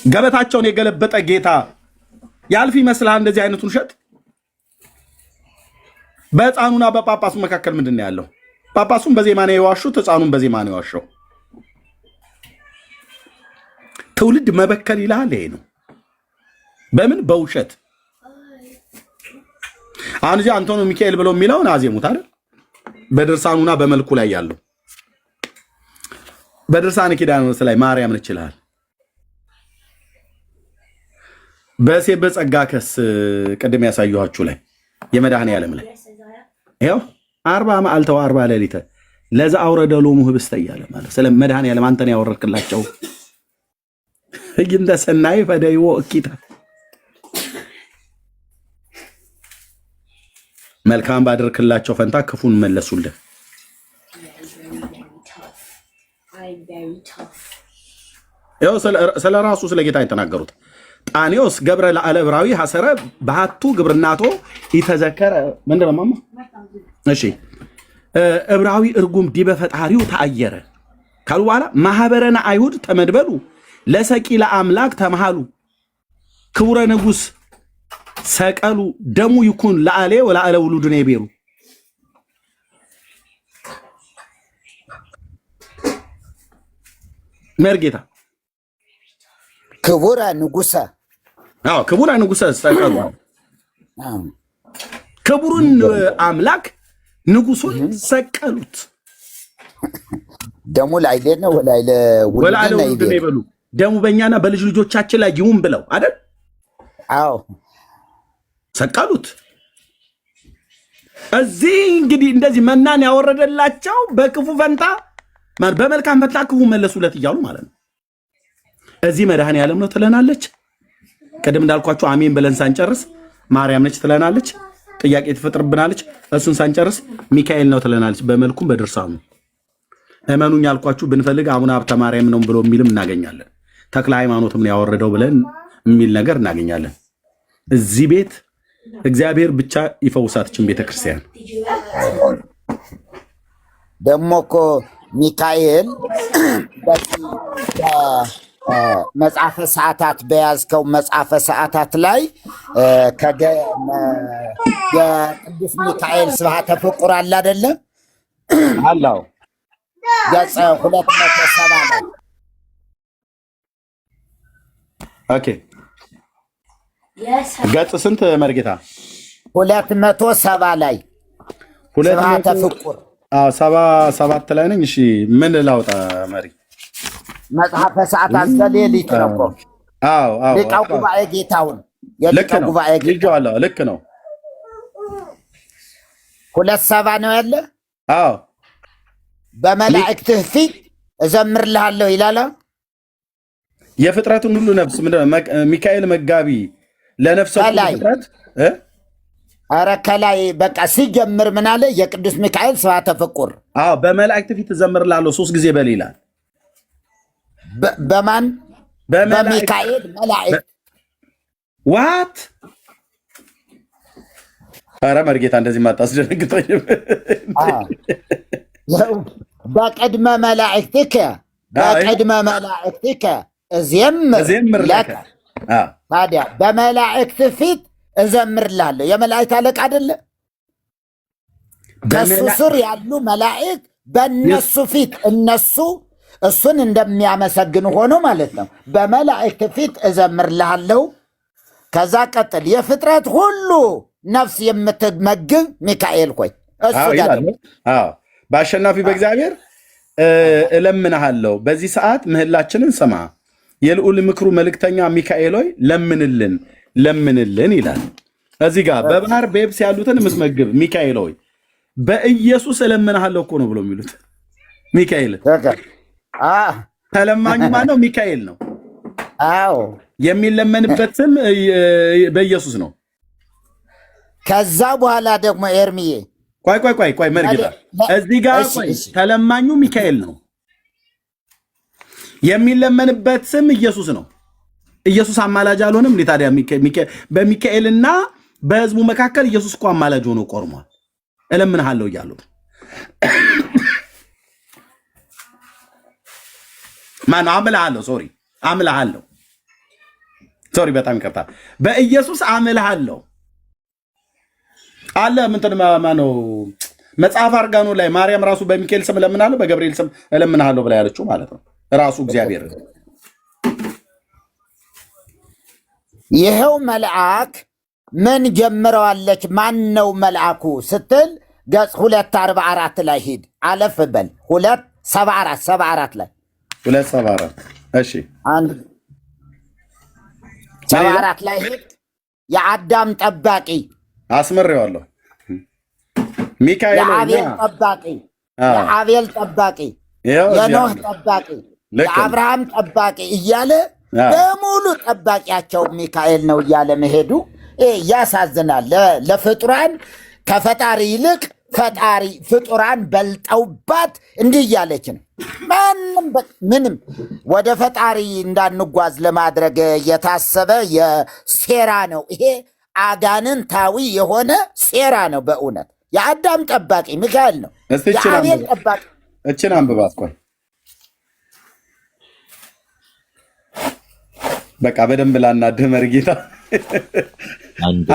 ገበታቸውን የገለበጠ ጌታ ያልፍ ይመስልሃል? እንደዚህ አይነቱን ውሸት በሕፃኑና በጳጳሱ መካከል ምንድን ነው ያለው? ጳጳሱን በዜማ ነው የዋሹት፣ ሕፃኑን በዜማ ነው የዋሸው። ትውልድ መበከል ይላል። ይሄ ነው በምን በውሸት። አሁን እዚህ አንቶኒ ሚካኤል ብለው የሚለውን አዜሙት አይደል? በድርሳኑና በመልኩ ላይ ያለው በድርሳነ ኪዳኖስ ላይ ማርያም ነች ይላል። በሴ በጸጋ ከስ ቅድም ያሳየኋችሁ ላይ የመድኃኔ ዓለም ላይ ይኸው 40 መዓልተ ወ40 ሌሊተ ለዛ አውረደ ሎሙ ህብስተ እያለ ማለት ስለ መድኃኔ ዓለም አንተን ያወረድክላቸው እንደ ሰናይ ፈደይዎ እኪታ መልካም ባደረክላቸው ፈንታ ክፉን መለሱልህ። ይኸው ስለ ራሱ ስለ ጌታ የተናገሩት ጣኔዎስ ገብረ ለአለ ዕብራዊ ሐሰረ ባህቱ ግብርናቶ ይተዘከረ ምንድነው ማማ? እሺ ዕብራዊ እርጉም ዲበ ፈጣሪው ተአየረ ካሉ በኋላ ማህበረና አይሁድ ተመድበሉ ለሰቂ ለአምላክ ተመሃሉ ክቡረ ንጉስ ሰቀሉ ደሙ ይኩን ለአሌ ወለአለ ውሉድነ ይቤሩ። መርጌታ ክቡረ ንጉሰ ክቡረ ንጉሰ ሰቀሉ ክቡሩን አምላክ ንጉሱን ሰቀሉት። ደሙ ላይሌ ነው ወላይለ ውሉድነ ይቤሩ። ደሙ በእኛና በልጅ ልጆቻችን ላይ ይሁን ብለው አይደል? አዎ ሰቀሉት። እዚህ እንግዲህ እንደዚህ መናን ያወረደላቸው በክፉ ፈንታ በመልካም ፈንታ ክፉ መለሱለት እያሉ ማለት ነው። እዚህ መድኃኔ ዓለም ነው ትለናለች። ቅድም እንዳልኳችሁ አሜን ብለን ሳንጨርስ ማርያም ነች ትለናለች። ጥያቄ ትፈጥርብናለች። እሱን ሳንጨርስ ሚካኤል ነው ትለናለች። በመልኩም በድርሳኑ እመኑኝ ያልኳችሁ ብንፈልግ አቡነ ሀብተ ማርያም ነው ብሎ የሚልም እናገኛለን። ተክለ ሃይማኖትም ነው ያወረደው ብለን የሚል ነገር እናገኛለን። እዚህ ቤት እግዚአብሔር ብቻ ይፈውሳትችን ቤተክርስቲያን። ደግሞ እኮ ሚካኤል መጽሐፈ ሰዓታት በያዝከው መጽሐፈ ሰዓታት ላይ የቅዱስ ሚካኤል ስብሐተ ፍቁር አለ አይደለም? አላው ገጽ 270 ላይ ኦኬ ገጽ ስንት መርጌታ? 270 ላይ ስብሐተ ፍቁር 77 ላይ ነኝ። እሺ ምን ላውጣ መሪ? መጽሐፈ ሰዓታት ዘሌሊት ነው እኮ። ሊቃው ጉባኤ ጌታውን የሊቃው ጉባኤ ጌታውን ልክ ነው። 270 ነው ያለ። በመላእክትህ ፊት እዘምርልሃለሁ ይላል። የፍጥረቱን ሁሉ ነፍስ ምንድነው? ሚካኤል መጋቢ ለነፍሰ ፍጥረት ኧረ ከላይ በቃ ሲጀምር ምን አለ? የቅዱስ ሚካኤል ስብሐተ ፍቁር በመላእክት ፊት እዘምርልሃለሁ 3 ጊዜ በል ይላል። በማን? በሚካኤል መላእክት። ዋት? ኧረ መርጌታ እንደዚህ ማታስደነግጠኝ። በቅድመ መላእክትከ በቅድመ መላእክትከ እዘምር ለከ። ታዲያ በመላእክት ፊት እዘምርልሃለሁ። የመላእክት አለቃ አይደለ? ከሱ ስር ያሉ መላእክት በእነሱ ፊት እሱን እንደሚያመሰግኑ ሆኖ ማለት ነው። በመላእክት ፊት እዘምርልሃለሁ። ከዛ ቀጥል። የፍጥረት ሁሉ ነፍስ የምትመግብ ሚካኤል ሆይ እሱ በአሸናፊ በእግዚአብሔር እለምንሃለሁ። በዚህ ሰዓት ምህላችንን ስማ። የልዑል ምክሩ መልእክተኛ ሚካኤል ሆይ ለምንልን ይላል። እዚህ ጋር በባህር በየብስ ያሉትን የምትመግብ ሚካኤል ሆይ በኢየሱስ እለምንሃለሁ እኮ ነው ብሎ የሚሉት ሚካኤል። ተለማኙ ማነው? ሚካኤል ነው። የሚለመንበት ስም በኢየሱስ ነው። ከዛ በኋላ ደግሞ ኤርሚዬ ቆይ መርጌታ እዚህ ጋር ተለማኙ ሚካኤል ነው። የሚለመንበት ስም ኢየሱስ ነው። ኢየሱስ አማላጅ አልሆነም እንዴ ታዲያ? በሚካኤልና በህዝቡ መካከል ኢየሱስ እኮ አማላጅ ሆኖ ቆርሟል። እለምንሃለሁ እያሉት ማነው? አምልሃለሁ ሶሪ በጣም ይቅርታ። በኢየሱስ አምልሃለሁ አለ። ምንትን ማነው? መጽሐፍ አርጋኖ ላይ ማርያም ራሱ በሚካኤል ስም እለምናለሁ በገብርኤል ስም እለምንሃለሁ ብላ ያለችው ማለት ነው ራሱ እግዚአብሔር። ይሄው መልአክ ምን ጀምረዋለች? ማን ነው መልአኩ ስትል ገጽ 244 ላይ ሂድ፣ አለፍ በል 274 ላይ 274 እሺ 74 ላይ ሂድ። የአዳም ጠባቂ አስመሬዋለሁ ሚካኤል፣ የአቤል ጠባቂ፣ የኖህ ጠባቂ፣ የአብርሃም ጠባቂ እያለ በሙሉ ጠባቂያቸው ሚካኤል ነው እያለ መሄዱ ያሳዝናል። ለፍጡራን ከፈጣሪ ይልቅ ፈጣሪ ፍጡራን በልጠውባት እንዲህ እያለች ነው። ምንም ወደ ፈጣሪ እንዳንጓዝ ለማድረግ የታሰበ የሴራ ነው ይሄ። አጋንንታዊ የሆነ ሴራ ነው በእውነት። የአዳም ጠባቂ ሚካኤል ነው። የአቤል ጠባቂ እችን አንብባት። ቆይ በቃ በደንብ ላናድህ መርጌታ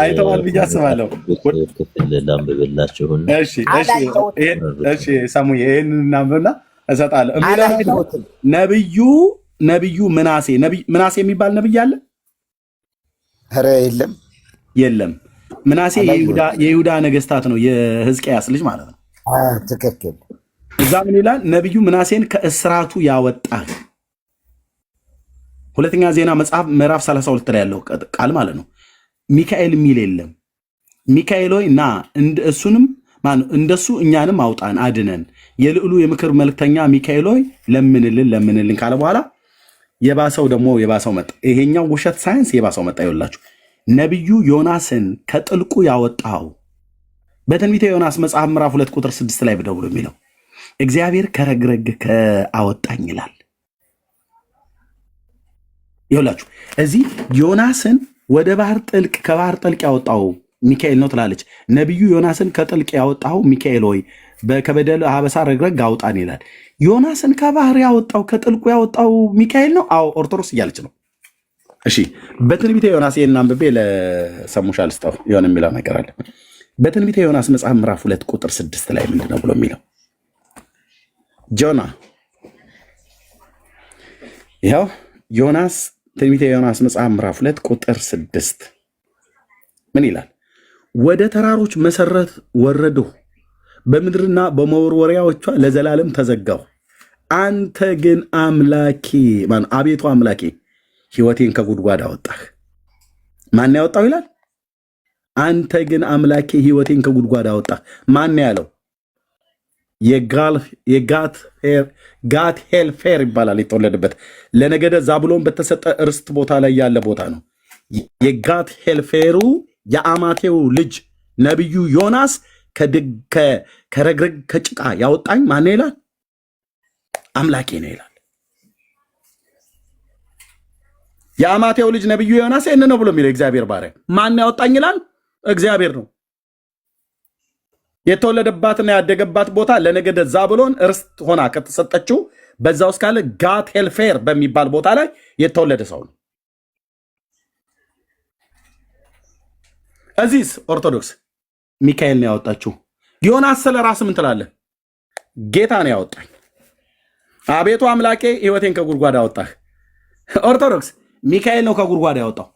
አይተዋል ብዬ አስባለሁ። ላንብብላችሁና እሺ ሰሙዬ ይህን እናንብብና እሰጣለሁ። ነቢዩ ምናሴ የሚባል ነቢይ አለ? ኧረ የለም። ምናሴ የይሁዳ ነገስታት ነው፣ የሕዝቅያስ ልጅ ማለት ነው። ትክክል። እዛ ምን ይላል? ነቢዩ ምናሴን ከእስራቱ ያወጣል። ሁለተኛ ዜና መጽሐፍ ምዕራፍ 32 ላይ ያለው ቃል ማለት ነው። ሚካኤል የሚል የለም። ሚካኤል ሆይ ና እንደሱ እኛንም አውጣን አድነን፣ የልዑሉ የምክር መልክተኛ ሚካኤል ሆይ ለምንልን ካለ በኋላ የባሰው መጣ። ይሄኛው ውሸት ሳይንስ የባሰው መጣ። ይኸውላችሁ ነቢዩ ዮናስን ከጥልቁ ያወጣው በትንቢተ ዮናስ መጽሐፍ ምዕራፍ 2 ቁጥር 6 ላይ ብደውሎ የሚለው እግዚአብሔር ከረግረግ አወጣኝ ይላል። ይኸውላችሁ እዚህ ዮናስን ወደ ባህር ጥልቅ ከባህር ጥልቅ ያወጣው ሚካኤል ነው ትላለች። ነቢዩ ዮናስን ከጥልቅ ያወጣው ሚካኤል ሆይ ከበደል አበሳ ረግረግ አውጣን ይላል። ዮናስን ከባህር ያወጣው ከጥልቁ ያወጣው ሚካኤል ነው። አዎ ኦርቶዶክስ እያለች ነው። እሺ በትንቢተ ዮናስ ይሄን አንብቤ ለሰሙሻ ልስጠው። የሆነ የሚለው ነገር አለ በትንቢተ ዮናስ መጽሐፍ ምዕራፍ 2 ቁጥር 6 ላይ ምንድነው ብሎ የሚለው? ይኸው ዮናስ ትንቢተ ዮናስ መጽሐፍ ምዕራፍ 2 ቁጥር 6 ምን ይላል? ወደ ተራሮች መሰረት ወረድሁ፣ በምድርና በመወርወሪያዎቿ ለዘላለም ተዘጋሁ። አንተ ግን አምላኬ አቤቱ አምላኬ ሕይወቴን ከጉድጓድ አወጣህ። ማን ያወጣው ይላል? አንተ ግን አምላኬ ሕይወቴን ከጉድጓድ አወጣህ። ማን ያለው? ጋት ሄልፌር ይባላል የተወለደበት። ለነገደ ዛብሎን በተሰጠ ርስት ቦታ ላይ ያለ ቦታ ነው። የጋት ሄልፌሩ የአማቴው ልጅ ነቢዩ ዮናስ ከረግረግ ከጭቃ ያወጣኝ ማን ይላል? አምላኬ ነው ይላል። የአማቴው ልጅ ነቢዩ ዮናስ ይህን ነው ብሎ የሚለው እግዚአብሔር ባሪያ። ማን ያወጣኝ ይላል? እግዚአብሔር ነው። የተወለደባትና ያደገባት ቦታ ለነገደ ዛብሎን ርስት ሆና ከተሰጠችው በዛ ውስጥ ካለ ጋት ሄልፌር በሚባል ቦታ ላይ የተወለደ ሰው ነው። እዚህስ ኦርቶዶክስ ሚካኤል ነው ያወጣችው። ዮናስ ስለ ራስ ምን ትላለህ? ጌታ ነው ያወጣኝ። አቤቱ አምላኬ ሕይወቴን ከጉድጓድ አወጣህ። ኦርቶዶክስ ሚካኤል ነው ከጉድጓድ ያወጣው።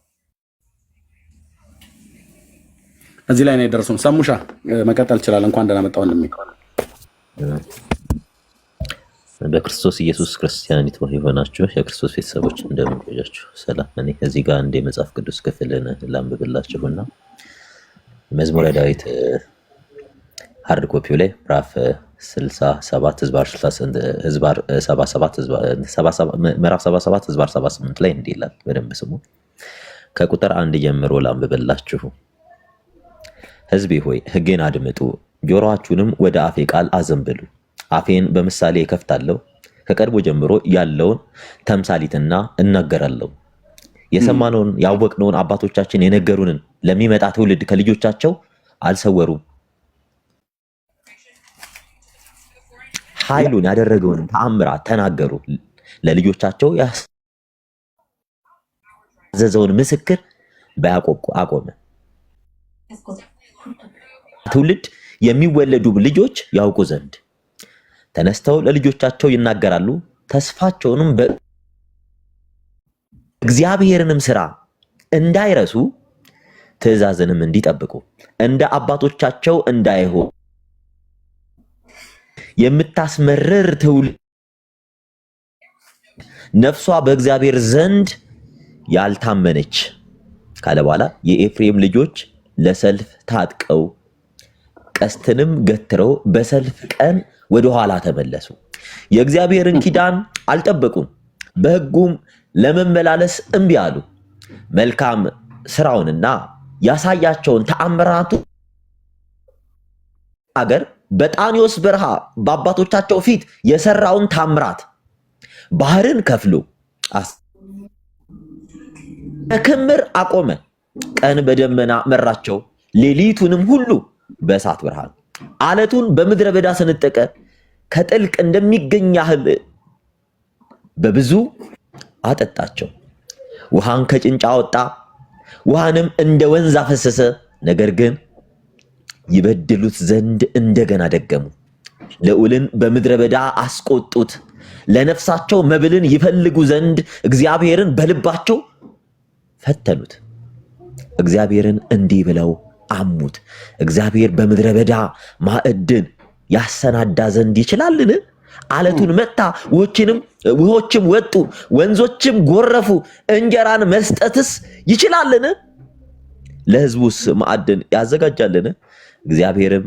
እዚህ ላይ ነው የደረሱን። ሰሙሻ መቀጠል ይችላል። እንኳን ደህና መጣሁ ወንድሜ። በክርስቶስ ኢየሱስ ክርስቲያኒት የሆናችሁ የክርስቶስ ቤተሰቦች እንደምን ቆያችሁ? ሰላም። እኔ እዚህ ጋር እንደ መጽሐፍ ቅዱስ ክፍልን ላንብብላችሁና መዝሙረ ዳዊት ሃርድ ኮፒው ላይ ምዕራፍ 67 ህዝባር 78 ላይ እንዲህ ይላል። በደንብ ስሙ። ከቁጥር 1 ጀምሮ ላንብብላችሁ። ሕዝቤ ሆይ ሕጌን አድምጡ፣ ጆሮአችሁንም ወደ አፌ ቃል አዘንብሉ። አፌን በምሳሌ እከፍታለሁ፣ ከቀድሞ ጀምሮ ያለውን ተምሳሊትና እናገራለሁ። የሰማነውን ያወቅነውን አባቶቻችን የነገሩንን ለሚመጣ ትውልድ ከልጆቻቸው አልሰወሩም። ኃይሉን ያደረገውን ተአምራት ተናገሩ፣ ለልጆቻቸው ያዘዘውን ምስክር በያዕቆብ አቆመ። ትውልድ የሚወለዱ ልጆች ያውቁ ዘንድ ተነስተው ለልጆቻቸው ይናገራሉ፣ ተስፋቸውንም በእግዚአብሔርንም ሥራ እንዳይረሱ ትእዛዝንም እንዲጠብቁ እንደ አባቶቻቸው እንዳይሆኑ የምታስመርር ትውልድ ነፍሷ በእግዚአብሔር ዘንድ ያልታመነች ካለ በኋላ የኤፍሬም ልጆች ለሰልፍ ታጥቀው ቀስትንም ገትረው በሰልፍ ቀን ወደ ኋላ ተመለሱ። የእግዚአብሔርን ኪዳን አልጠበቁም፣ በሕጉም ለመመላለስ እምቢ አሉ። መልካም ስራውንና ያሳያቸውን ተአምራቱ አገር በጣኒዮስ በረሃ በአባቶቻቸው ፊት የሰራውን ታምራት ባህርን ከፍሎ በክምር አቆመ። ቀን በደመና መራቸው፣ ሌሊቱንም ሁሉ በእሳት ብርሃን። አለቱን በምድረ በዳ ሰነጠቀ፣ ከጥልቅ እንደሚገኝ ያህል በብዙ አጠጣቸው። ውሃን ከጭንጫ አወጣ፣ ውሃንም እንደ ወንዝ አፈሰሰ። ነገር ግን ይበድሉት ዘንድ እንደገና ደገሙ። ልዑልን በምድረ በዳ አስቆጡት። ለነፍሳቸው መብልን ይፈልጉ ዘንድ እግዚአብሔርን በልባቸው ፈተኑት። እግዚአብሔርን እንዲህ ብለው አሙት፣ እግዚአብሔር በምድረ በዳ ማዕድን ያሰናዳ ዘንድ ይችላልን? አለቱን መታ፣ ውሆችም ወጡ፣ ወንዞችም ጎረፉ። እንጀራን መስጠትስ ይችላልን? ለሕዝቡስ ማዕድን ያዘጋጃልን? እግዚአብሔርም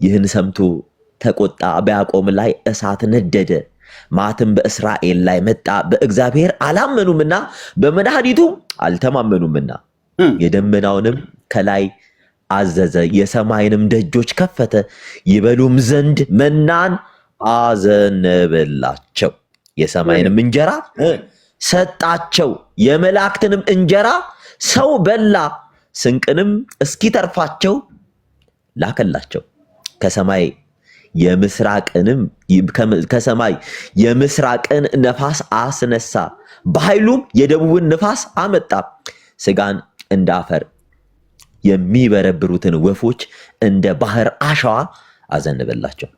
ይህን ሰምቶ ተቆጣ፣ በያዕቆብ ላይ እሳት ነደደ፣ መዓትም በእስራኤል ላይ መጣ። በእግዚአብሔር አላመኑምና በመድኃኒቱም አልተማመኑምና። የደመናውንም ከላይ አዘዘ፣ የሰማይንም ደጆች ከፈተ፣ ይበሉም ዘንድ መናን አዘነበላቸው። የሰማይንም እንጀራ ሰጣቸው፣ የመላእክትንም እንጀራ ሰው በላ፣ ስንቅንም እስኪተርፋቸው ላከላቸው። ከሰማይ የምስራቅን ነፋስ አስነሳ፣ በኃይሉም የደቡብን ነፋስ አመጣ። ስጋን እንደ አፈር የሚበረብሩትን ወፎች እንደ ባህር አሸዋ አዘነበላቸው።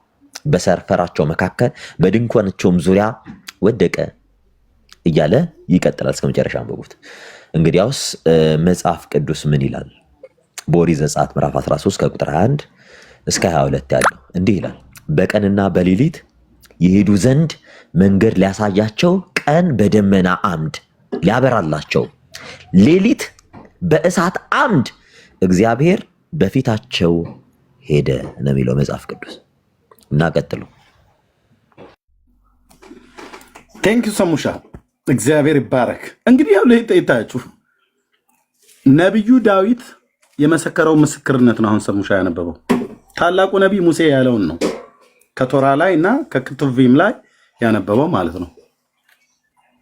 በሰፈራቸው መካከል በድንኳናቸውም ዙሪያ ወደቀ። እያለ ይቀጥላል። እስከ መጨረሻ አንብቡት። እንግዲያውስ መጽሐፍ ቅዱስ ምን ይላል? በኦሪት ዘጸአት ምዕራፍ 13 ከቁጥር 21 እስከ 22 ያለው እንዲህ ይላል። በቀንና በሌሊት ይሄዱ ዘንድ መንገድ ሊያሳያቸው፣ ቀን በደመና አምድ ሊያበራላቸው፣ ሌሊት በእሳት አምድ እግዚአብሔር በፊታቸው ሄደ ነው የሚለው መጽሐፍ ቅዱስ። እና ቀጥሉ። ቴንክ ዩ ሰሙሻ፣ እግዚአብሔር ይባረክ። እንግዲህ ያው ለይታያችሁ ነቢዩ ዳዊት የመሰከረው ምስክርነት ነው። አሁን ሰሙሻ ያነበበው ታላቁ ነቢይ ሙሴ ያለውን ነው። ከቶራ ላይ እና ከክቱቪም ላይ ያነበበው ማለት ነው።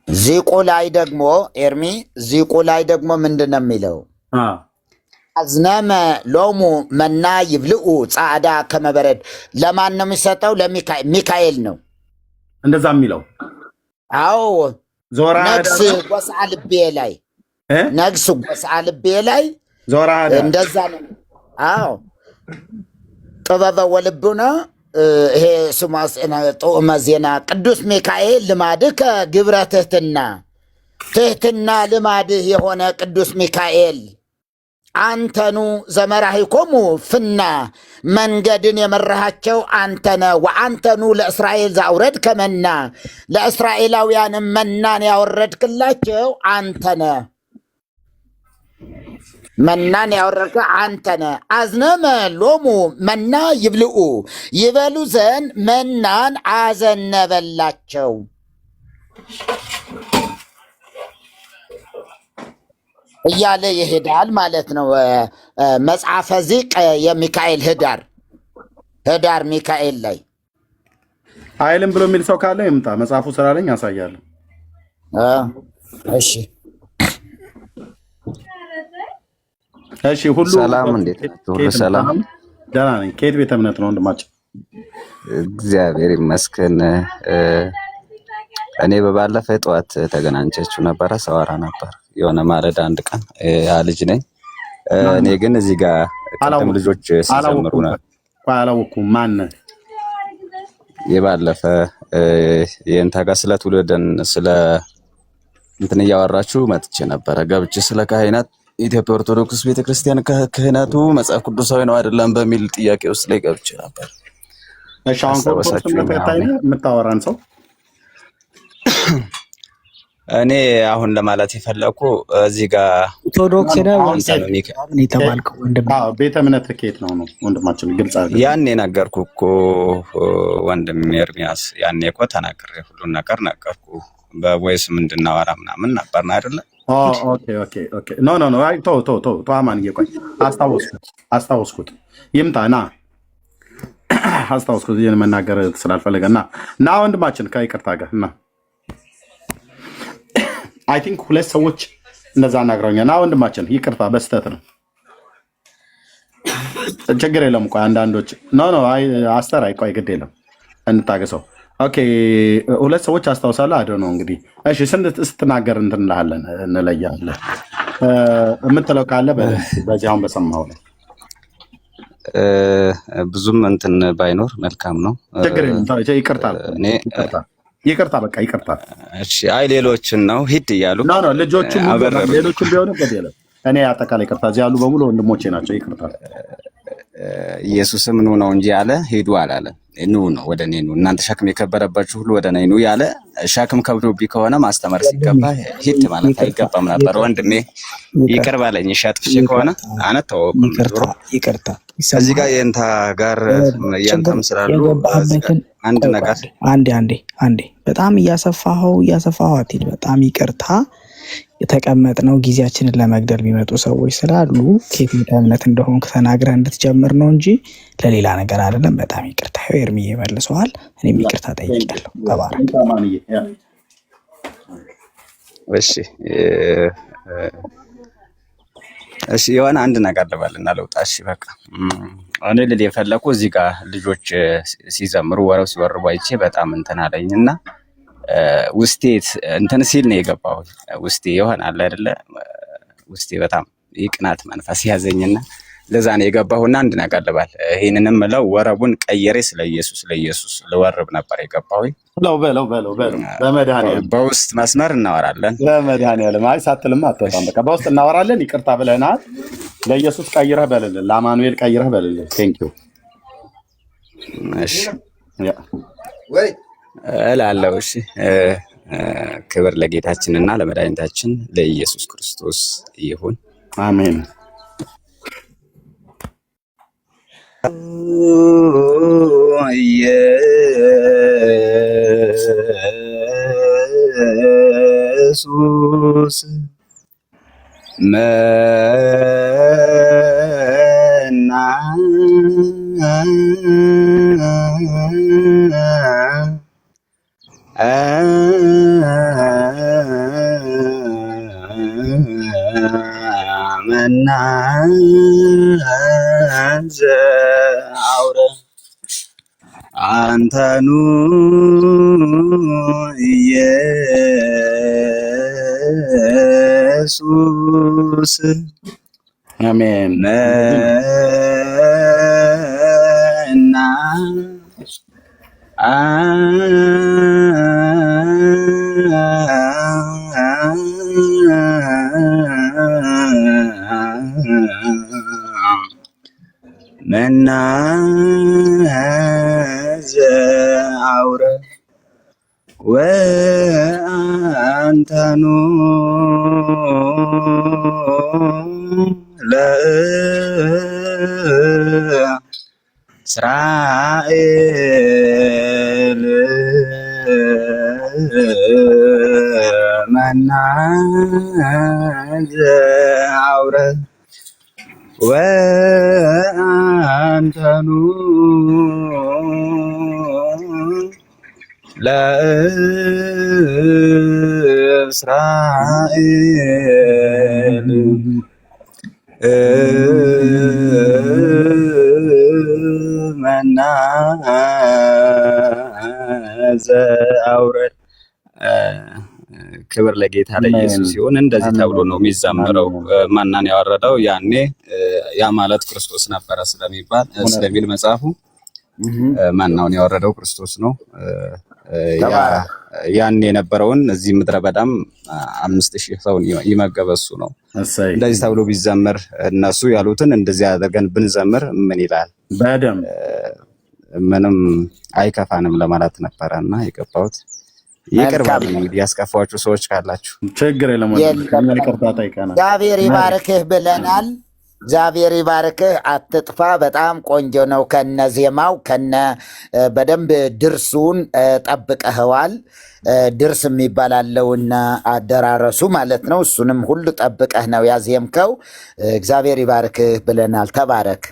ዚቁ ላይ ደግሞ ኤርሚ ዚቁ ላይ ደግሞ ምንድን ነው የሚለው? አዝነመ ሎሙ መና ይብልኡ ጻዕዳ ከመበረድ። ለማን ነው የሚሰጠው? ለሚካኤል ነው እንደዛ የሚለው። አዎ ነግስ ጎስዓ ልቤ ላይ ነግስ ጎስዓ ልቤ ላይ ዞራ እንደዛ ነው። አዎ ጥበበ ወልቡና ይሄ ስሙ ጦመ ዜና ቅዱስ ሚካኤል ልማድህ ከግብረ ትህትና ልማድህ የሆነ ቅዱስ ሚካኤል አንተኑ ዘመራሂኮሙ ፍና መንገድን የመራሃቸው አንተነ ወአንተኑ ለእስራኤል ዛውረድ ከመና ለእስራኤላውያንም መናን ያወረድክላቸው አንተነ መናን ያወረድከ አንተነ። አዝነመ ሎሙ መና ይብልኡ ይበሉ ዘንድ መናን አዘነበላቸው እያለ ይሄዳል ማለት ነው። መጽሐፈ ዚቅ የሚካኤል ህዳር ሚካኤል ላይ አይልም ብሎ የሚል ሰው ካለ ይምጣ። መጽሐፉ ስላለኝ ያሳያለሁ። እሺ እሺ። ሁሉ ሰላም፣ እንዴት ሁሉ ሰላም? ደህና ነኝ። ከየት ቤተ እምነት ነው ወንድማችን? እግዚአብሔር ይመስገን። እኔ በባለፈ ጠዋት ተገናኝቻችሁ ነበረ፣ ሰዋራ ነበር የሆነ ማለዳ አንድ ቀን ያ ልጅ ነኝ እኔ። ግን እዚህ ጋር ቅድም ልጆች ሲዘምሩ ነው አላወኩም። ማን የባለፈ የእንታ ጋር ስለ ትውልድን ስለ እንትን እያወራችሁ መጥቼ ነበረ። ገብቼ ስለ ካህናት ኢትዮጵያ ኦርቶዶክስ ቤተክርስቲያን ክህነቱ መጽሐፍ ቅዱሳዊ ነው አይደለም በሚል ጥያቄ ውስጥ ላይ ገብቼ ነበር። እሺ አሁን የምታወራን ሰው እኔ አሁን ለማለት የፈለኩ እዚህ ጋር ኦርቶዶክስ ነው የተባልከው ወንድም? አዎ ቤተ እምነት ከየት ነው ወንድማችን? ግልጽ አድርገህ። ያኔ ነገርኩ እኮ ወንድም ኤርሚያስ፣ ያኔ እኮ ተናግሬ ሁሉን ነገር ነገርኩ። በቮይስ እንድናወራ ምናምን ነበርና አይደለ? ኦኬ ኖ አይ ቶ አማንዬ ቆይ አስታወስኩት። ይምጣና አስታወስኩት። ይሄን መናገር ስላልፈለገ እና ወንድማችን ከይቅርታ ጋር እና አይ ቲንክ ሁለት ሰዎች እንደዛ አናግረውኛል። ወንድማችን ይቅርታ በስተት ነው፣ ችግር የለም። ቆይ አንዳንዶች ኖ አይ አስተር አይ ቆይ ግድ የለም እንታገሰው። ኦኬ ሁለት ሰዎች አስታውሳለሁ። አዶ ነው እንግዲህ እሺ፣ ስትናገር እንትን እንልሃለን እንለያለን። የምትለው ካለ በዚህ አሁን በሰማው ላይ ብዙም እንትን ባይኖር መልካም ነው። ችግር የለም። ይቅርታ በቃ ይቅርታ። እሺ አይ ሌሎችን ነው ሂድ እያሉ ኖ ልጆቹም ሌሎቹም ቢሆኑ ግድ የለም። እኔ አጠቃላይ ይቅርታ፣ እዚህ ያሉ በሙሉ ወንድሞቼ ናቸው። ይቅርታ። ኢየሱስም ኑ ነው እንጂ ያለ ሂዱ አላለም። ኑ ነው ወደ እኔ ኑ፣ እናንተ ሸክም የከበረባችሁ ሁሉ ወደ እኔ ኑ ያለ። ሸክም ከብዶብኝ ከሆነ ማስተማር ሲገባ ሂድ ማለት አይገባም ነበር። ወንድሜ ይቅር በለኝ፣ ሸጥፍሽ ከሆነ አነተው ይቅርታ። እዚህ ጋር የእንታ ጋር ያንተም ስላሉ አንድ ነገር አንዴ በጣም እያሰፋኸው አትሂድ። በጣም ይቅርታ። የተቀመጥነው ጊዜያችንን ለመግደል የሚመጡ ሰዎች ስላሉ ከየት እምነት እንደሆንክ ተናግረህ እንድትጀምር ነው እንጂ ለሌላ ነገር አይደለም። በጣም ይቅርታ። ኤርሚዬ መልሰዋል። እኔም ይቅርታ ጠይቄያለሁ። ተባረክ። እሺ የሆነ አንድ ነገር ልበልና ልውጣ። እሺ በቃ እኔ ልል የፈለኩ እዚህ ጋር ልጆች ሲዘምሩ ወረው ሲወርቡ አይቼ በጣም እንትን አለኝና ውስጤ እንትን ሲል ነው የገባው። ውስጤ ይሆናል አይደለ? ውስጤ በጣም የቅናት መንፈስ ያዘኝና ለዛ ነው የገባሁና አንድ ነገር ልበል። ይሄንንም ምለው ወረቡን ቀየሬ ስለ ኢየሱስ ልወርብ ነበር የገባሁ። በለው በመድኃኒዓለም በውስጥ መስመር እናወራለን። በመድኃኒዓለም አይ ሳትልማ አትወጣም። በቃ በውስጥ እናወራለን። ይቅርታ ብለናል። ለኢየሱስ ቀይረህ በልልን፣ ለአማኑኤል ቀይረህ በልልን። ቴንክ ዩ እሺ ወይ እላለሁ። እሺ ክብር ለጌታችንና ለመድኃኒታችን ለኢየሱስ ክርስቶስ ይሁን፣ አሜን። ኢየሱስ መና መና ዘአውረ አንተኑ ኢየሱስ አሜን። መና መና ዘአውረ ወአንተኑ ለእስራኤል መና ዘአውረ ወአንተኑ ለእስራኤል መና ዘአውረ። ክብር ለጌታ ለኢየሱስ ሲሆን እንደዚህ ተብሎ ነው የሚዘምረው። ማናን ያወረደው ያኔ ያ ማለት ክርስቶስ ነበረ ስለሚል መጽሐፉ ማናውን ያወረደው ክርስቶስ ነው። ያን የነበረውን እዚህ ምድረ በዳም 5000 ሰው ይመገበ እሱ ነው። እንደዚህ ተብሎ ቢዘምር እነሱ ያሉትን እንደዚህ አድርገን ብንዘምር ምን ይላል? በደም ምንም አይከፋንም ለማለት ነበረና የገባሁት። ይቅርባል እንግዲህ ያስከፋችሁ ሰዎች ካላችሁ ችግር የለም። ይቅርታ ጠይቀናል። እግዚአብሔር ይባርክህ ብለናል። እግዚአብሔር ይባርክህ፣ አትጥፋ። በጣም ቆንጆ ነው። ከነ ዜማው ከነ በደንብ ድርሱን ጠብቀኸዋል። ድርስ የሚባል አለውና አደራረሱ ማለት ነው። እሱንም ሁሉ ጠብቀህ ነው ያዜምከው። እግዚአብሔር ይባርክህ ብለናል። ተባረክ።